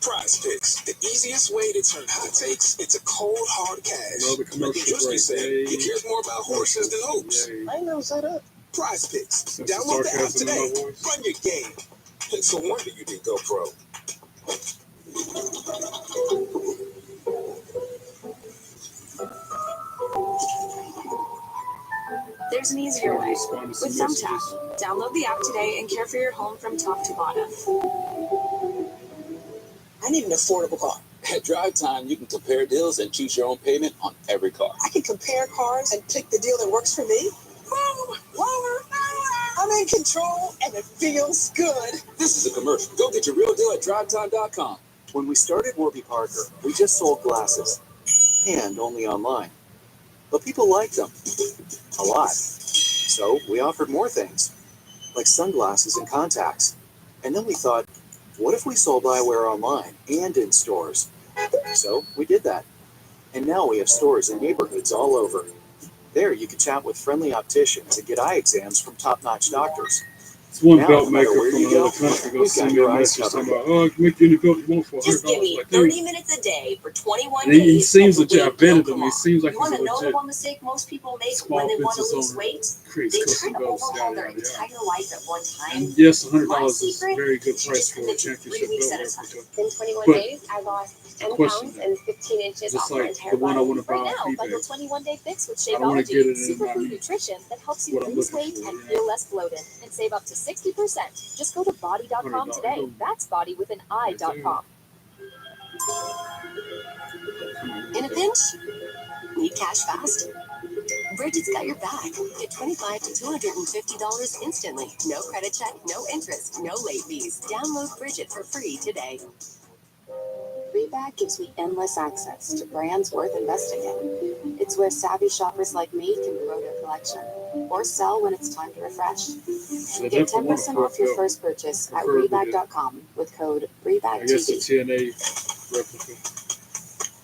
U: Prize Picks, the easiest way to turn hot takes into cold, hard cash.
A: Love the commercial
U: Like Drewski
A: break.
U: said, he cares more about horses than hoops.
A: Yay.
U: I ain't never said that. Prize Picks.
A: Since the
U: Download the app
A: sarcasm in my
U: today.
A: voice.
U: Run your game. It's a wonder you didn't go pro.
L: There's an easier way.
A: Respond to
L: With
A: some
L: Thumbtack.
A: messages.
L: Download the app today and care for your home from top to bottom.
H: I need an affordable car.
V: At Drive Time, you can compare deals and choose your own payment on every car.
H: I can compare cars and pick the deal that works for me. Boom! Lower! I'm in control and it feels good.
V: This is a commercial. Go get your real deal at drivetime.com.
R: When we started Warby Parker, we just sold glasses, and only online. But people liked them a lot. So we offered more things, like sunglasses and contacts. And then we thought, what if we sold eyewear online and in stores? So we did that. And now we have stores in neighborhoods all over. There you can chat with friendly opticians and get eye exams from top-notch doctors.
A: It's one
R: Now,
A: belt
R: no matter
A: maker
R: where
A: from
R: you
A: another
R: go,
A: country
R: we've
A: goes send
R: got
A: me a
R: your eyes
A: message talking
R: covered.
A: about, oh, I can make you any belt you want for $100.
E: Just give me
A: Like,
E: 30
A: dude,
E: minutes a day for 21
A: and he
E: days.
A: seems
E: and the
A: legit. I
E: weight will
A: vetted him.
E: come
A: He
E: off.
A: seems like
E: You want
A: he's
E: to know the
A: legit.
E: one mistake most people make
A: Small
E: when they want to
A: business
E: lose
A: owner.
E: weight?
A: Creates
E: They
A: custom
E: try to
A: belts,
E: overhaul
A: yada,
E: their
A: yada, yada.
E: entire life at one time.
A: And yes, $100
E: My
A: is a
E: secret?
A: very good
E: To
A: price
E: just
A: for a
E: commit to 3
A: championship
E: weeks
A: belt
E: at a time.
A: replica.
M: In 21
A: But
M: days, I lost 10
A: question
M: pounds
A: that,
M: and 15 inches
A: just
M: off my
A: like
M: entire
A: the one I
M: body.
A: want to buy
M: Right
A: on
M: now, bundle
A: eBay,
M: 21-day fix with
A: I don't want to get it
M: Shapeology,
A: and not
M: superfood
A: meet
M: nutrition that helps you
A: what I'm
M: lose
A: looking
M: weight
A: for,
M: and
A: you
M: feel
A: know?
M: less bloated. And save up to 60%. Just go to body.com
A: $100.
M: today. That's body with an I.com.
O: In a pinch, need cash fast? Bridget's got your back. Get $25 to $250 instantly. No credit check, no interest, no late fees. Download Bridget for free today.
W: Rebag gives me endless access to brands worth investing in. It's where savvy shoppers like me can grow their collection or sell when it's time to refresh.
A: So
W: Get
A: definitely want
W: 10%
A: a
W: off your
A: belt,
W: first purchase at
A: preferably the,
W: rebag.com with code
A: I guess the
W: REBAGTV.
A: TNA replica,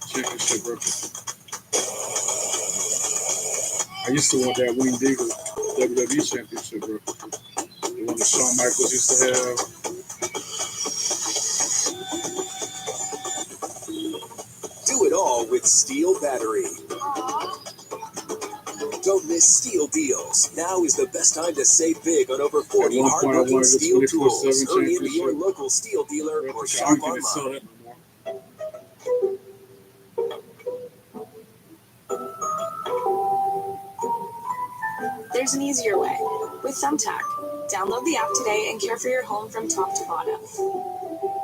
A: championship replica. I used to want that Winged Eagle WWE championship replica. The one that Shawn Michaels used to have.
U: Do it all with Steel Battery. Don't miss Steel deals. Now is the best time to save big on over
A: At
U: 40
A: one point, I
U: hardworking
A: wanted the
U: Steel
A: 24/7
U: tools. Hurry into your
A: championship
U: local Steel dealer or
A: replica. I
U: shop
A: don't think they sell
U: online.
A: that no more.
L: There's an easier way. With Thumbtack. Download the app today and care for your home from top to bottom.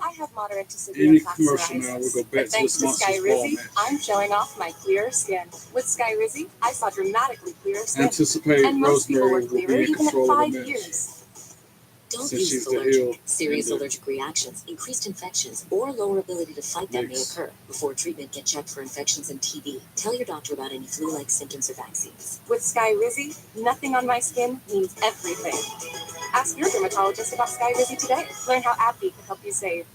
M: I have moderate to severe
A: Any
M: plaque
A: commercial now, we'll
M: psoriasis.
A: go back
M: But
A: to
M: thanks
A: this
M: to
A: monster's
M: Sky
A: ball
M: Rizzy,
A: match.
M: I'm showing off my clear skin. With Sky Rizzy, I saw dramatically clearer skin.
A: Anticipate
M: And most people
A: Rosemary
M: were
A: will
M: clearer
A: be in
M: even at
A: control of
M: 5
A: the match
M: years.
O: Don't
A: since
O: use
A: she's
O: if
A: the heel.
O: allergic, serious
A: And
O: allergic reactions, increased infections, or lower ability to fight that may
A: mix.
O: occur. Before treatment, get checked for infections and TB. Tell your doctor about any flu-like symptoms or vaccines.
M: With Sky Rizzy, nothing on my skin means everything. Ask your dermatologist about Sky Rizzy today. Learn how AbbVie can help you save.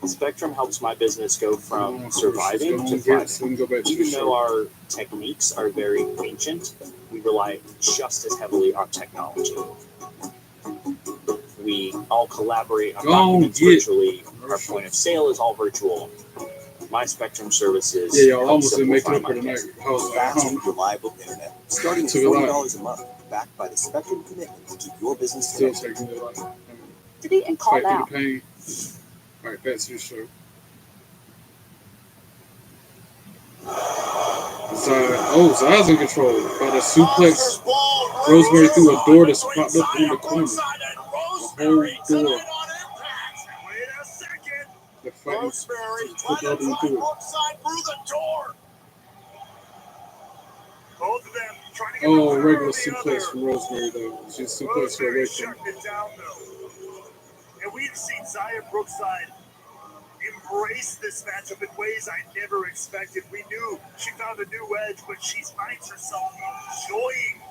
X: Spectrum helps my business go from
A: So
X: surviving to
A: we
X: thriving.
A: can go back to
X: Even
A: the
X: though
A: show.
X: our techniques are very ancient, we rely just as heavily on technology. We all collaborate on documents virtually. Our point of sale is all virtual. My Spectrum services
A: Yeah, y'all
X: help
A: almost didn't make it
X: simplify
A: up for
X: my
A: tonight.
X: business.
A: I was like,
Y: Fast and reliable internet, starting at
A: Took a lot.
Y: $40 a month, backed by the Spectrum commitment to keep your business
A: Still
Y: connected.
A: taking it like
M: Delete and call
A: fight through
M: now.
A: the pain. All right, back to the show. Zai's in control by the suplex. Rosemary through a door that's popped up in the corner. The whole door. The fight.
C: Rosemary
A: Put the other one through it.
C: Brookside through the door.
B: Both of them trying to get
A: Oh,
B: the
A: regular
B: third or the
A: suplex
B: other.
A: from Rosemary though. She's suplexed her away
B: Rosemary
A: from
B: shutting it down though. And we've seen Zaya Brookside embrace this matchup in ways I never expected. We knew she found a new edge, but she finds herself enjoying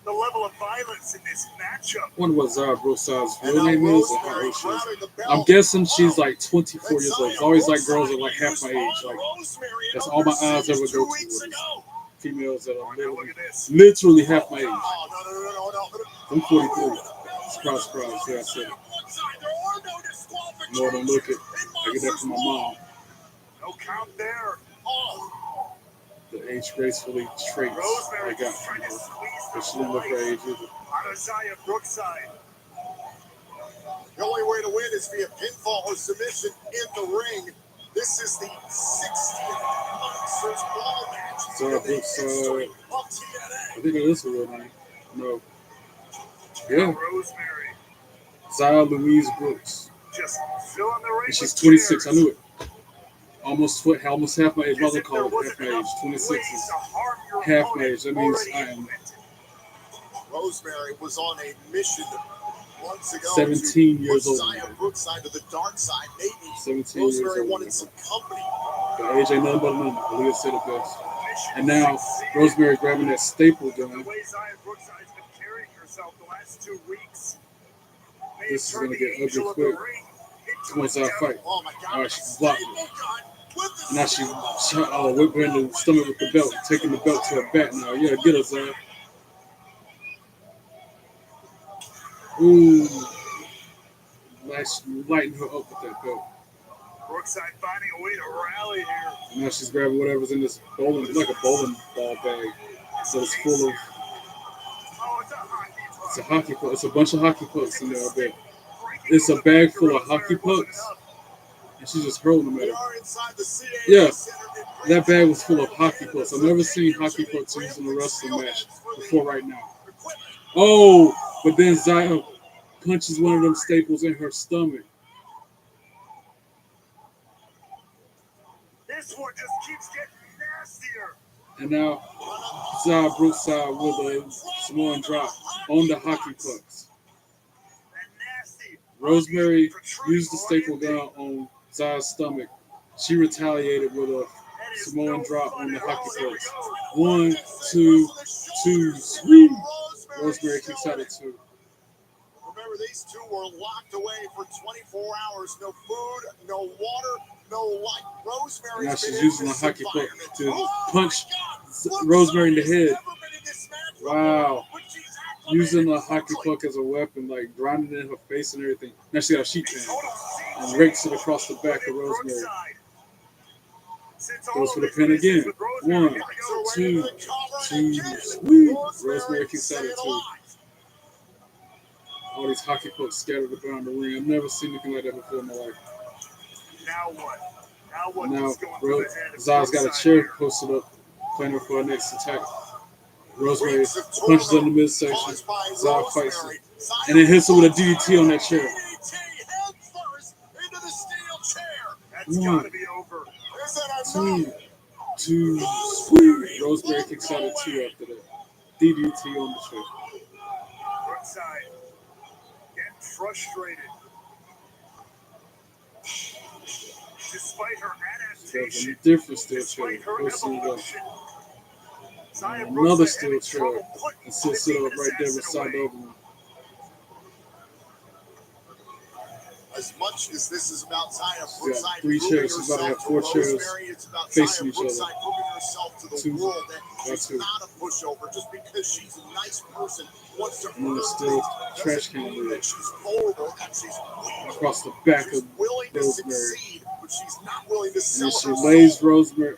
B: the level of violence in this matchup.
A: I wonder what Zaya Brookside's real name is and how old she is. I'm guessing she's like 24 years old. It's always like girls that are like half my age. Like that's all my eyes ever go to. Females that are literally half my age. I'm 43. Surprise, surprise. Yeah, I said it. No, don't look it. I get that from my mom.
B: No count there.
A: The age gracefully traits I got from her. But she didn't look her age either.
B: On Isaiah Brookside.
C: The only way to win is via pinfall or submission in the ring. This is the 60th Monsters Ball match
A: So
C: in the
A: Brookside,
C: history of TNA.
A: I think it is her real name. No. Yeah.
B: Rosemary.
A: Zia Louise Brooks.
B: Just fill in the ring.
A: And she's 26. I knew it. Almost half my age. What do they call it? Half my age. 26 is half my age. That means I am
C: Rosemary was on a mission months ago
A: 17 years old.
C: Zia Brookside to the dark side. Maybe
A: 17
C: Rosemary
A: years old.
C: wanted some company.
A: The age ain't nothing but a number. Aaliyah said it best. And now Rosemary grabbing that staple gun.
B: The way Zia Brookside's been carrying herself the last 2 weeks.
A: This is gonna get ugly quick. Once I fight.
C: Oh my God!
A: Alright, she's blocked it. And now she whip her in the stomach with the belt, taking the belt to her back now. Yeah, get her, Zia. Ooh. Nice, lighting her up with that belt.
B: Brookside finding a way to rally here.
A: And now she's grabbing whatever's in this bowling, like a bowling ball bag. So it's full of. It's a hockey puck. It's a bunch of hockey pucks in there, I bet. It's a bag full of hockey pucks. And she's just hurling them at her. Yeah, that bag was full of hockey pucks. I've never seen hockey pucks used in a wrestling match before right now. Oh, but then Zia punches one of them staples in her stomach.
B: This one just keeps getting nastier.
A: And now Zia Brookside with a Samoan drop on the hockey pucks. Rosemary used the staple gun on Zia's stomach. She retaliated with a Samoan drop on the hockey pucks. 1, 2, 2, sweet. Rosemary kicks out at 2.
C: Remember, these two were locked away for 24 hours. No food, no water, no light. Rosemary.
A: Now she's using a hockey puck to punch Rosemary in the head. Wow. Using a hockey puck as a weapon, like grinding it in her face and everything. Now she got a sheet pan and rakes it across the back of Rosemary. Goes for the pin again. 1, 2, 2, sweet. Rosemary kicks out at 2. All these hockey pucks scattered around the ring. I've never seen anything like that before in my life.
B: Now what?
A: Now Zia's got a chair posted up, planning for her next attack. Rosemary punches her in the midsection. Zia fights her. And then hits her with a DDT on that chair.
B: That's gotta be over.
A: 2, 2, sweet. Rosemary kicks out at 2 after that. DDT on the chair.
B: Brookside getting frustrated. Despite her adaptation,
A: different steel chair. Go see that. Another steel chair. And sits it up right there beside the other one.
C: As much as this is about Zia
A: She's
C: Brookside
A: got 3 chairs. She's about to have 4 chairs facing each other.
C: proving herself to the
A: 2.
C: world that she's
A: 2.
C: not a pushover just because she's a nice person. Wants to
A: And then there's still trash can lid
C: that she's vulnerable, that she's weak.
A: across the back of
C: Willing to
A: Rosemary.
C: succeed, but she's not willing to
A: And
C: sell
A: then she
C: her
A: lays
C: soul.
A: Rosemary.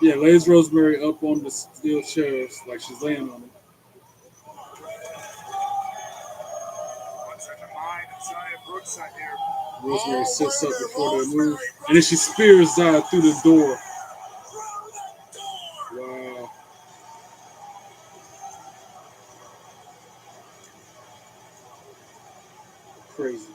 A: Yeah, lays Rosemary up on the steel chairs like she's laying on them.
B: Brookside here.
A: Rosemary sits up before they move. And then she spears Zia through the door. Wow. Crazy.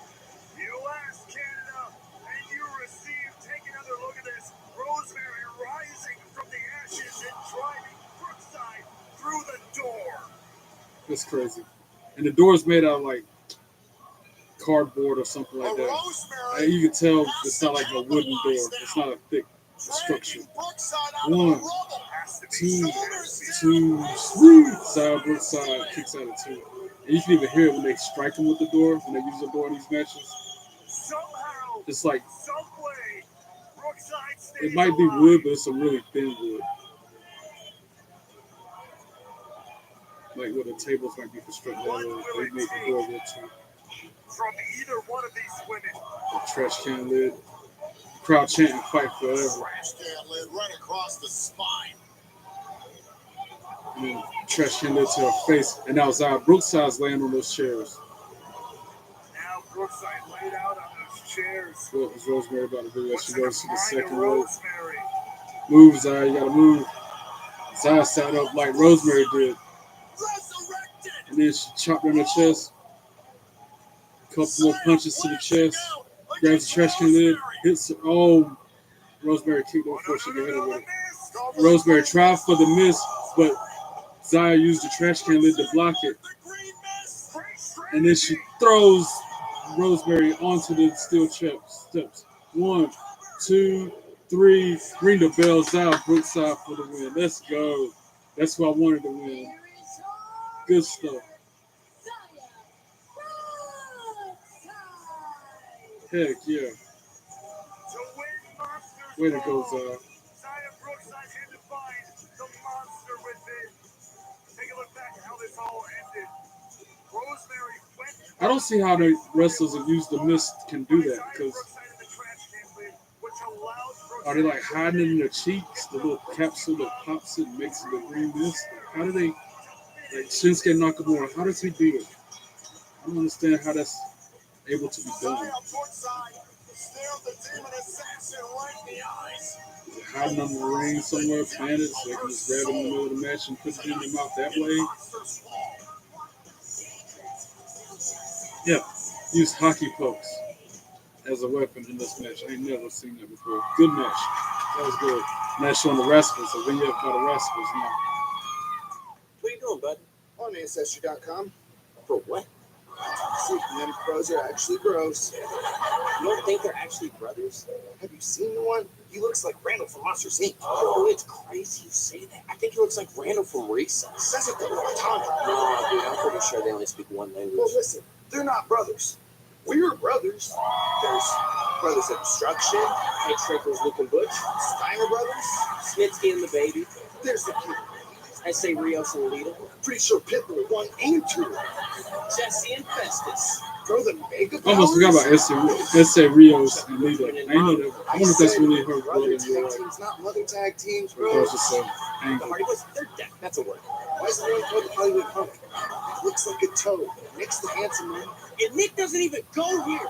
B: You asked, Canada, and you received. Take another look at this. Rosemary rising from the ashes and driving Brookside through the door.
A: That's crazy. And the door's made out of like cardboard or something like that. You can tell it's not like a wooden door. It's not a thick structure. 1, 2, 2, sweet. Zia Brookside kicks out at 2. And you can even hear it when they strike them with the door, when they use the door in these matches.
B: Somehow,
A: it's like,
B: some way, Brookside stays
A: it might be
B: alive.
A: wood, but it's a really thin wood. Like where the tables might be constructed, they make the door wood too.
B: From either one of these women.
A: A trash can lid. Crowd chanting, fight forever.
C: Trash can lid right across the spine.
A: And then trash can lid to her face. And now Zaya Brookside's laying on those chairs.
B: Now Brookside laid out on those chairs.
A: What was Rosemary about to do? That she goes to the
B: Mind
A: second
B: of
A: rope.
B: Rosemary.
A: Move, Zaya, you gotta move. Zaya sat up like Rosemary did. And then she chopped her in the chest. Couple more punches to the chest. Grabs the trash can lid. Hits her. Oh, Rosemary kicked her before she could hit her with it. Rosemary tried for the miss, but Zaya used the trash can lid to block it. And then she throws Rosemary onto the steel steps. 1, 2, 3. Ring the bell. Zaya Brookside for the win. Let's go. That's who I wanted to win. Good stuff. Heck yeah. Way to go, Zaya.
B: Zaya Brookside had to find the monster within. Take a look back at how this all ended. Rosemary went.
A: I don't see how the wrestlers that use the mist can do that, because are they like hiding it in their cheeks, the little capsule that pops it and makes it a green mist? How do they, like Shinsuke Nakamura, how does he do it? I don't understand how that's able to be done. Hiding under the ring somewhere, planted, so they can just grab it in the middle of the match and put it in their mouth that way. Yeah, use hockey pokes as a weapon in this match. I ain't never seen that before. Good match. That was good. Match showing the Rascals, a vignette by the Rascals now.
Y: What are you doing, bud?
D: On Ancestry.com.
Y: For what?
D: Sleeping them bros are actually bros.
Y: You don't think they're actually brothers?
D: Have you seen the one? He looks like Randall from Monsters Inc.
Y: Oh, it's crazy you say that. I think he looks like Randall from Recess.
D: That's a good one,
Y: No, dude, I'm pretty sure they only speak one language.
D: Well, listen, they're not brothers. We're brothers. There's Brothers of Destruction,
Y: Head Shrinkers, Luke and Butch,
D: Steiner Brothers,
Y: Snitsky and the Baby.
D: There's the kid.
Y: I say Rios and Lita.
D: Pretty sure Pitbull 1 and 2.
Y: Jesse and Festus.
D: Bro, the Mega
A: I almost forgot about S.A. Rios and Lita. I know that. I wonder if that's really her brother in real life.
D: Teams, not mother tag teams, bro.
A: Or just an
Y: The
A: angle.
Y: Hardy Boys, they're dead. That's a word.
D: Why is the one called the Hollywood Punk? It looks like a toad. Nick's the handsome man.
Y: And Nick doesn't even go here.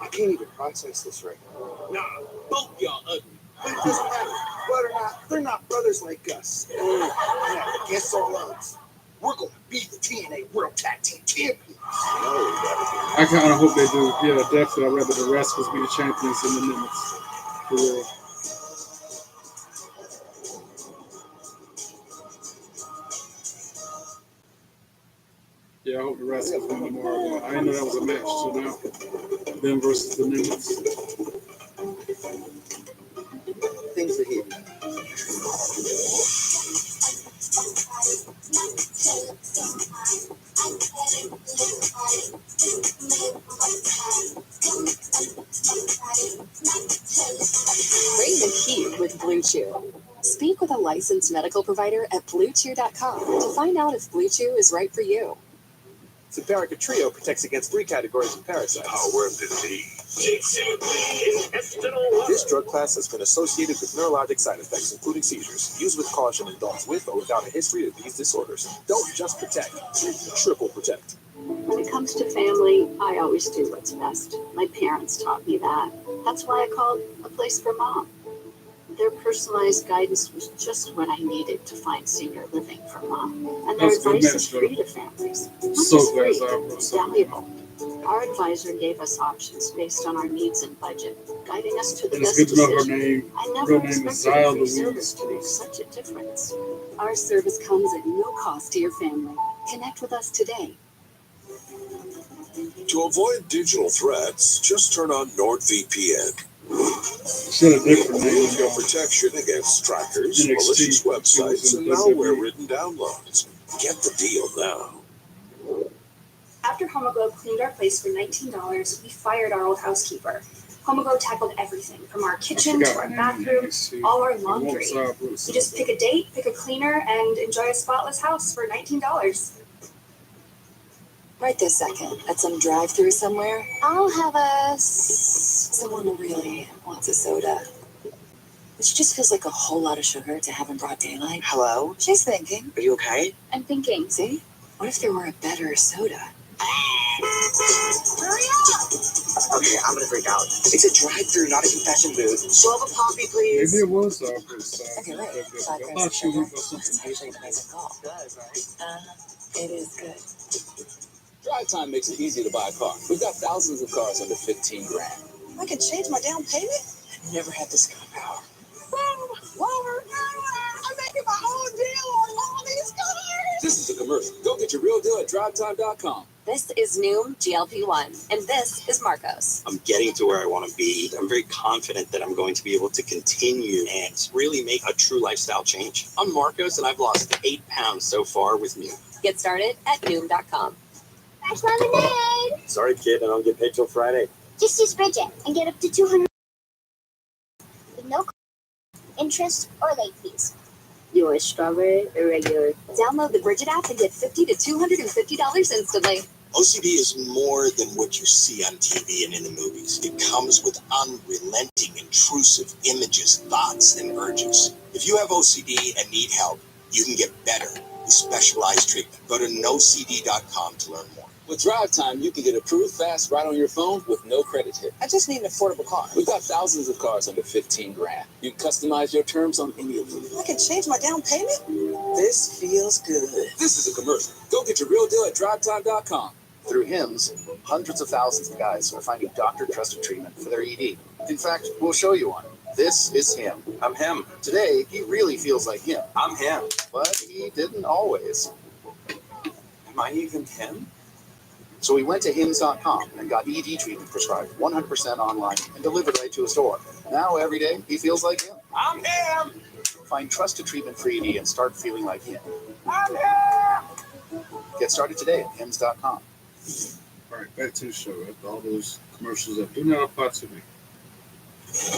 D: I can't even process this right now.
Y: Nah, both y'all ugly.
D: But it doesn't matter. Whether or not, they're not brothers like us. Yeah, against all odds, we're going to be the TNA World Tag Team Champions.
A: I kind of hope they do. Yeah, definitely. I'd rather the Rascals be the champions in the minutes. For real. Yeah, I hope the Rascals win tomorrow. I didn't know that was a match till now. Them versus the Nimitz.
D: Things are here.
M: Bring the heat with Blue Chew. Speak with a licensed medical provider at BlueChew.com to find out if Blue Chew is right for you.
Y: Simparica Trio protects against 3 categories of parasites.
C: Power of disease.
Y: This drug class has been associated with neurologic side effects, including seizures. Use with caution in adults with or without a history of these disorders. Don't just protect, triple protect.
W: When it comes to family, I always do what's best. My parents taught me that. That's why I called A Place for Mom. Their personalized guidance was just what I needed to find senior living for Mom. And their advice is free to families. Not just free, it's valuable. Our advisor gave us options based on our needs and budget, guiding us to the
A: And it's
W: best
A: good to know her
W: decision.
A: name.
W: I
A: Real
W: never
A: name is
W: expected
A: Zaya
W: a free
A: Louise.
W: service to make such a difference. Our service comes at no cost to your family. Connect with us today.
C: To avoid digital threats, just turn on NordVPN.
A: Should have different name.
C: Improve your protection against trackers,
A: NXT.
C: malicious websites, and
A: It was in
C: malware-ridden downloads. Get the deal now.
L: After Homoglow cleaned our place for $19, we fired our old housekeeper. Homoglow tackled everything, from our kitchen to our bathroom, all our laundry. You just pick a date, pick a cleaner, and enjoy a spotless house for $19.
M: Right this second, at some drive-through somewhere, I'll have a
O: Someone really wants a soda, which just feels like a whole lot of sugar to have in broad daylight.
R: Hello?
O: She's thinking.
R: Are you okay?
L: I'm thinking.
O: See? What if there were a better soda?
L: Hurry up!
R: Okay, I'm gonna freak out. It's a drive-through, not a confession booth. So have a poppy, please.
A: Maybe it was opposite.
O: Okay, wait.
A: I
O: 5 grams
A: thought
O: of
A: she
O: sugar.
A: was
O: That's
A: something
O: actually an
A: different.
O: amazing call.
R: It does, right?
O: It is good.
V: Drive Time makes it easy to buy a car. We've got thousands of cars under 15 grand.
H: I can change my down payment?
O: I never had this kind of power.
H: Lower, I'm making my own deal on all these cars.
V: This is a commercial. Go get your real deal at drivetime.com.
O: This is new GLP-1, and this is Marcos.
I: I'm getting to where I want to be. I'm very confident that I'm going to be able to continue and really make a true lifestyle change. I'm Marcos, and I've lost 8 pounds so far with Noom.
O: Get started at Noom.com.
J: Fresh lemonade!
I: Sorry, kid, I don't get paid till Friday.
J: Just use Bridget and get up to $200 with no interest or late fees.
O: You want strawberry or regular? Download the Bridget app and get $50 to $250 instantly.
C: OCD is more than what you see on TV and in the movies. It comes with unrelenting, intrusive images, thoughts, and urges. If you have OCD and need help, you can get better with specialized treatment. Go to nocd.com to learn more.
V: With Drive Time, you can get approved fast right on your phone with no credit hit.
R: I just need an affordable car.
V: We've got thousands of cars under 15 grand. You can customize your terms on any of them.
H: I can change my down payment?
R: This feels good.
V: This is a commercial. Go get your real deal at drivetime.com.
K: Through HIMS, hundreds of thousands of guys are finding doctor-trusted treatment for their ED. In fact, we'll show you one. This is him. I'm him. Today, he really feels like him. I'm him. But he didn't always. Am I even him? So he went to HIMS.com and got ED treatment prescribed 100% online and delivered right to his door. Now, every day, he feels like him. I'm him! Find trusted treatment for ED and start feeling like him. I'm him! Get started today at HIMS.com.
A: All right, back to the show. After all those commercials that do not apply to me.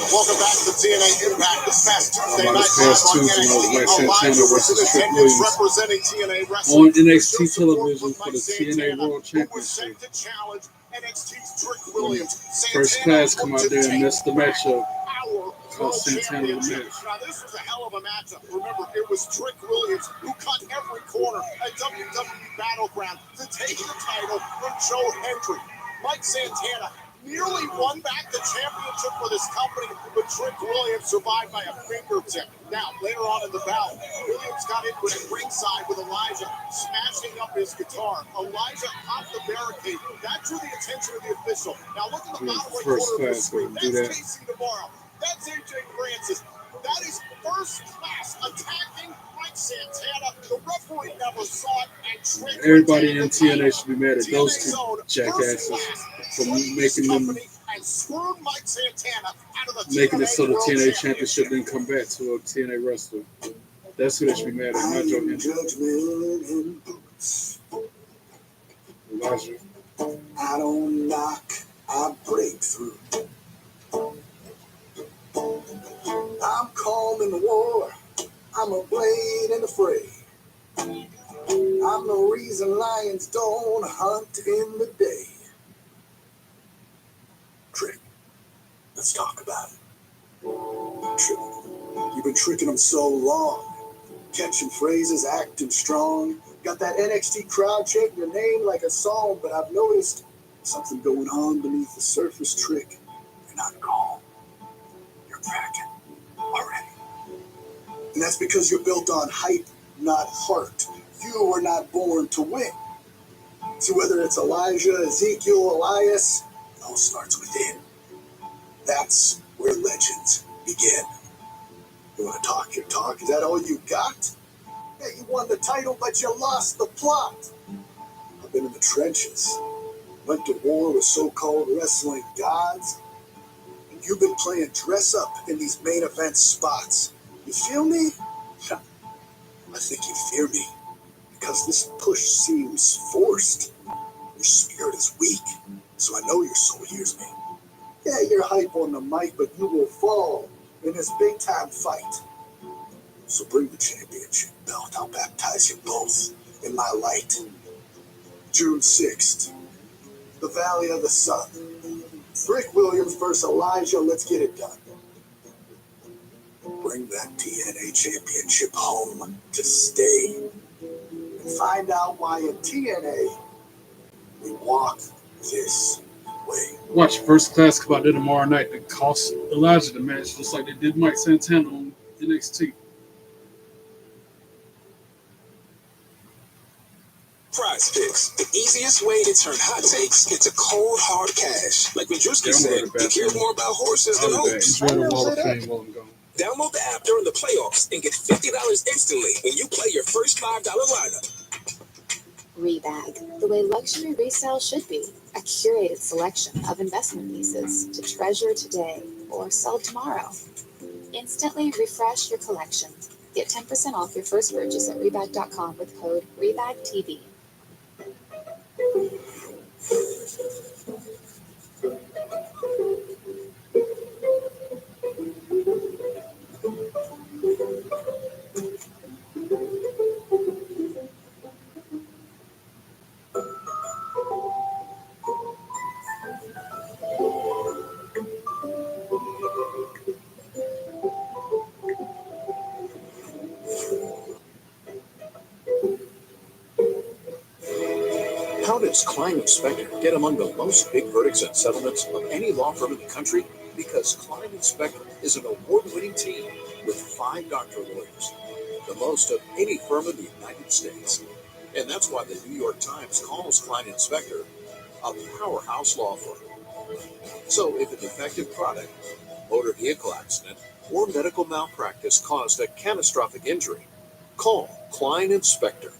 C: Welcome back to TNA Impact this past Tuesday night.
A: Past Tuesday, Mike Santana versus Trick Williams
C: representing TNA
A: on NXT television for the TNA World Championship. First class come out there and miss the matchup. Cost Santana the match.
C: Now, this was a hell of a matchup. Remember, it was Trick Williams who cut every corner at WWE Battleground to take the title from Joe Hendry. Mike Santana nearly won back the championship for this company, but Trick Williams survived by a fingertip. Now, later on in the bout, Williams got into it at ringside with Elijah, smashing up his guitar. Elijah popped the barricade. That drew the attention of the official. Now, look at the bottom right corner of the screen. That's Casey Navarro. That's AJ Francis. That is first class attacking Mike Santana. The referee never saw it, and Trick
A: Everybody in TNA should be mad at those two jackasses for making them making it so the TNA championship didn't come back to a TNA wrestler. That's who they should be mad at, not Joe Hendry. Elijah.
D: I don't knock, I break through. I'm calm in the war. I'm a blade in the fray. I'm the reason lions don't hunt in the day. Trick, let's talk about it. Trick, you've been tricking them so long. Catching phrases, acting strong. Got that NXT crowd chanting your name like a song, but I've noticed something going on beneath the surface. Trick, you're not calm. You're cracking already. And that's because you're built on hype, not heart. You were not born to win. So whether it's Elijah, Ezekiel, Elias, it all starts within. That's where legends begin. You want to talk your talk? Is that all you got? Yeah, you won the title, but you lost the plot. I've been in the trenches. Went to war with so-called wrestling gods. And you've been playing dress up in these main event spots. You feel me? I think you fear me. Because this push seems forced. Your spirit is weak. So I know your soul hears me. Yeah, you're hype on the mic, but you will fall in this big-time fight. So bring the championship belt. I'll baptize you both in my light. June 6th, the Valley of the Sun. Rick Williams versus Elijah. Let's get it done.
G: Bring that TNA championship home to stay.
D: And find out why in TNA we walk this way.
A: Watch First Class come out there tomorrow night to cost Elijah the match, just like they did Mike Santana on NXT.
U: Prize Picks, the easiest way to turn hot takes into cold, hard cash. Like when Drewski said, he cares more about horses than hopes.
A: Enjoy the Wall of Fame while I'm gone.
U: Download the app during the playoffs and get $50 instantly when you play your first $5 lineup.
F: Rebag, the way luxury resale should be. A curated selection of investment pieces to treasure today or sell tomorrow. Instantly refresh your collection. Get 10% off your first purchase at Rebag.com with code REBAGTV.
Y: How does Klein Inspector get among the most big verdicts and settlements of any law firm in the country? Because Klein Inspector is an award-winning team with 5 doctoral lawyers, the most of any firm in the United States. And that's why the New York Times calls Klein Inspector a powerhouse law firm. So if a defective product, motor vehicle accident, or medical malpractice caused a catastrophic injury, call Klein Inspector.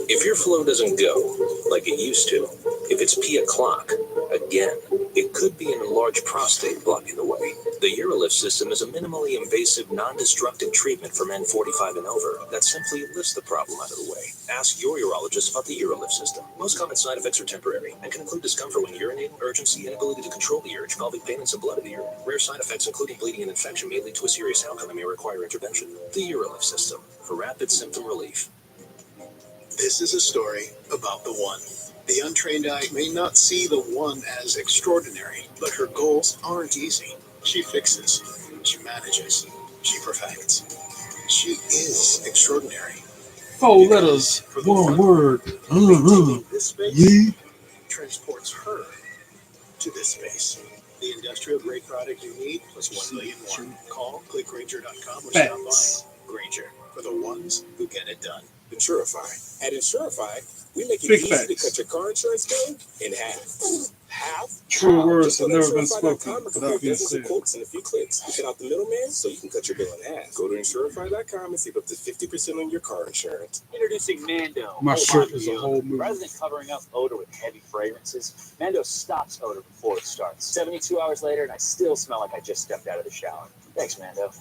N: If your flow doesn't go like it used to, if it's pee o'clock, again, it could be an enlarged prostate blocking the way. The Urolift system is a minimally invasive, non-destructive treatment for men 45 and over that simply lifts the problem out of the way. Ask your urologist about the Urolift system. Most common side effects are temporary and can include discomfort when urinating, urgency, inability to control the urge, pelvic pain, and some blood in the urine. Rare side effects, including bleeding and infection, may lead to a serious outcome and may require intervention. The Urolift system, for rapid symptom relief.
G: This is a story about the one. The untrained eye may not see the one as extraordinary, but her goals aren't easy. She fixes, she manages, she perfects. She is extraordinary.
A: 4 letters, 1 word.
G: This space
A: Ye.
G: transports her to this space. The industrial grade product you need plus 1 million more. Call clickgranger.com or stop by. Granger, for the ones who get it done.
V: Insurify. At Insurify, we make it
A: Big
V: easy
A: facts.
V: to cut your car insurance bill in half. Half?
A: True
V: How?
A: words
V: Just
A: have
V: go to
A: never been
V: Insurify.com
A: spoken
V: and
A: without
V: compare
A: being
V: dozens of
A: said.
V: quotes in a few clicks. You cut out the middleman so you can cut your bill in half. Go to Insurify.com and save up to 50% on your car insurance.
P: Introducing Mando.
A: My
P: Hold
A: shirt
P: on to
A: is a
P: you.
A: whole movie.
P: Rather than covering up odor with heavy fragrances, Mando stops odor before it starts. 72 hours later, and I still smell like I just stepped out of the shower. Thanks, Mando.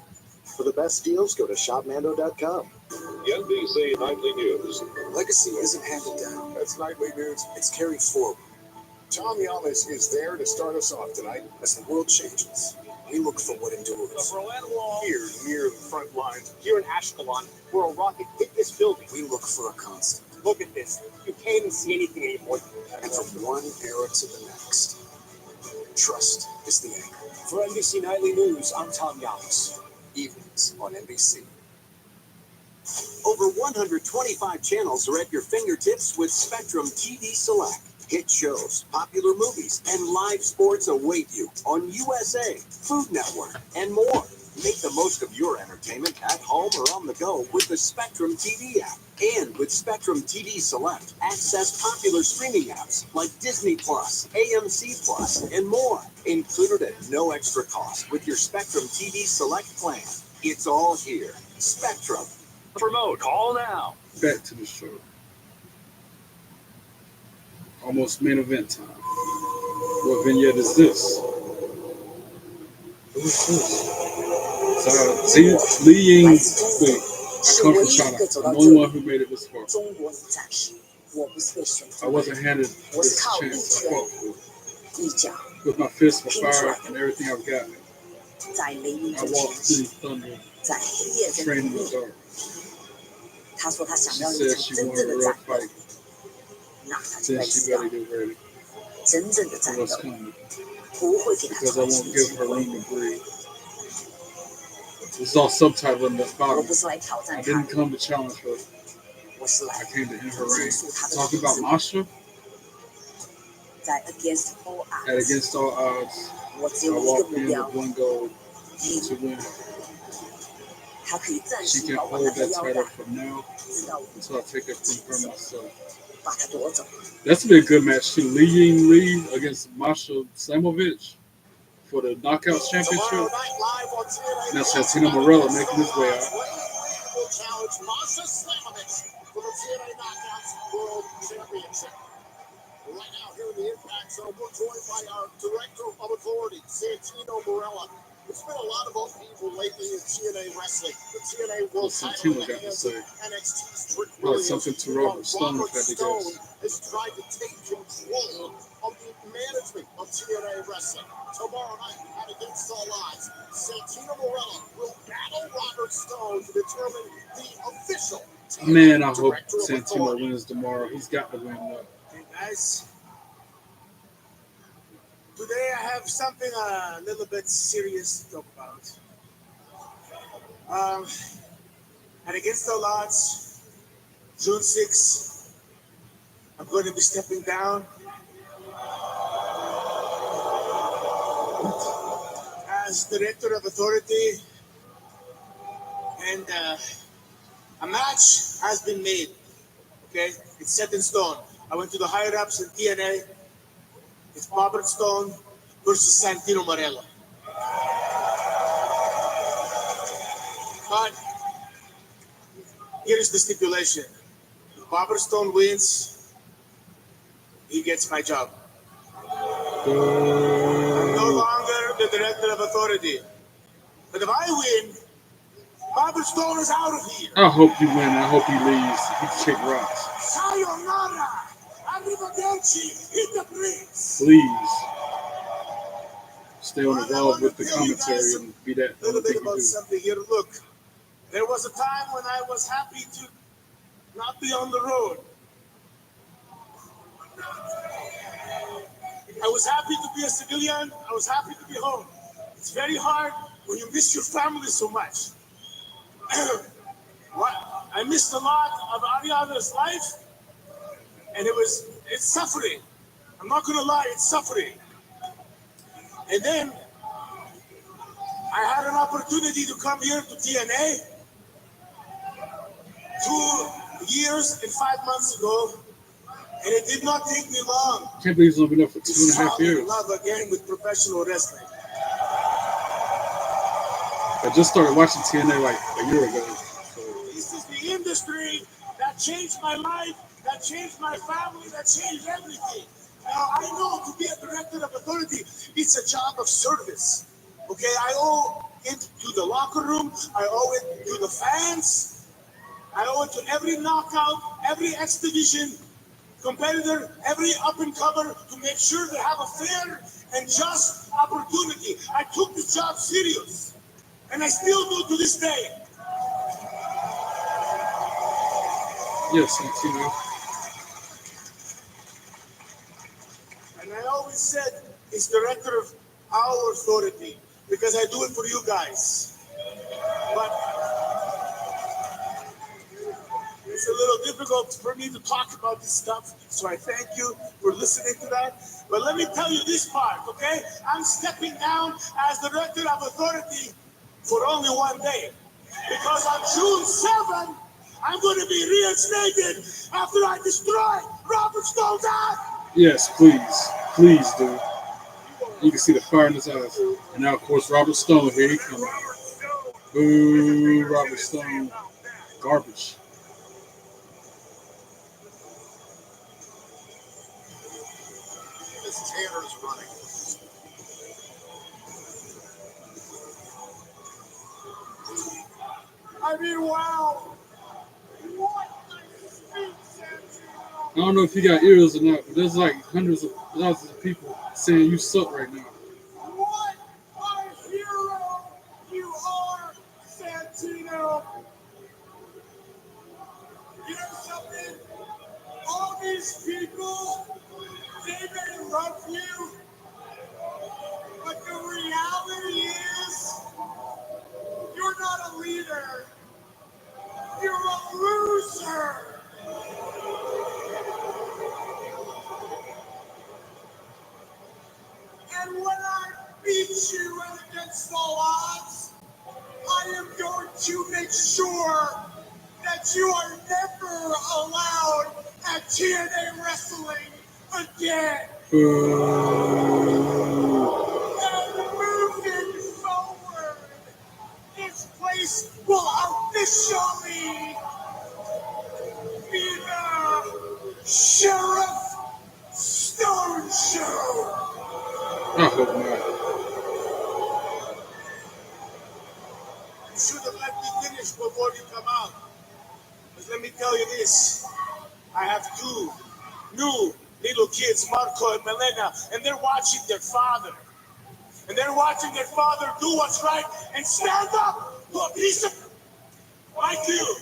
D: For the best deals, go to shopmando.com.
Y: The NBC Nightly News.
G: Legacy isn't handed down. That's nightly news. It's carried forward. Tom Yamas is there to start us off tonight as the world changes. We look for what endures. Here, near the front lines,
P: Here in Ashkelon, where a rocket hit this building.
G: we look for a constant.
P: Look at this. You can't even see anything anymore.
G: And from one era to the next, trust is the anchor.
P: For NBC Nightly News, I'm Tom Yamas.
G: Evenings on NBC.
Q: Over 125 channels are at your fingertips with Spectrum TV Select. Hit shows, popular movies, and live sports await you on USA, Food Network, and more. Make the most of your entertainment at home or on the go with the Spectrum TV app. And with Spectrum TV Select, access popular streaming apps like Disney Plus, AMC Plus, and more. Included at no extra cost with your Spectrum TV Select plan. It's all here. Spectrum.
P: Promote. Call now.
A: Back to the show. Almost main event time. What vignette is this? Who is this? Li Ying. Wait, I come from China. I'm the only one who made it this far. I wasn't handed this chance. I fought for. With my fist, my fire, and everything I've got. I walked through thunder, trained in the dark. She said she wanted a real fight. Then she better get ready.
B: 真正的战斗
A: what's coming
B: 不会给他
A: because I
B: 喘
A: won't
B: 息
A: give
B: 机
A: her
B: 会。
A: room to breathe. This is all subtitled in the
B: 我
A: bottom.
B: 不是来挑
A: I
B: 战他
A: didn't
B: 的，
A: come to challenge her.
B: 我是
A: I
B: 来
A: came to end her
B: 结
A: reign.
B: 束他的
A: Talking
B: 统
A: about
B: 治。
A: Masha
B: 在 Against All
A: at
B: Odds，
A: Against All Odds.
B: 我只
A: I
B: 有一个
A: walked
B: 目
A: in
B: 标
A: with，one goal
B: 赢。
A: to win.
B: 他可以暂
A: She
B: 时
A: can
B: 保管
A: hold
B: 他的
A: that
B: 腰
A: title
B: 带，
A: from now
B: 直到我
A: until I take it from her myself.
B: 把他夺走。
A: That's gonna be a good match too. Li Ying against Masha Slamovich for the Knockouts Championship.
C: Tomorrow night live on TNA.
A: Now Santino Marella making his way out.
C: Wayne Lee will challenge Masha Slamovich for the TNA Knockouts World Championship. Right now, here in the Impact Zone, we're joined by our Director of Authority, Santino Marella. There's been a lot of upheaval lately in TNA wrestling. The TNA World title in the hands of NXT's Trick Williams.
A: Something to
C: while
A: Robert Stone, if I had to
C: Stone
A: guess.
C: has tried to take control of the management of TNA Wrestling. Tomorrow night, at Against All Odds, Santino Marella will battle Robert Stone to determine the official TNA
A: Man, I hope
C: Director of
A: Santino
C: Authority.
A: wins tomorrow. He's got to win though.
D: Hey guys, today I have something a little bit serious to talk about. And Against All Odds, June 6th, I'm going to be stepping down as Director of Authority, and a match has been made. Okay, it's set in stone. I went to the higher ups in TNA. It's Robert Stone versus Santino Marella. But here's the stipulation: if Robert Stone wins, he gets my job. I'm no longer the Director of Authority. But if I win, Robert Stone is out of here.
A: I hope you win. I hope he leaves. He can kick rocks.
D: Sayonara. Arrivederci. Hit the bricks.
A: Please stay on involved with the commentary and be that
D: A little bit
A: thing you
D: about
A: do.
D: something here. Look, there was a time when I was happy to not be on the road. I was happy to be a civilian. I was happy to be home. It's very hard when you miss your family so much. I missed a lot of Ariana's life, and it's suffering. I'm not gonna lie, it's suffering. And then I had an opportunity to come here to TNA 2 years and 5 months ago, and it did not take me long.
A: I can't believe he's only been up for 2.5
D: fall in
A: years.
D: love again with professional wrestling.
A: I just started watching TNA like a year ago.
D: This is the industry that changed my life, that changed my family, that changed everything. Now, I know to be a Director of Authority, it's a job of service. Okay, I owe it to the locker room, I owe it to the fans, I owe it to every knockout, every X Division competitor, every up-and-comer, to make sure they have a fair and just opportunity. I took this job serious, and I still do to this day.
A: Yes, Santino.
D: And I always said it's Director of our authority because I do it for you guys. But it's a little difficult for me to talk about this stuff, so I thank you for listening to that. But let me tell you this part, okay? I'm stepping down as Director of Authority for only 1 day. Because on June 7th, I'm going to be reinstated after I destroy Robert Stone's ass.
A: Yes, please. Please do. You can see the fire in his eyes. And now, of course, Robert Stone. Here he comes. Boo, Robert Stone. Garbage.
C: This Tanner's running.
D: I mean, wow. What
A: I don't know if you got ears or not, but there's like hundreds of thousands of people saying you suck right now.
D: What a hero you are, Santino. You know something? All these people, they may
C: love you, but the reality is you're not a leader. You're a loser. And when I beat you against all odds, I am going to make sure that you are never allowed at TNA Wrestling again. And moving forward, this place will officially be the Sheriff Stone Show.
A: I hope not.
C: You should have let me finish before you come out. But let me tell you this. I have two new little kids, Marco and Melena, and they're watching their father. And they're watching their father do what's right and stand up to a piece of like you.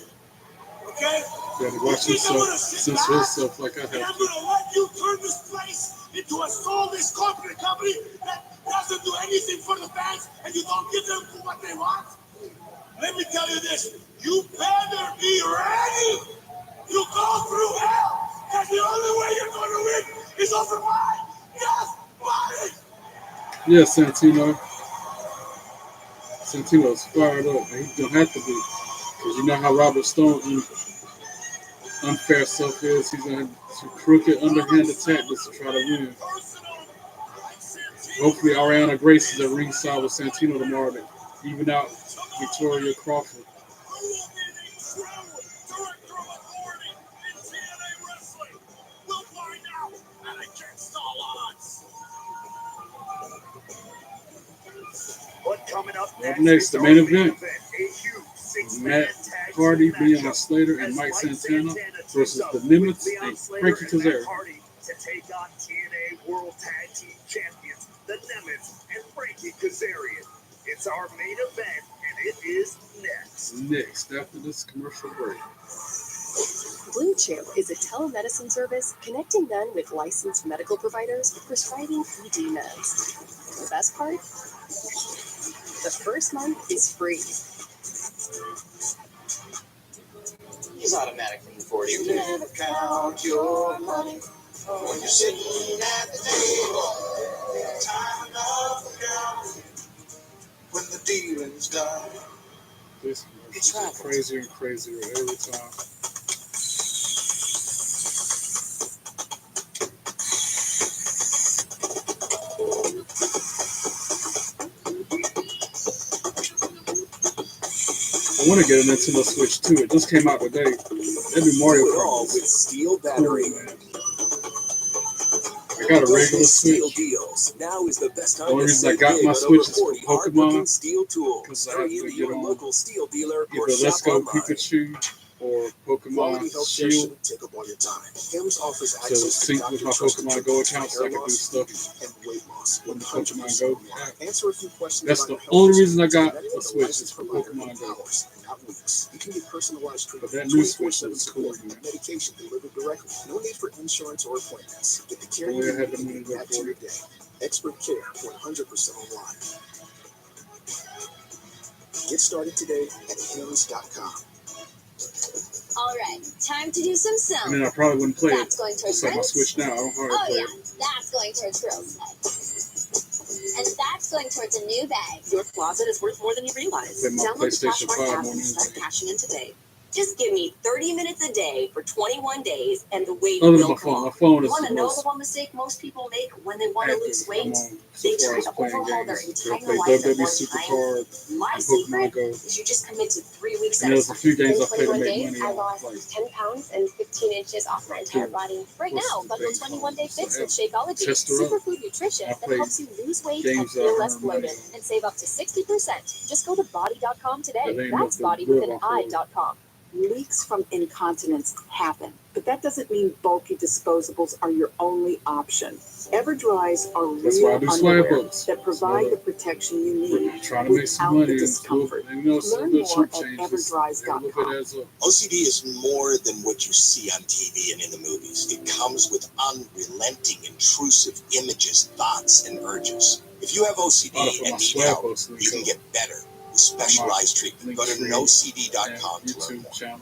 C: Okay?
A: You gotta watch yourself, censor yourself like I
C: And
A: have
C: I'm
A: to.
C: gonna let you turn this place into a soulless corporate company that doesn't do anything for the fans and you don't give them what they want. Let me tell you this, you better be ready to go through hell, because the only way you're going to win is over my dead body.
A: Yeah, Santino. Santino's fired up, and he don't have to be. Because you know how Robert Stone unfair self is. He's going to some crooked, underhanded tactics to try to win. Hopefully, Ariana Grace is at ringside with Santino tomorrow to even out Victoria Crawford. Up next, the main event. Matt Hardy, Leon Slater, and Mike Santana versus the Nimitz and Frankie Kazarian.
C: To take on TNA World Tag Team Champions, the Nimitz and Frankie Kazarian. It's our main event, and it is next.
A: Next, after this commercial break.
M: Blue Chew is a telemedicine service connecting men with licensed medical providers prescribing ED meds. The best part? The first month is free.
K: He's automatically for you.
C: You never count your money when you're sitting at the table. Time enough for counting when the dealing's done.
A: This is crazier and crazier every time. I want to get a Nintendo Switch too. It just came out today. That'd be Mario Kart.
U: With steel battery.
A: Cool, man. I got a regular Switch.
U: Deals. Now is the best time
A: The only reason I got my Switch is for Pokemon, because I have to get on
U: local steel dealer or
A: either Let's Go
U: online.
A: Pikachu or Pokemon Shield
U: Take up all your time. Hims offers
A: to sync with my Pokemon Go account so I can do stuff
U: and weight loss
A: with the Pokemon Go app.
U: Answer a few questions.
A: That's the only reason I got a Switch is for Pokemon Go.
U: Not weeks. You can get personalized treatment.
A: But that new Switch is cool, man.
U: Medication delivered directly. No need for insurance or appointments. Get the care
A: Boy,
U: you
A: I had the
U: need
A: money
U: at
A: for
U: your
A: it.
U: day. Expert care 100% online. Get started today at Hims.com.
E: All right, time to do some
A: And
E: selling.
A: then I probably wouldn't play
E: That's
A: it.
E: going towards
A: So my
E: rent.
A: Switch now, I don't hardly
E: Oh
A: play
E: yeah,
A: it.
E: that's going towards girls' night. And that's going towards a new bag.
S: Your closet is worth more than you realize.
A: Play my
S: Download the
A: PlayStation
S: Poshmark
A: 5
S: app
A: more
S: and
A: than
S: start cashing in today. Just give me 30 minutes a day for 21 days, and the weight
A: Other than
S: will
A: my
S: come
A: phone. My
S: off.
A: phone
S: You
A: is
S: want
A: the
S: to know
A: most
S: the one mistake most people make when they want to
A: active
S: lose
A: I'm
S: weight?
A: on
S: They
A: so far
S: try
A: as
S: to
A: playing
S: overhaul their
A: games. I
S: entire
A: play
S: life at
A: WWE
S: one
A: Supercard
S: time. My
A: and Pokemon
S: secret
A: Go.
S: is you just commit to 3 weeks
A: And
S: at a
A: there's a few
S: time.
A: games
F: In
A: I play to
F: 21
A: make
F: days,
A: money
F: I
A: on.
F: lost
A: Like
F: 10 pounds and 15 inches off my entire body. Right
A: what's
F: now,
A: the
F: bundle
A: thing
F: 21 Day
A: called?
F: Fix with
A: So
F: Shakeology,
A: Test her up.
F: superfood nutrition
A: I
F: that
A: play
F: helps you lose weight and
A: games that
F: feel
A: I
F: less
A: earn money
F: bloated,
A: on.
F: and save up to 60%. Just go to body.com today.
A: That ain't
F: That's
A: nothing
F: body with
A: good
F: an
A: off of it.
F: I.com.
B: Leaks from incontinence happen, but that doesn't mean bulky disposables are your only option. EverDries are
A: That's why I
B: real
A: do swag
B: underwear
A: books.
B: that provide the protection you need
A: Trying to make some
B: without
A: money
B: the
A: and
B: discomfort.
A: you know, some
B: Learn
A: little
B: more
A: chunk
B: at
A: changes. Every little bit
B: EverDries.com.
A: adds up.
C: OCD is more than what you see on TV and in the movies. It comes with unrelenting, intrusive images, thoughts, and urges. If you have OCD and need help, you can get better with specialized treatment. Go to NoCD.com to learn more.
A: Channel.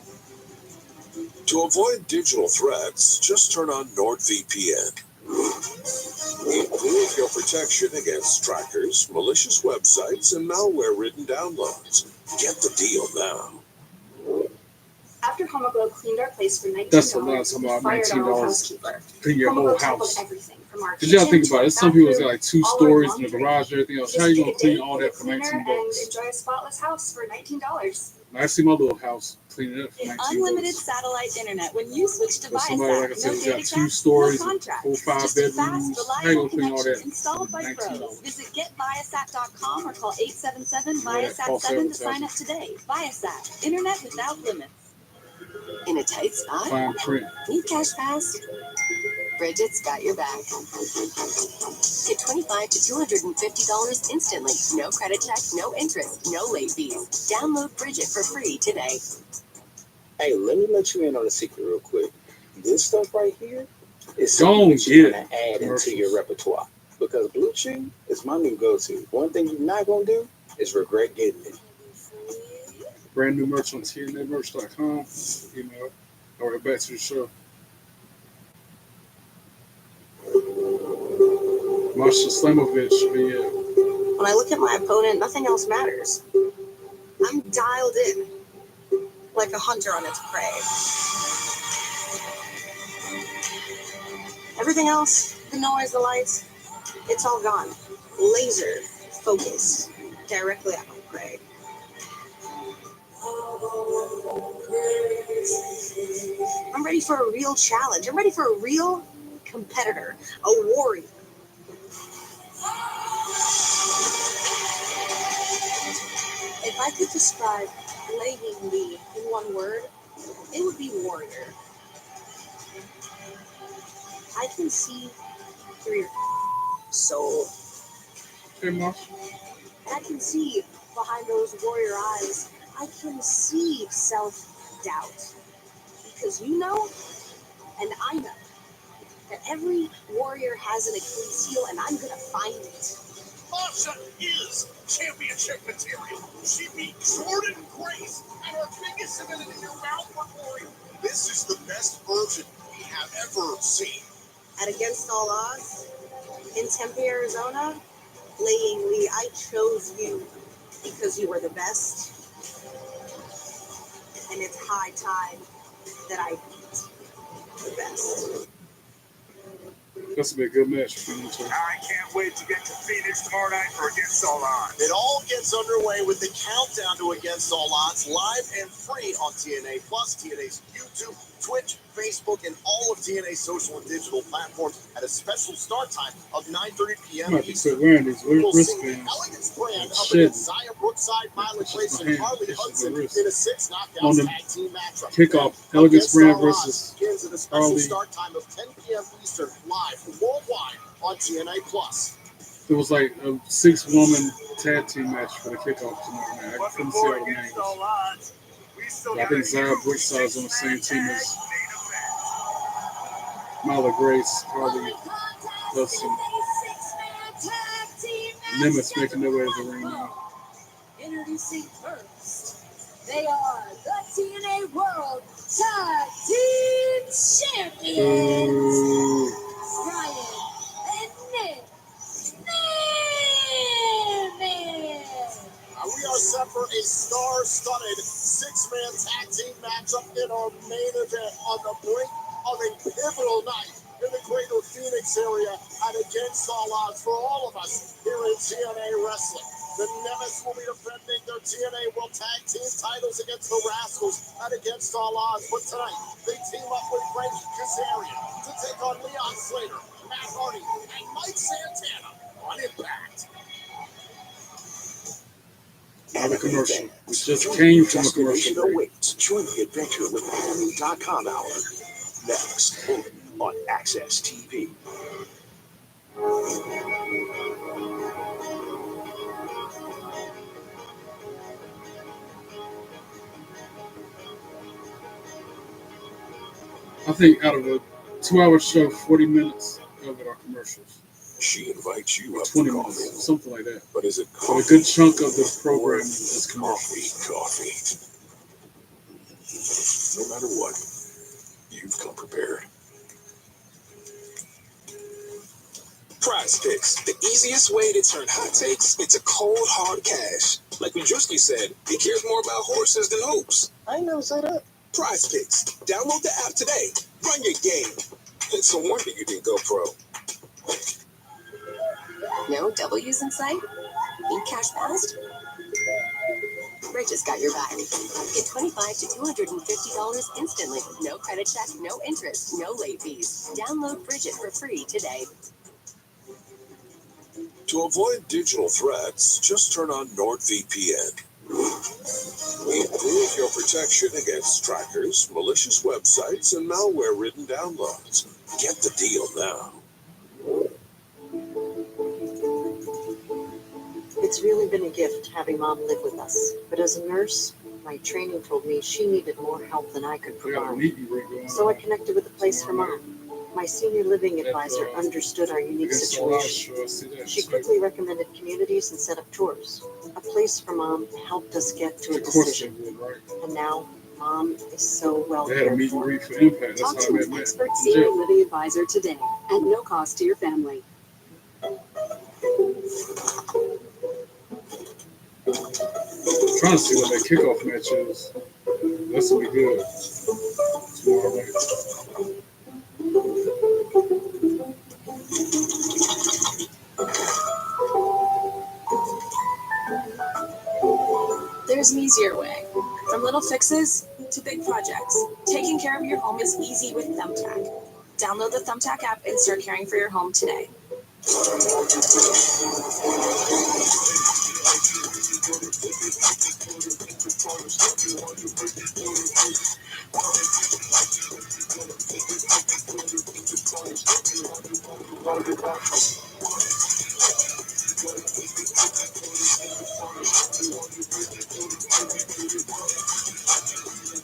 U: To avoid digital threats, just turn on NordVPN. Improve your protection against trackers, malicious websites, and malware-ridden downloads. Get the deal now.
F: After Homoglow cleaned our place for $19,
A: That's a lot. Talking about
F: we fired our old
A: $19
F: housekeeper.
A: clean your whole
F: Homoglow tackled
A: house.
F: everything from our
A: Because y'all
F: kitchen
A: think about
F: to
A: it. Some people got like 2
F: all our
A: stories in the
F: laundry.
A: garage and everything else.
F: Just
A: How you
F: take
A: gonna
F: a
A: clean
F: day
A: all
F: with
A: that
F: a
A: for
F: cleaner
A: $19?
F: and enjoy a spotless house for $19.
A: I see my little house cleaning it up for $19.
S: Unlimited satellite internet when you switch to
A: But somebody, like I
S: Viasat.
A: said,
S: No
A: who got
S: data
A: 2
S: caps,
A: stories,
S: no contract.
A: 4, 5
S: Just a fast,
A: bedrooms. How you
S: reliable
A: gonna clean all
S: connection
A: that?
S: installed by pros.
A: $19.
S: Visit getviasat.com or call 877
A: All that false
S: Viasat 7 to
A: advertising.
S: sign up today. Viasat, internet without limits.
O: In a tight spot?
A: Fine print.
O: Need cash fast? Bridget's got your back. Get $25 to $250 instantly. No credit check, no interest, no late fees. Download Bridget for free today.
P: Hey, let me let you in on a secret real quick. This stuff right here is
A: Don't
P: something that you're
A: get
P: gonna add into
A: commercials.
P: your repertoire. Because Blue Chew is my new go-to. One thing you're not gonna do is regret getting it.
A: Brand new merch on TNAmerch.com. Email it. All right, back to the show. Masha Slamovich, yeah.
H: When I look at my opponent, nothing else matters. I'm dialed in, like a hunter on its prey. Everything else, the noise, the lights, it's all gone. Laser focus directly at my prey. I'm ready for a real challenge. I'm ready for a real competitor, a warrior. If I could describe Laying Lee in one word, it would be warrior. I can see through your soul.
A: Hey, Marsha.
H: And I can see behind those warrior eyes, I can see self-doubt. Because you know, and I know, that every warrior has an Achilles heel, and I'm going to find it.
C: Masha is championship material. She beat Jordan Grace at her biggest event in your mouth for you. This is the best version we have ever seen.
H: And against all odds, in Tempe, Arizona, Laying Lee, I chose you because you were the best. And it's high time that I beat the best.
A: That's gonna be a good match for you two.
C: I can't wait to get to Phoenix tomorrow night for Against All Odds. It all gets underway with the countdown to Against All Odds, live and free on TNA Plus, TNA's YouTube, Twitch, Facebook, and all of TNA's social and digital platforms at a special start time of 9:30 p.m.
A: Might be quit wearing these
C: We'll see the
A: wristbands.
C: Elegance brand up
A: Shit.
C: against Zaya Brookside, Miley Grace, and Harley Hudson in a 6
A: On
C: knockouts
A: the
C: tag team matchup.
A: kickoff, Elegance
C: Against
A: brand
C: All Odds
A: versus
C: begins at a special
A: Harley.
C: start time of 10 p.m. Eastern, live worldwide on TNA Plus.
A: It was like a 6-woman tag team match for the kickoff tonight, man. I couldn't see all the names. But I think Zara Brookside is on the same team as Myla Grace, Harley Hudson. Nimitz making their way to the ring now.
B: Introducing first, they are the TNA World Tag Team Champions, Brian and Nick Nimitz.
C: We are set for a star-studded 6-man tag team matchup in our main event on the brink of a pivotal night in the greater Phoenix area and Against All Odds for all of us here in TNA Wrestling. The Nimitz will be defending their TNA World Tag Team titles against the Rascals at Against All Odds. But tonight, they team up with Frank Kazarian to take on Leon Slater, Matt Hardy, and Mike Santana on Impact.
A: Not a commercial. We just came from a commercial break.
Q: Awaits. Join the adventure with anime.com Hour. Next on Access TV.
A: I think out of a 2-hour show, 40 minutes of it are commercials.
U: She invites you up
A: 20
U: for
A: minutes,
U: coffee.
A: something like that.
U: But is it
A: But
U: coffee?
A: a good chunk of the program is commercials.
U: Coffee. No matter what, you've come prepared. Prize Picks, the easiest way to turn hot takes into cold, hard cash. Like Majewski said, he cares more about horses than hoops.
D: I know, set up.
U: Prize Picks. Download the app today. Run your game. It's a wonder you didn't go pro.
O: No W's in sight? Need cash fast? Bridge has got your back. Get $25 to $250 instantly. No credit check, no interest, no late fees. Download Bridget for free today.
U: To avoid digital threats, just turn on NordVPN. Improve your protection against trackers, malicious websites, and malware-ridden downloads. Get the deal now.
B: It's really been a gift having Mom live with us. But as a nurse, my training told me she needed more help than I could provide. So I connected with a place for Mom. My senior living advisor understood our unique situation. She quickly recommended communities and set up tours. A place for Mom helped us get to a decision. And now, Mom is so well cared for.
I: Talk to an expert senior living advisor today at no cost to your family.
A: Trying to see what that kickoff match is. That's gonna be good. Tomorrow night.
L: There's an easier way. From little fixes to big projects, taking care of your home is easy with Thumbtack. Download the Thumbtack app and start caring for your home today.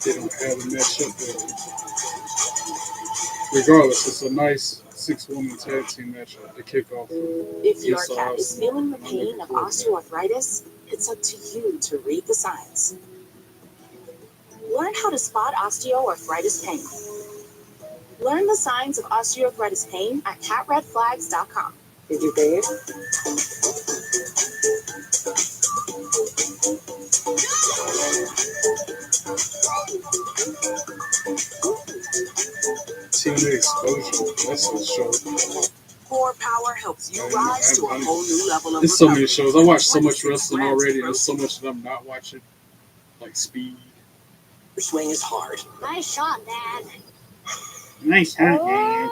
A: They don't have a match up there. Regardless, it's a nice 6-woman tag team match at the kickoff.
B: If your cat is feeling the pain of osteoarthritis, it's up to you to read the signs. Learn how to spot osteoarthritis pain. Learn the signs of osteoarthritis pain at catredflags.com. Did you pay it?
A: TNA Exposure. That's a show.
B: Core Power helps you rise to a whole new level of
A: There's so many shows. I watch so much wrestling already, and there's so much that I'm not watching. Like Speed.
Q: Your swing is hard.
J: Nice shot, Dad.
A: Nice shot, Dad.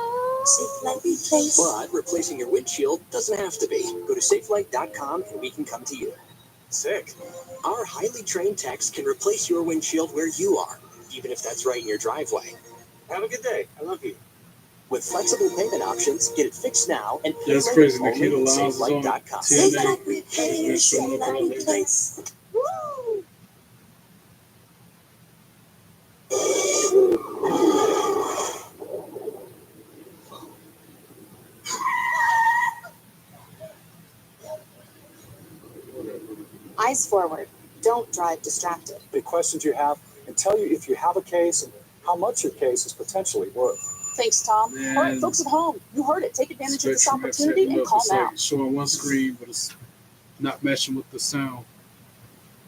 Q: But replacing your windshield doesn't have to be. Go to safelight.com and we can come to you. Sick. Our highly trained techs can replace your windshield where you are, even if that's right in your driveway. Have a good day. I love you. With flexible payment options, get it fixed now and pay
A: That's
Q: later
A: crazy. Nikita
Q: only at
A: Lyles is on
Q: safelight.com.
A: TNA. She's been showing up all day.
F: Eyes forward. Don't drive distracted.
P: The questions you have and tell you if you have a case and how much your case is potentially worth.
I: Thanks, Tom.
A: Man.
I: All right, folks at home, you heard it. Take advantage of this
A: Spectrum
I: opportunity and call
A: it's
I: now.
A: like showing one screen, but it's not matching with the sound.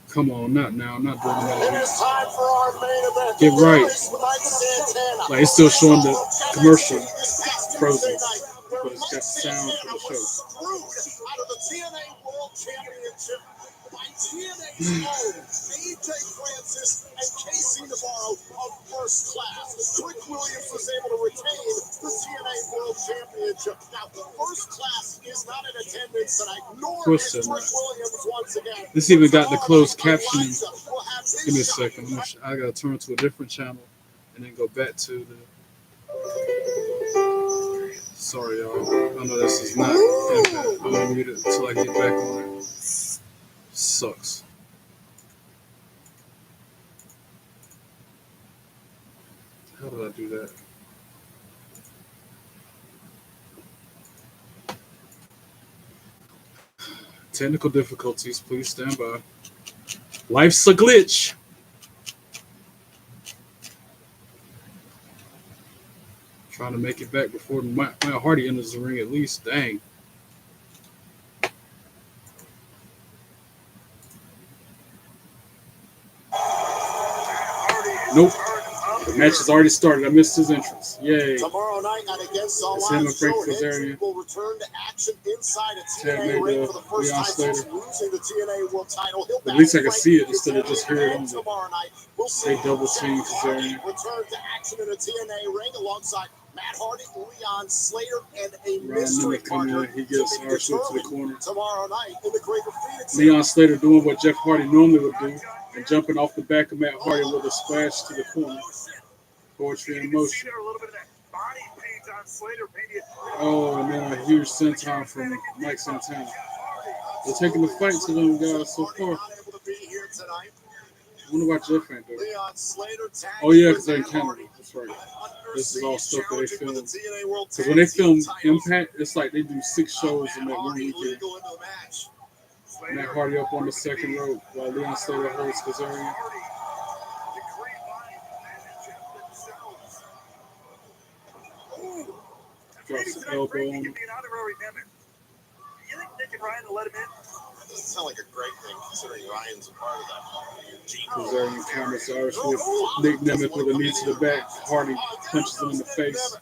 A: Come on, not now. Not doing
C: It
A: that.
C: is time for our main event.
A: Get right.
C: Mike Santana.
A: Like it's still showing the commercial frozen, but it's got the sound for the show.
C: Out of the TNA World Championship fight TNA's own AJ Francis and Casey Navarro of First Class. Rick Williams was able to retain the TNA World Championship. Now, First Class is not in attendance tonight, nor is Rick Williams once again.
A: This even got the closed captioning. Give me a second. I gotta turn to a different channel and then go back to the. Sorry, y'all. I know this is not impact. I'm gonna mute it until I get back on it. Sucks. How did I do that? Technical difficulties. Please stand by. Life's a glitch. Trying to make it back before Matt Hardy enters the ring at least. Dang. Nope. The match has already started. I missed his entrance. Yay.
C: Tomorrow night at Against All Odds, Joe Hendry will return to action inside a TNA ring for the first time since losing the TNA World title.
A: At least I can see it instead of just hearing it.
C: Tomorrow night, we'll see
A: double team Kazarian.
C: Return to action in a TNA ring alongside Matt Hardy, Leon Slater, and a mystery partner.
A: He gets Archer to the corner.
C: Tomorrow night in the Greater Phoenix.
A: Leon Slater doing what Jeff Hardy normally would do and jumping off the back of Matt Hardy with a splash to the corner. Poetry in motion. Oh, and then a huge senton from Mike Santana. They're taking the fight to them guys so far. I wonder why Jeff ain't there. Oh, yeah, because they're in Canada. That's right. This is all stuff that they film. Because when they film Impact, it's like they do 6 shows in that one weekend. Matt Hardy up on the second rope while Leon Slater holds Kazarian. Drops the elbow on him.
C: You think Nick and Ryan will let him in? That doesn't sound like a great thing, considering Ryan's a part of that.
A: Kazarian counters Irish with Nick Nemeth with a knee to the back. Hardy punches him in the face.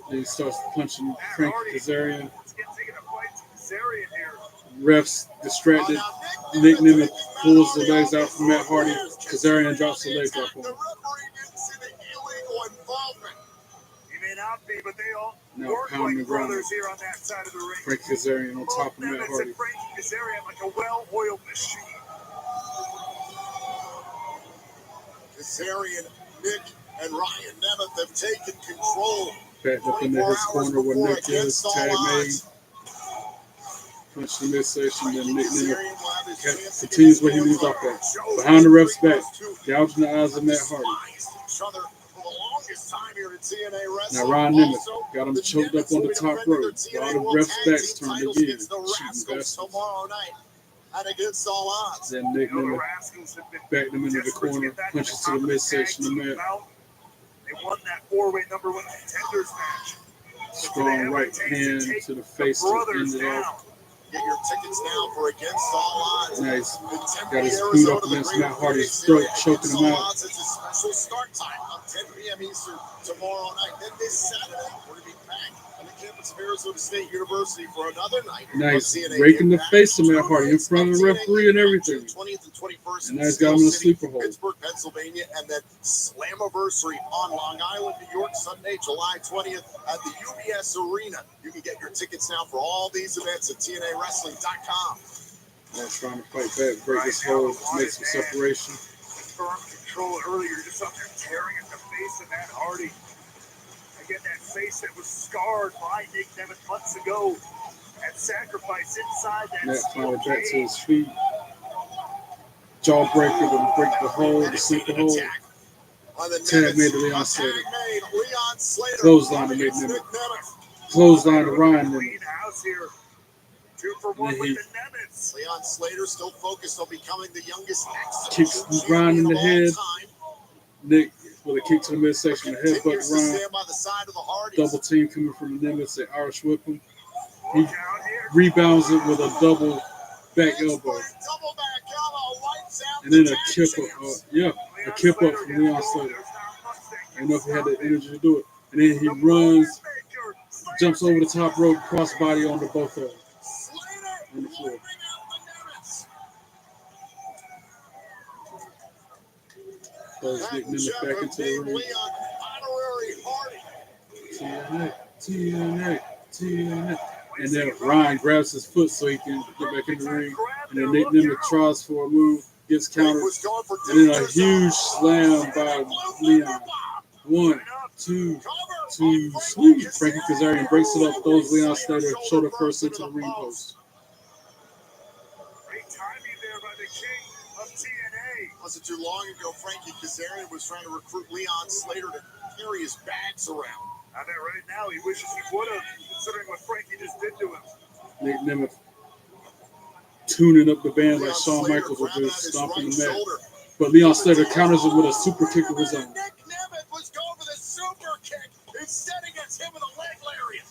A: Then he starts punching Frank Kazarian. Refs distracted. Nick Nemeth pulls the legs out from Matt Hardy. Kazarian drops the leg drop on him.
C: Not be, but they all
A: now
C: work like brothers here on that side of the ring.
A: Frank Kazarian on top of Matt Hardy.
C: Frank Kazarian like a well-oiled machine. Kazarian, Nick, and Ryan Nemeth have taken control.
A: Back up into his corner where Nick is. Tag made. Punch the midsection. Then Nick Nemeth continues where he leaves off at. Behind the ref's back. Gouging the eyes of Matt Hardy. Now Ryan Nemeth got him choked up on the top rope. While the ref's back's turned again. Shooting bastards. Then Nick Nemeth backed him into the corner. Punches to the midsection of Matt.
C: They won that 4-way number 1 contenders match.
A: Strong right hand to the face to end it off.
C: Get your tickets now for Against All Odds.
A: Nice. Got his boot up against Matt Hardy's throat, choking him out.
C: It's a special start time of 10 p.m. Eastern tomorrow night. Then this Saturday, we're going to be back on the campus of Arizona State University for another night.
A: Nice. Raking the face of Matt Hardy in front of the referee and everything.
C: 20th and 21st
A: and now he's got him in a sleeper hold.
C: Pittsburgh, Pennsylvania, and then Slammiversary on Long Island, New York, Sunday, July 20th at the UBS Arena. You can get your tickets now for all these events at TNAWrestling.com.
A: Now trying to fight back, break his hold, make some separation.
C: Firm control earlier, just up there tearing at the face of Matt Hardy. Again, that face that was scarred by Nick Nemeth months ago. That sacrifice inside that.
A: Matt finally back to his feet. Jawbreaker to break the hold, the sleeper hold. Tag made to Leon Slater. Clothesline to Nick Nemeth. Clothesline to Ryan Nemeth.
C: 2 for 1 with the Nemeth. Leon Slater still focused on becoming the youngest
A: kicks Ryan in the head. Nick with a kick to the midsection, a headbutt Ryan. Double team coming from the Nemeth, they Irish whip him. He rebounds it with a double back elbow. And then a kip up from Leon Slater. I don't know if he had the energy to do it. And then he runs, jumps over the top rope, crossbody onto both of them. On the floor. throws Nick Nemeth back into the ring. TNA. And then Ryan grabs his foot so he can get back in the ring. And then Nick Nemeth tries for a move, gets countered. And then a huge slam by Leon. 1, 2, sweet. Frankie Kazarian breaks it up, throws Leon Slater shoulder first into the ring post.
C: Great timing there by the king of TNA. Wasn't too long ago, Frankie Kazarian was trying to recruit Leon Slater to carry his bags around. I bet right now he wishes he would have, considering what Frankie just did to him. Nick
A: Nemeth tuning up the band like Shawn Michaels would do, stomping the mat. But Leon Slater counters it with a super kick of his own.
C: Nick Nemeth was going for the super kick. Instead, he gets hit with a leg lariat.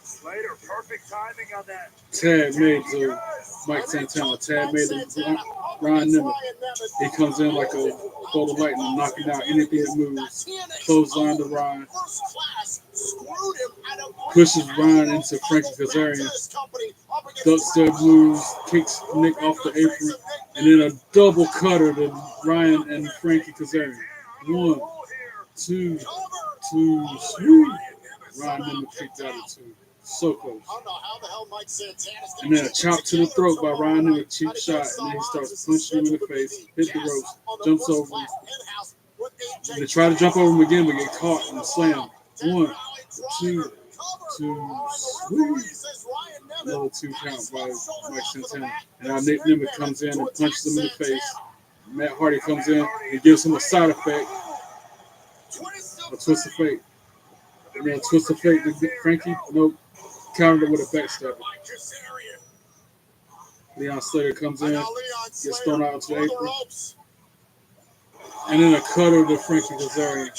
C: Slater, perfect timing on that.
A: Tag made to Mike Santana. Tag made to Ryan Nemeth. He comes in like a bolt of lightning, knocking out anything that moves. Clothesline to Ryan. Pushes Ryan into Frankie Kazarian. Duckstep moves, kicks Nick off the apron, and then a double cutter to Ryan and Frankie Kazarian. 1, 2, sweet. Ryan Nemeth kicked out of 2. So close. And then a chop to the throat by Ryan Nemeth, cheap shot, and then he starts punching him in the face, hit the ropes, jumps over him. And they try to jump over him again, but get caught and slammed. 1, 2, sweet. Another 2 count by Mike Santana. And now Nick Nemeth comes in and punches him in the face. Matt Hardy comes in and gives him a side effect, a twist of fate. And then a twist of fate to Frankie. Nope. Countered it with a backstabber. Leon Slater comes in, gets thrown out into the apron. And then a cutter to Frankie Kazarian.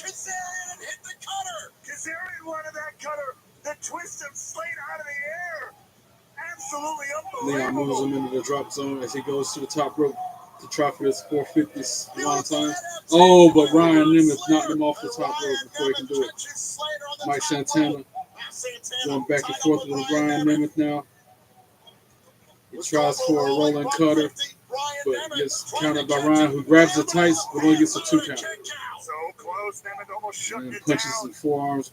C: Kazarian wanted that cutter. The twist of Slater out of the air. Absolutely unbelievable.
A: Leon moves him into the drop zone as he goes to the top rope to try for this 450 one time. Oh, but Ryan Nemeth knocked him off the top rope before he can do it. Mike Santana going back and forth with Ryan Nemeth now. He tries for a rolling cutter, but gets countered by Ryan, who grabs the tights, but only gets a 2 count. And punches the forearms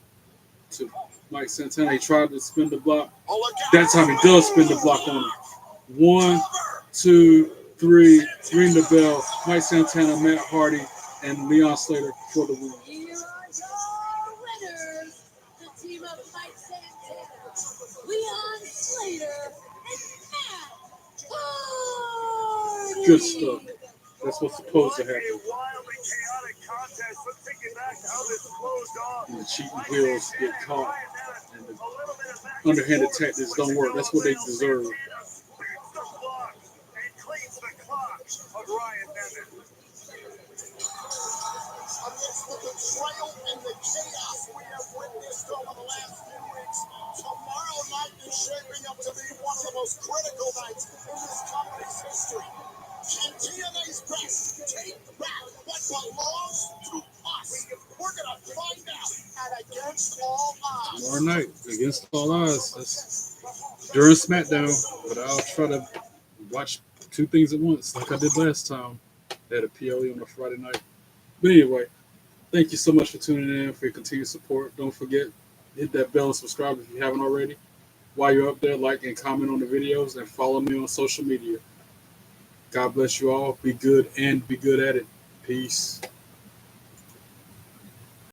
A: to Mike Santana. He tried to spin the block. That time he does spin the block on him. 1, 2, 3, ring the bell. Mike Santana, Matt Hardy, and Leon Slater for the win.
N: Team of Mike Santana, Leon Slater, and Matt Hardy.
A: Good stuff. That's what's supposed to happen.
C: Wildly chaotic contest. Let's take it back to how this closed off.
A: And the cheating heels get caught, and the underhanded tactics don't work. That's what they deserve.
C: Of Ryan Nemeth. Amidst the betrayal and the chaos we have witnessed over the last few weeks, tomorrow night is shaping up to be one of the most critical nights in this company's history. Can TNA's best take back what belongs to us? We're going to find out at Against All Odds.
A: Tomorrow night, Against All Odds. That's during SmackDown, but I'll try to watch 2 things at once, like I did last time. They had a PLE on a Friday night. But anyway, thank you so much for tuning in, for your continued support. Don't forget, hit that bell and subscribe if you haven't already. While you're up there, like and comment on the videos and follow me on social media. God bless you all. Be good and be good at it. Peace.